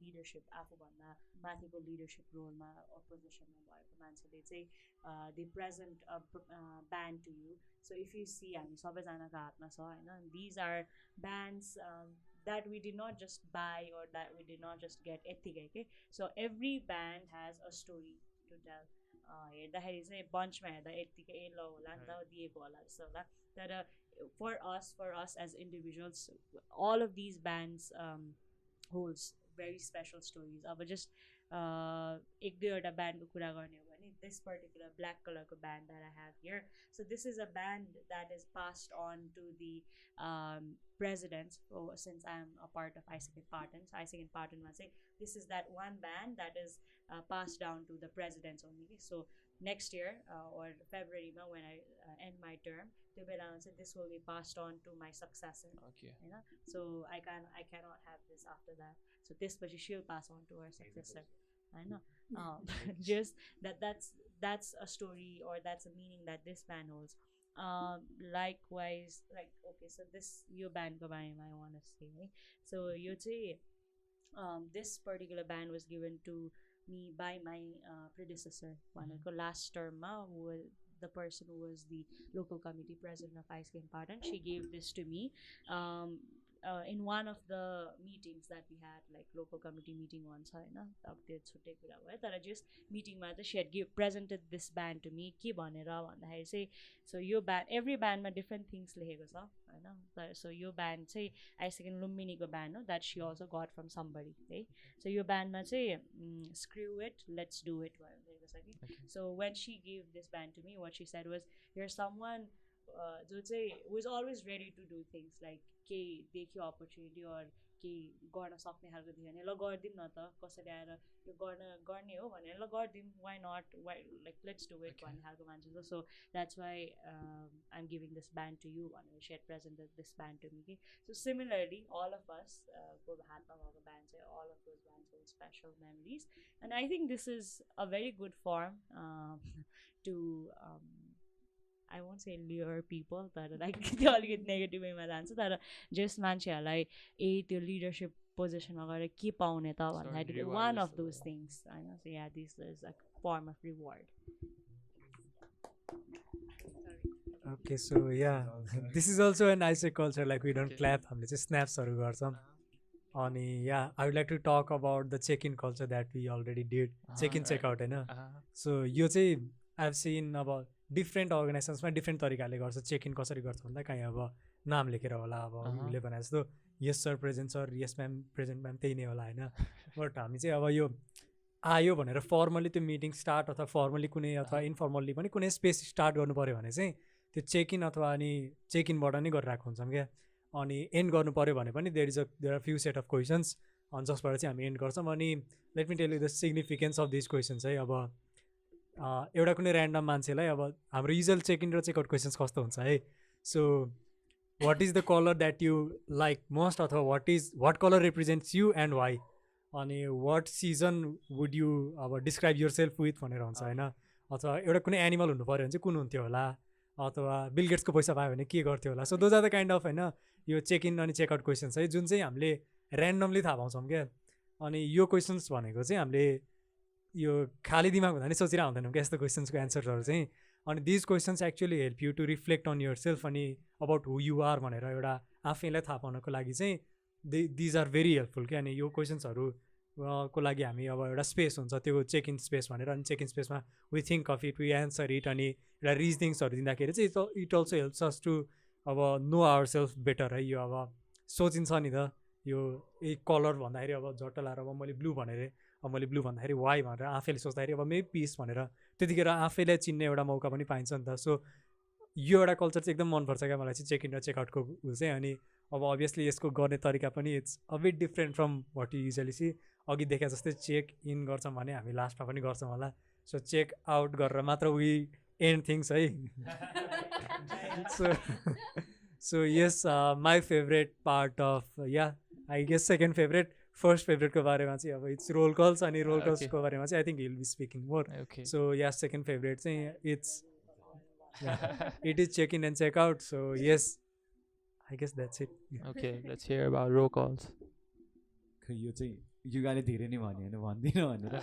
leadership आफूभन्दा माथिको leadership रोलमा or पोजिसनमा भएको मान्छेले चाहिँ they present a band to you. So if you see हामी सबैजनाको हातमा छ होइन these are bands that we did not just buy or that we did not just get यत्तिकै के so every band has a story to tell. हेर्दाखेरि चाहिँ बन्चमा हेर्दा यत्तिकै ल होला नि त दिएको होला जस्तो होला तर for us as individuals all of these bands holds very special stories. अब just एक दुईवटा ब्यान्डको कुरा गर्ने हो भने this particular black colorको band that I have here, so this is a band that is passed on to the presidents. Since I'm a part of AIESEC in Patan, so AIESEC in Patan ma say this is that one band that is passed down to the presidents only. So next year or February ma when I end my term, त्यो बेलामा चाहिँ this will be passed on to my successor. Okay. होइन so I cannot have this after that. So त्यसपछि she'll pass on to her successor. होइन just that's a story or that's a meaning that this band holds. Likewise, like okay, so this यो band को बारेमा I want to say है. So यो चाहिँ this particular band was given to me by my predecessor भनेको last term मा the person who was the local committee president of AIESEC in Patan, she gave this to me. In one of the meetings that we had, like local committee meeting once, just meeting, she had presented this band to me. So your band, every band ma different things so your band say AIESEC Lumbini band that she also got from somebody. So your band ma say screw it, let's do it. So when she gave this band to me, what she said was, you're someone who is always ready to do things, like केही देख्यो opportunity or केही गर्न सक्ने खालको देख्यो भने ल गर्दिउँ न त, कसैले आएर यो गर्ने हो भनेर ल गर्दिउँ, why not, why, like let's do it भन्ने खालको मान्छे छ. So that's why I'm giving this band to you भनेर she had presented this band to me. So similarly, all of us को हातमा भएको band चाहिँ, all of those bands hold special memories, and I think this is a very good form to I won't say lure people, but like त्यो अलिकति नेगेटिभ वेमा जान्छ, तर जस्ट मान्छेहरूलाई त्यो लिडरसिप पोजिसनमा गएर के पाउने त भन्दाखेरि वान अफ दोज थिङ्स होइन. So yeah this is a form of reward. Okay, so yeah, this is also an AIESEC culture, like we don't clap, हामीले चाहिँ स्न्याप्सहरू गर्छौँ. अनि yeah, I would like to talk about the check-in culture that we already did, check-in check-out होइन. So यो चाहिँ I've seen अब डिफ्रेन्ट अर्गनाइजेसन्समा डिफ्रेन्ट तरिकाले गर्छ. चेक इन कसरी गर्छ भन्दा कहीँ अब नाम लेखेर होला, अब उसले भने जस्तो यस सर प्रेजेन्ट सर, यस म्याम प्रेजेन्ट म्याम, त्यही नै होला होइन. बट हामी चाहिँ अब यो आयो भनेर फर्मली त्यो मिटिङ स्टार्ट अथवा फर्मली कुनै अथवा इन्फर्मल्ली पनि कुनै स्पेस स्टार्ट गर्नु पऱ्यो भने चाहिँ त्यो चेक इन अथवा अनि चेक इनबाट नै गरिरहेको हुन्छौँ क्या. अनि एन्ड गर्नु पऱ्यो भने पनि there are few set of questions, अनि जसबाट चाहिँ हामी एन्ड गर्छौँ. अनि let me tell you the significance of this questions है. अब एउटा कुनै ऱ्यान्डम मान्छेलाई अब हाम्रो युजल चेक इन र चेकआउट क्वेसन्स कस्तो हुन्छ है. So what is the colour that you like most, अथवा what colour represents you and why, अनि वाट सिजन वुड यु अब डिस्क्राइब युर सेल्फ विथ भनेर हुन्छ होइन. अथवा एउटा कुनै एनिमल हुनु पऱ्यो भने चाहिँ कुन हुन्थ्यो होला, अथवा बिल गेट्सको पैसा पायो भने के गर्थ्यो होला. So those are the kind of होइन यो चेक इन अनि चेकआउट क्वेसन्स है, जुन चाहिँ हामीले ऱ्यान्डमली थाहा पाउँछौँ क्या. अनि यो क्वेसन्स भनेको चाहिँ हामीले यो खाली दिमाग हुँदा नि सोचिरहेको हुँदैनौँ क्या यस्तो क्वेसन्सको एन्सर्सहरू चाहिँ. अनि these questions actually help you to reflect on your self अनि अबाउट हु यु आर भनेर एउटा आफैलाई थाहा पाउनको लागि चाहिँ दिज आर भेरी हेल्पफुल क्या. अनि यो क्वेसन्सहरू को लागि हामी अब एउटा स्पेस हुन्छ त्यो चेक इन स्पेस भनेर, अनि चेक इन स्पेसमा we think of it, we answer it, अनि एउटा रिजनिङ्सहरू दिँदाखेरि चाहिँ it also helps us to अब नो आवर सेल्फ बेटर है. यो अब सोचिन्छ नि त यो एक कलर भन्दाखेरि अब झट्ट लाएर अब मैले ब्लू भनेर, अब मैले ब्लू भन्दाखेरि वाइ भनेर आफैले सोच्दाखेरि अब मे पिस भनेर त्यतिखेर आफैलाई चिन्ने एउटा मौका पनि पाइन्छ नि त. सो यो एउटा कल्चर चाहिँ एकदम मनपर्छ क्या मलाई चाहिँ चेक इन र चेकआउटको ऊ चाहिँ. अनि अब अभियसली यसको गर्ने तरिका पनि it's a bit different from what you usually see. अघि देखे जस्तै चेक इन गर्छौँ भने हामी लास्टमा पनि गर्छौँ होला. सो चेक आउट गरेर मात्र वी एन्ड थिङ्स है. So yes my favourite part of yeah I guess second favourite, first फेभरेटको बारेमा चाहिँ अब इट्स रोल कल्स, अनि रोल कल्सको बारेमा चाहिँ I think will be speaking more. So yeah second favourite चाहिँ it's it is check in and check out. So yes I guess that's it. Okay, let's hear about roll calls. यो चाहिँ युगाले धेरै नै भन्यो होइन, भन्दिनँ भनेर.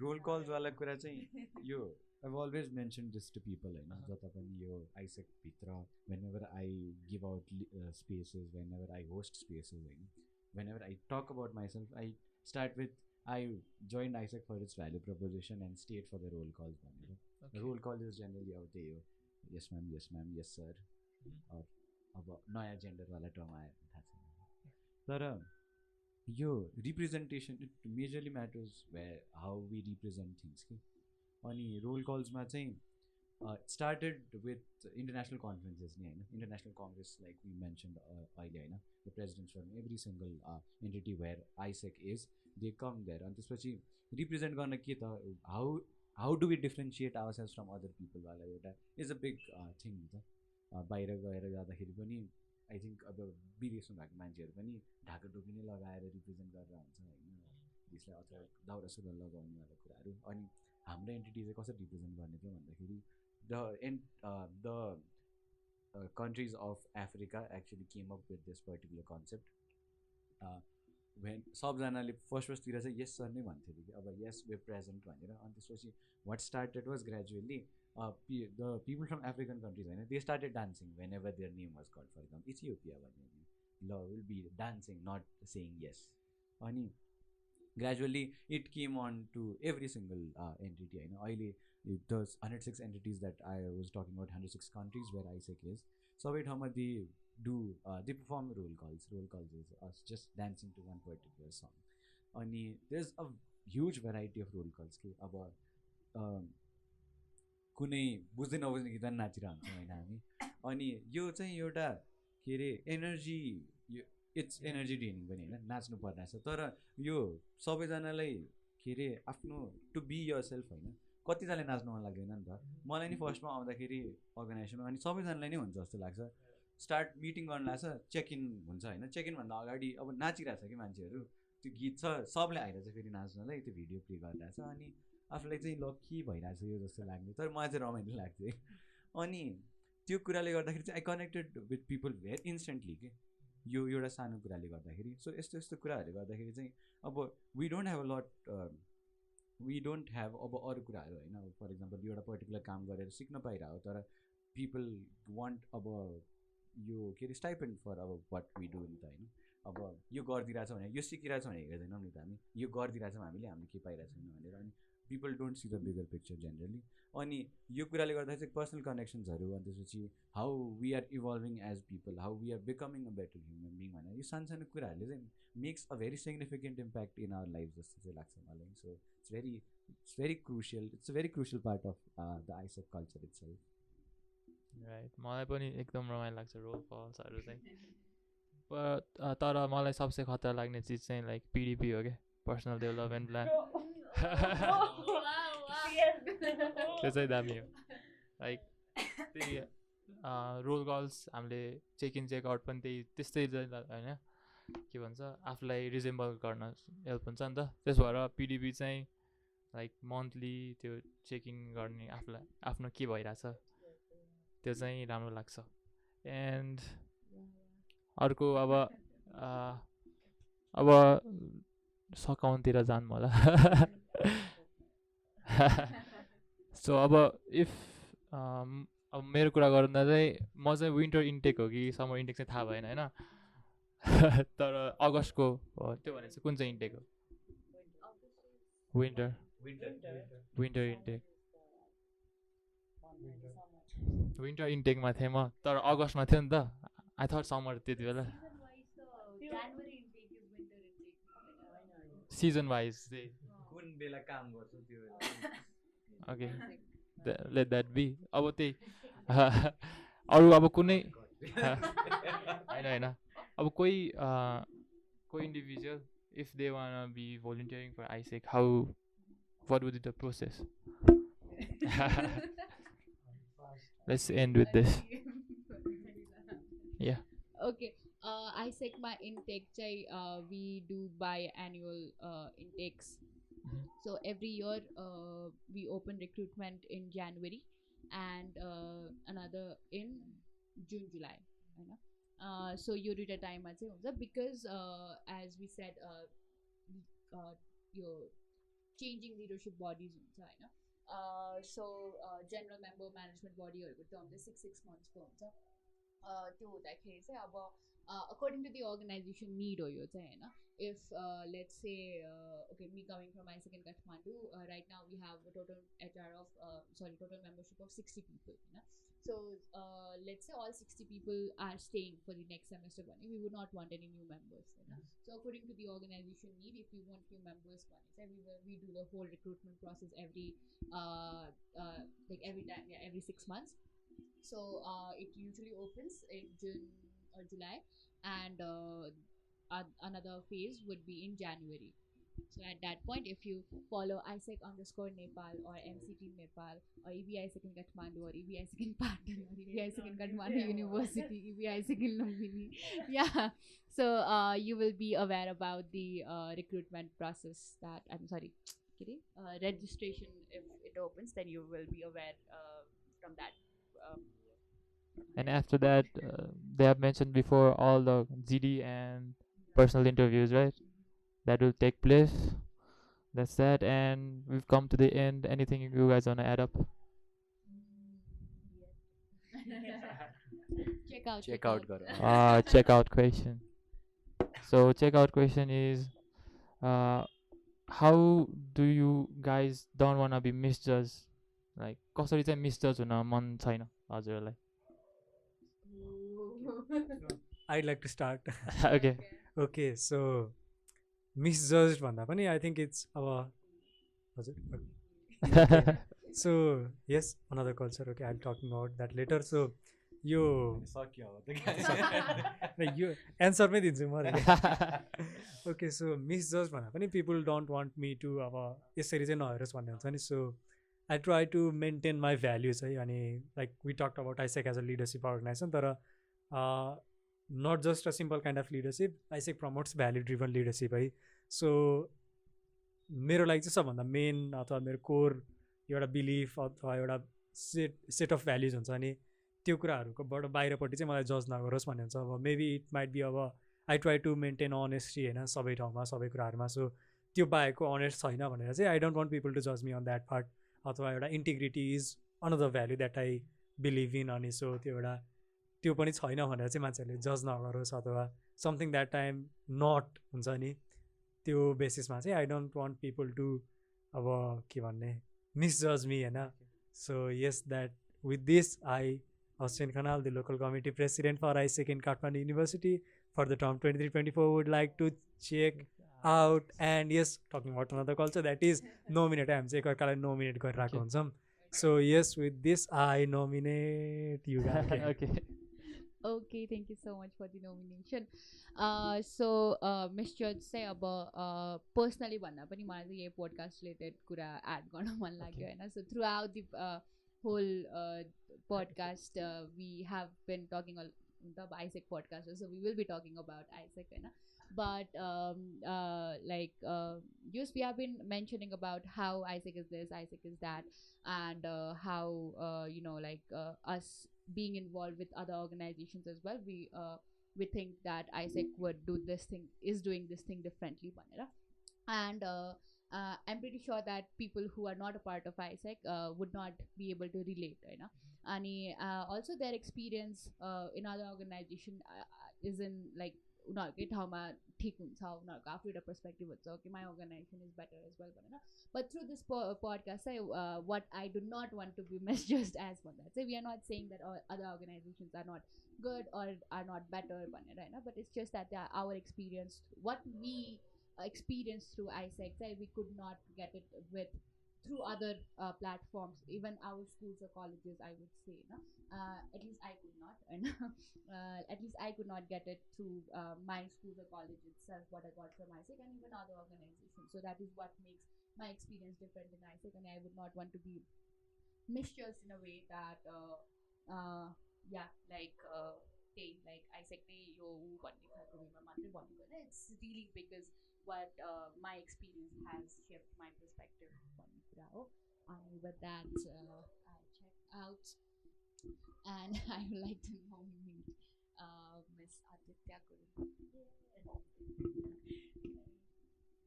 रोल कल्सवाला कुरा चाहिँ यो I've always mentioned this to people होइन, जता पनि यो आइसेकभित्र whenever I give out spaces, whenever I host spaces होइन, whenever I talk about myself, I start with I joined AIESEC for its value proposition and stayed for the roll calls भनेर. Roll call is generally अब त्यही हो, yes ma'am, yes ma'am, yes sir, अब नयाँ जेन्डरवाला टर्म आयो थाहा छैन. तर यो representation it majorly matters how we represent things कि. अनि रोल कल्समा चाहिँ स्टार्टेड विथ इन्टरनेसनल कन्फरेन्सेस नि होइन, international congress like we mention अहिले होइन, the presidents from every single entity where AIESEC is they come there. अनि त्यसपछि रिप्रेजेन्ट गर्न के त how do we differentiate ourselves from other पिपलवाला एउटा इज अ बिग थिङ नि त. बाहिर गएर जाँदाखेरि पनि आई थिङ्क अब विदेशमा भएको मान्छेहरू पनि ढाका टोपी नै लगाएर रिप्रेजेन्ट गरेर हुन्छ होइन, त्यसलाई अथवा दौरा सुरुवाल लगाउनेवाला कुराहरू. अनि हाम्रो एन्टिटी चाहिँ कसरी रिप्रेजेन्ट गर्ने थियो भन्दाखेरि the countries of Africa actually came up with this particular concept. When सबजनाले फर्स्टतिर चाहिँ यस सर नै भन्थ्यो कि अब यस वे प्रेजेन्ट भनेर. अनि त्यसपछि what started was gradually the people from African countries, they started dancing whenever their name was called. For example, Ethiopia, will be dancing, not saying yes. And gradually, it came on to every single entity. Those 106 entities that I was talking about, 106 countries where AIESEC is. So they do they perform roll calls. Roll calls is us just dancing to one particular song. And there's a huge variety of roll calls. कुनै बुझ्दै नबुझ्ने गीत नाचिरहन्छ होइन हामी अनि यो चाहिँ एउटा के अरे एनर्जी इट्स एनर्जी ड्रेनिङ पनि होइन नाच्नु पर्ने छ तर यो सबैजनालाई के अरे आफ्नो टु बी यर सेल्फ होइन कतिजनाले नाच्नु मन लाग्दैन नि त मलाई नि फर्स्टमा आउँदाखेरि अर्गनाइजेसनमा अनि सबैजनालाई नै हुन्छ जस्तो लाग्छ स्टार्ट मिटिङ गर्न लाग्छ चेक इन हुन्छ होइन चेक इनभन्दा अगाडि अब नाचिरहेछ कि मान्छेहरू त्यो गीत छ सबले आइरहेछ फेरि नाच्नलाई त्यो भिडियो प्ले गरिरहेछ अनि आफूलाई चाहिँ लक्की भइरहेछ यो जस्तो लाग्ने तर मलाई चाहिँ रमाइलो लाग्थ्यो अनि त्यो कुराले गर्दाखेरि चाहिँ I connected with people very instantly के यो एउटा सानो कुराले गर्दाखेरि सो यस्तो यस्तो कुराहरूले गर्दाखेरि चाहिँ अब वी डोन्ट ह्याभ अब अरू कुराहरू होइन अब फर इक्जाम्पल एउटा पर्टिकुलर काम गरेर सिक्न पाइरहेको तर पिपल वान्ट अब यो के अरे स्टाइपेन्ड फर अब वाट वी डु नि त होइन अब यो गरिदिरहेछ भने यो सिकिरहेछ भने हेर्दैनौँ नि त हामी यो गरिदिरहेछौँ हामीले के पाइरहेको छैन भनेर अनि people don't see the bigger picture generally. अनि यो कुराले गर्दाखेरि चाहिँ पर्सनल कनेक्सन्सहरू अनि त्यसपछि how we are evolving as people how we are becoming a better human being भनेर यो सानो सानो कुराहरूले चाहिँ makes a very significant impact in our life जस्तो चाहिँ लाग्छ मलाई so it's very crucial part of the AIESEC culture itself right मलाई पनि एकदम रमाइलो लाग्छ रोल कल्सहरू चाहिँ तर मलाई सबसे खतरा लाग्ने चिज चाहिँ लाइक पिडिपी हो क्या पर्सनल डेभलपमेन्ट प्लान त्यो चाहिँ दामी हो लाइक त्यही रोल कल्स हामीले चेक इन चेकआउट पनि त्यस्तै होइन के भन्छ आफूलाई रिजेम्बल गर्न हेल्प हुन्छ नि त त्यस भएर पिडिपी चाहिँ लाइक मन्थली त्यो चेकिङ गर्ने आफूलाई आफ्नो के भइरहेछ त्यो चाहिँ राम्रो लाग्छ एन्ड अर्को अब सकाउनतिर जानु होला सो अब इफ अब मेरो कुरा गर्दा चाहिँ म चाहिँ विन्टर इन्टेक हो कि समर इन्टेक चाहिँ थाहा भएन होइन तर अगस्तको हो त्यो भने चाहिँ कुन चाहिँ इन्टेक हो विन्टर इन्टेक विन्टर इन्टेकमा थिएँ म तर अगस्तमा थियो नि त आई थट समर त्यति बेला सिजन वाइज कुन बेला काम गर्छु त्यो ओके लेट द्याट बी अब त्यही अरू अब कुनै होइन अब कोही individual if they want be volunteering for AIESEC how what would be the process? Let's end with this. Yeah. Okay. AIESEC ma intake chai we do biannual intakes. So every year we open recruitment in January and another in June, July. So you read a time because as we said your changing leadership bodies so general member management body term 6 months ko huncha त्यो हुँदाखेरि चाहिँ अब according to the organization need हो यो चाहिँ हैन if let's say okay me coming from AIESEC in Kathmandu right now we have a total total membership of 60 people so let's say all 60 people are staying for the next semester we would not want any new members so according to the organization need if we want new members we do the whole recruitment process every like every time every 6 months so it usually opens in June or July and another phase would be in January. So at that point, if you follow AIESEC_Nepal or MCT Nepal or AIESEC in Kathmandu or AIESEC in Patan or AIESEC in Kathmandu University, AIESEC in Lumbini, yeah. So you will be aware about the recruitment process that registration if it opens, then you will be aware from that. And after that, they have mentioned before all the GD and personal interviews, right? That will take place. That's that, and we've come to the end. Anything you guys wanna add up? Check out garo. Checkout question. So checkout question is, how do you guys don't wanna be misjudged? Like कसरी चाहिँ misjudge हुन मन छैन हजुरलाई? I'd like to start. Okay. Okay, so misjudged भन्दा पनि I think it's अब हजुर okay. So yes, another culture. Okay, I'll talking about that later. So यो यो एन्सरमै दिन्छु म ओके सो मिसजज भन्दा पनि people don't want me to अब यसरी चाहिँ नहेरोस् भन्ने हुन्छ नि so I try to maintain my values है अनि like we talk about AIESEC as a leadership organisation तर not just a simple kind of leadership AIESEC promotes value driven leadership है सो मेरो लागि चाहिँ सबभन्दा मेन अथवा मेरो कोर एउटा बिलिफ अथवा एउटा सेट अफ भ्याल्युज हुन्छ अनि त्यो कुराहरूकोबाट बाहिरपट्टि चाहिँ मलाई जज नगरोस् भन्ने हुन्छ अब मेबी इट माइट बी अब I try to maintain honesty होइन सबै ठाउँमा सबै कुराहरूमा सो त्यो बाहेकको अनेस्ट छैन भनेर चाहिँ I don't want people to जज मी अन द्याट पार्ट अथवा एउटा integrity is another value that I believe in अनि सो त्यो एउटा त्यो पनि छैन भनेर चाहिँ मान्छेहरूले जज नगरोस् अथवा समथिङ द्याट टाइम नट हुन्छ नि त्यो बेसिसमा चाहिँ I don't want people to अब के भन्ने मिसजज मी होइन so yes that with this I Hussein Khanal, the local committee president for AIESEC in Kathmandu University for the term 23-24 would like to check out and yes, talking about another culture that is nominate. I'm saying I nominate गरिरहेको हुन्छौँ. So yes, with this I nominate you guys. Okay. Okay, thank you so much for the nomination. So misjudge चाहिँ अब personally भन्दा पनि मलाई चाहिँ यही podcast related कुरा add गर्न मन लाग्यो होइन so throughout the whole podcast we have been talking the AIESEC podcast so we will be talking about AIESEC right? But just we have been mentioning about how AIESEC is this, AIESEC is that, and how us being involved with other organizations as well, we think that AIESEC would do this thing, is doing this thing differently, and I'm pretty sure that people who are not a part of AIESEC would not be able to relate, right? And also their experience in other organization is in like उनीहरूकै ठाउँमा ठिक हुन्छ उनीहरूको आफ्नो एउटा पर्सपेक्टिभ हुन्छ कि my organisation is better as well भनेर बट थ्रु दिस पडकास्ट चाहिँ what I do not want to be misjudged as भन्दा चाहिँ we are not saying that other organisations are not good or are not better भनेर होइन but it's just that our experience what we experience through AIESEC, we could not get it with through other platforms, even our schools or colleges, I would say. At least I could not, and at least I could not get it through my school or college itself, what I got from AIESEC and even other organizations. So that is what makes my experience different in AIESEC, and I would not want to be misjudged in a way that, like AIESEC yo भन्ने खालको वेमा मात्रै भन्नु होइन it's really because what my experience has shaped my perspective भन्ने कुरा हो अनि with that I'll check out and I would like to nominate Miss Aditya Guru.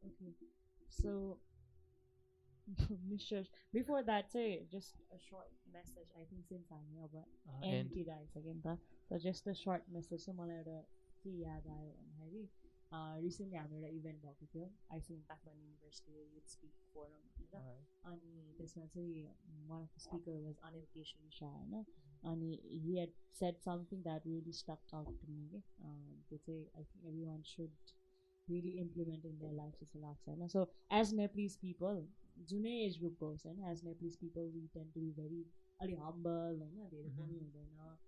Okay, so Mr. Before that, say just a short message. I think since I'm here, but end guys again, so just a short message. So मलाई एउटा के याद आयो भन्दाखेरि रिसेन्टली हाम्रो एउटा इभेन्ट भएको थियो AIESEC Kathmandu university youth speak forum भनेर अनि त्यसमा चाहिँ one of the speaker was Anil Keshari Shah होइन अनि he had said something that really stuck out to me के त्यो चाहिँ I think every one should really implement in their life जस्तो लाग्छ होइन सो एज नेप्लिज पिपल जुनै एज ग्रुपको होस् होइन as Nepalese people we tend to be very अलिक हम्बल होइन धेरै बोल्नु हुँदैन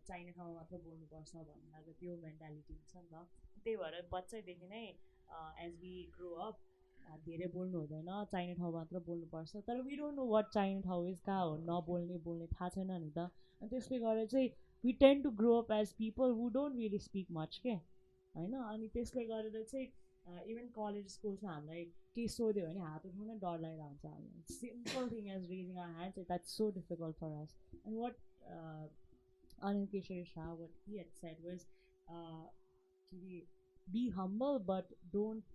चाहिने ठाउँमा मात्र बोल्नुपर्छ भन्ने खालको त्यो मेन्टालिटी हुन्छ नि त त्यही भएर बच्चैदेखि नै एज वी ग्रो अप धेरै बोल्नु हुँदैन चाहिने ठाउँ मात्र बोल्नुपर्छ तर वी डोन्ट नो वाट चाहिने ठाउँ इज कहाँ हो बोल्ने थाहा छैन नि त अनि त्यसले गर्दा चाहिँ we tend to grow up as people who don't really speak much के होइन अनि त्यसले गरेर चाहिँ इभन कलेज स्कुल्समा हामीलाई केही सोध्यो भने हात उठाउन डर लागिरहेको हुन्छ हामीलाई simple thing as raising our hands that's so difficult for us and what Anil Keshari Shah, what he had said was be humble but don't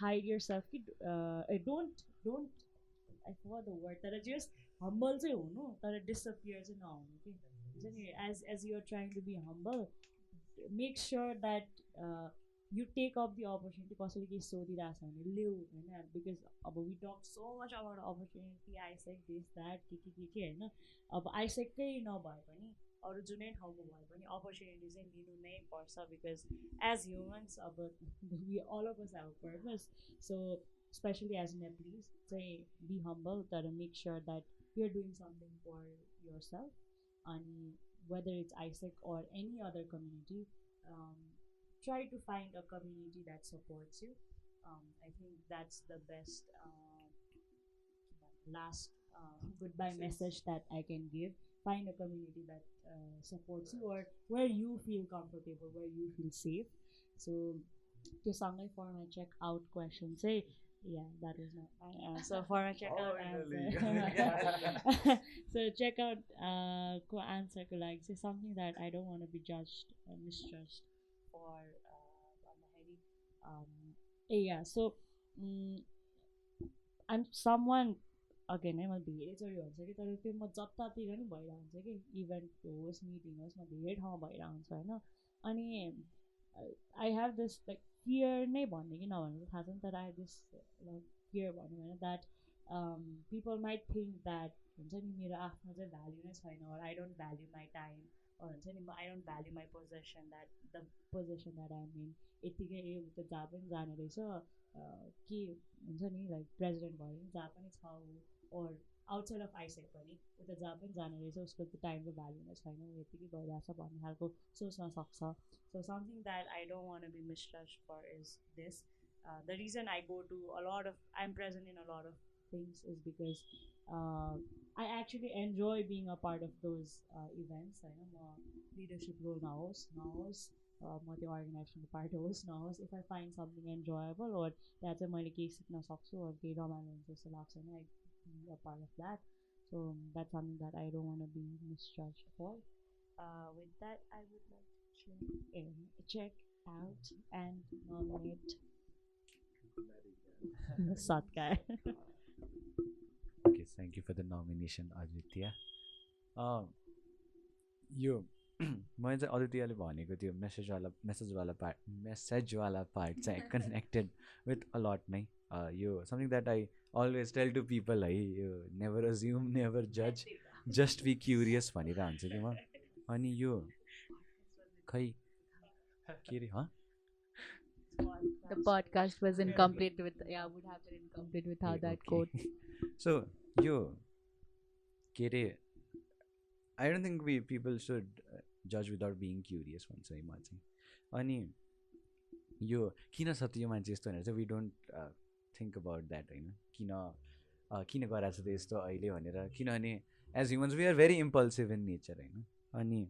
hide yourself don't I forgot the word that just humble चाहिँ हुनु तर disappear चाहिँ नहुनु कि हुन्छ नि as you are trying to be humble make sure that you take up the opportunity कसैले केही सोधिरहेछ भने लिउ होइन because अब we talk so much about opportunity AIESEC this that के होइन अब AIESEC-कै नभए पनि अरू जुनै ठाउँको भए पनि अपर्च्युनिटी चाहिँ लिनु नै पर्छ बिकज एज ह्युमन्स अब we all of us have a purpose so especially as Nepalese चाहिँ be humble तर make sure that you're doing something for yourself and whether it's AIESEC or any other community try to find a community that supports you I think that's the best last goodbye message that I can give find a community that supports you or where you feel comfortable where you feel safe so त्यो सँगै for my check out question say yeah that is not my answer for my check out answer so check out को answer को लागि चाहिँ something that I don't want to be judged or misjudged for yeah so I'm someone again है मैले धेरैचोटि भन्छ कि तर त्यो म जतातिर नि भइरहेको हुन्छ कि इभेन्ट होस् मिटिङ होस् म धेरै ठाउँमा भइरहेको हुन्छ होइन अनि I have this like fear नै भन्ने कि नभन्ने थाहा छैन तर I have this like fear भनौँ होइन that people might think that हुन्छ नि मेरो आफ्नो चाहिँ भ्याल्यु नै छैन or I don't value my time हुन्छ नि I don't value my possession that the possession that I mean यत्तिकै त जहाँ पनि जाने रहेछ के हुन्छ नि लाइक प्रेसिडेन्ट भयो भने जहाँ पनि छ or outside of AIESEC पनि उता जहाँ पनि जाने रहेछ उसको त्यो टाइमको भ्याल्यु नै छैन यत्तिकै गइरहेछ भन्ने खालको सोच्न सक्छ so something that I don't want to be misjudged for is this the reason I go to a lot of I'm present in a lot of things is because I actually enjoy being a part of those events होइन म leadership role नहोस् म त्यो अर्गनाइजेसनको पार्ट होस् नहोस् if I find something enjoyable or त्यहाँ चाहिँ मैले केही सिक्न सक्छु or केही रमाइलो हुन्छ जस्तो लाग्छ भने I be a part of that so that's something that I don't want to be misjudged for with that I would like to check out and nominate Satkar Okay, thank you for the nomination Aditya यो मैले चाहिँ अदित्यले भनेको त्यो मेसेजवाला पार्ट चाहिँ कनेक्टेड विथ अ लट नै यो something that I always tell to people है यो नेभर अज्युम नेभर जज जस्ट बी क्युरियस भनेर हुन्छ कि म अनि यो खै के अरे The podcast was incomplete with would have been incomplete without that quote. So यो के अरे I don't think people should judge without being curious भन्छ है म चाहिँ अनि यो किन छ त्यो मान्छे यस्तो भनेर चाहिँ we don't think about that होइन किन गराएको छ त यस्तो अहिले भनेर किनभने as humans we are very impulsive in nature होइन अनि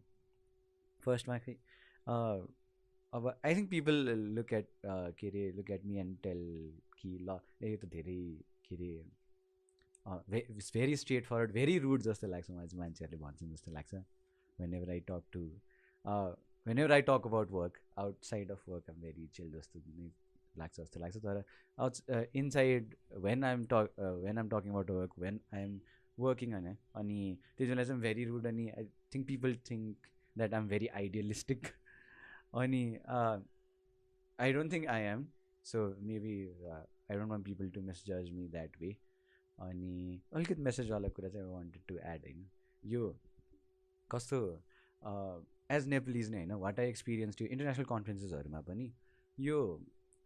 फर्स्टमा खै अब I think people look at me and tell कि ल यो त धेरै के अरे very straightforward very rude जस्तो लाग्छ मलाई चाहिँ मान्छेहरूले भन्छन् जस्तो लाग्छ whenever I talk about work outside of work I'm very chill जस्तो लाग्छ तर inside when I'm talking about work when I'm working होइन अनि त्यति बेला चाहिँ very rude अनि I think people think that I'm very idealistic अनि I don't think I am so maybe I don't want people to misjudge me that way अनि अलिकति मेसेजवाला कुरा चाहिँ I wanted to add होइन यो कस्तो एज नेपालिज नै होइन वाट आई एक्सपिरियन्स त्यो इन्टरनेसनल कन्फरेन्सेसहरूमा पनि यो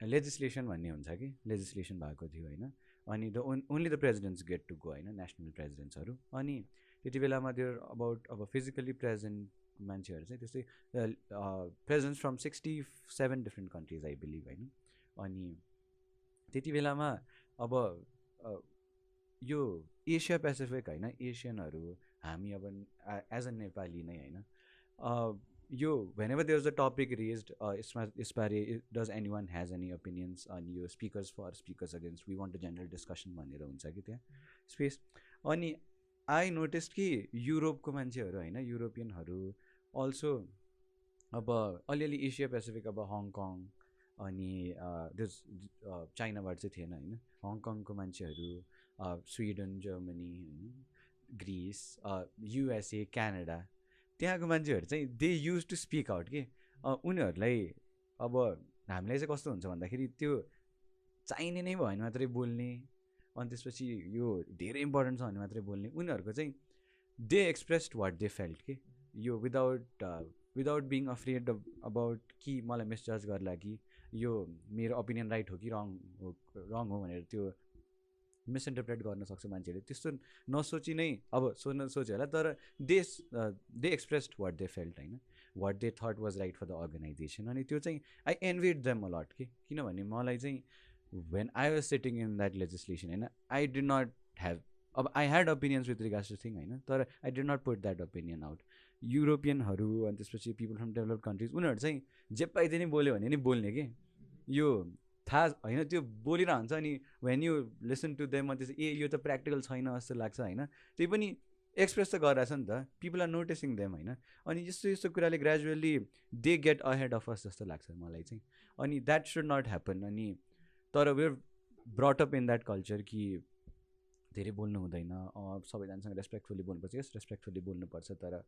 लेजिस्लेसन भन्ने हुन्छ कि लेजिस्लेसन भएको थियो होइन अनि only the presidents get to go होइन नेसनल प्रेजिडेन्ट्सहरू अनि त्यति बेलामा त्यो अबाउट अब फिजिकली प्रेजेन्ट मान्छेहरू चाहिँ त्यस्तै presidents from 67 different countries I believe होइन अनि त्यति बेलामा अब यो एसिया पेसिफिक होइन एसियनहरू हामी अब एज अ नेपाली नै होइन यो whenever there is a topic raised यसबारे does anyone has any opinions अनि यो speakers for speakers against we want a general discussion भनेर हुन्छ कि त्यहाँ स्पेस अनि आई नोटिस कि युरोपको मान्छेहरू होइन युरोपियनहरू अल्सो अब अलिअलि एसिया पेसिफिक अब हङकङ अनि दिस चाइनाबाट चाहिँ थिएन होइन हङकङको मान्छेहरू स्विडन जर्मनी होइन ग्रिस युएसए क्यानाडा त्यहाँको मान्छेहरू चाहिँ they use to speak out के उनीहरूलाई अब हामीलाई चाहिँ कस्तो हुन्छ भन्दाखेरि त्यो चाहिने नै भयो भने मात्रै बोल्ने अनि त्यसपछि यो धेरै इम्पोर्टेन्ट छ भने मात्रै बोल्ने उनीहरूको चाहिँ they expressed what they felt के यो विदाउट बिङ अफ्रेड अबाउट कि मलाई मिसजज गर्ला कि यो मेरो ओपिनियन राइट हो कि रङ हो भनेर त्यो मिसइन्टरप्रेट गर्न सक्छ मान्छेहरूले त्यस्तो नसोची नै अब सोच्यो होला तर they expressed what they felt होइन what they thought was right for the organisation अनि त्यो चाहिँ I envied them a lot के किनभने मलाई चाहिँ when I was sitting in that legislation होइन I did not have अब I had opinions with regards to thing होइन तर I did not put that opinion out युरोपियनहरू अनि त्यसपछि पिपल फ्रम डेभलप्ड कन्ट्रिज उनीहरू चाहिँ जे पाइदिए नि बोल्यो भने नि बोल्ने के यो थाहा होइन त्यो बोलिरहन्छ अनि when you listen to them अनि त्यसपछि ए यो त प्र्याक्टिकल छैन जस्तो लाग्छ होइन त्यही पनि एक्सप्रेस त गरिरहेछ नि त पिपल आर नोटिसिङ देम होइन अनि यस्तो यस्तो कुराले gradually they get ahead of us जस्तो लाग्छ मलाई चाहिँ अनि द्याट सुड नट ह्यापन अनि तर we're brought up in that culture कि धेरै बोल्नु हुँदैन सबैजनासँग रेस्पेक्टफुल्ली बोल्नुपर्छ यस रेस्पेक्टफुल्ली बोल्नुपर्छ तर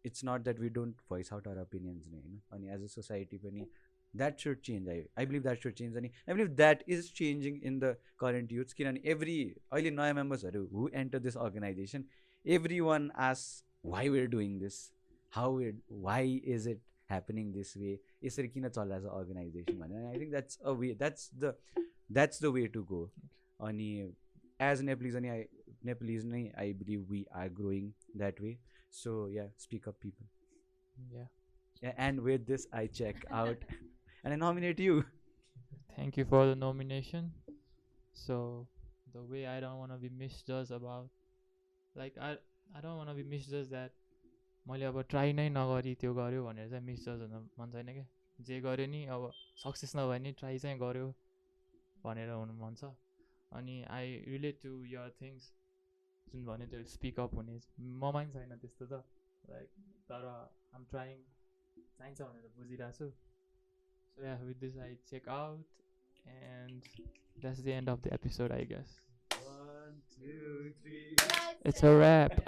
it's not that we don't voice out our opinions नै होइन अनि एज अ सोसाइटी पनि that should change I believe that should change अनि I believe that is changing in the current youths किनभने अहिले नयाँ मेम्बर्सहरू who enter this organisation everyone आस why we're doing this why is it happening this way यसरी किन चलिरहेको छ अर्गनाइजेसन भनेर I think that's a way that's the way to go अनि एज नेपालिज अनि नेपालिज नै I believe we are growing that way so yeah speak up people and with this I check out and I nominate you Thank you for the nomination. So the way I don't want to be misjudged about, like I don't want to be misjudged that मैले अब ट्राई नै नगरी त्यो गऱ्यो भनेर चाहिँ मिसजज हुन मन छैन क्या जे गऱ्यो नि अब सक्सेस नभए नि ट्राई चाहिँ गऱ्यो भनेर हुनु मन छ अनि I relate to your things जुन भन्यो त्यो स्पिकअप हुने ममा पनि छैन त्यस्तो त लाइक तर आम ट्राइङ चाहिन्छ भनेर बुझिरहेको छु so yeah with this I check out and that's the end of the episode I guess 1 2 3 It's a wrap.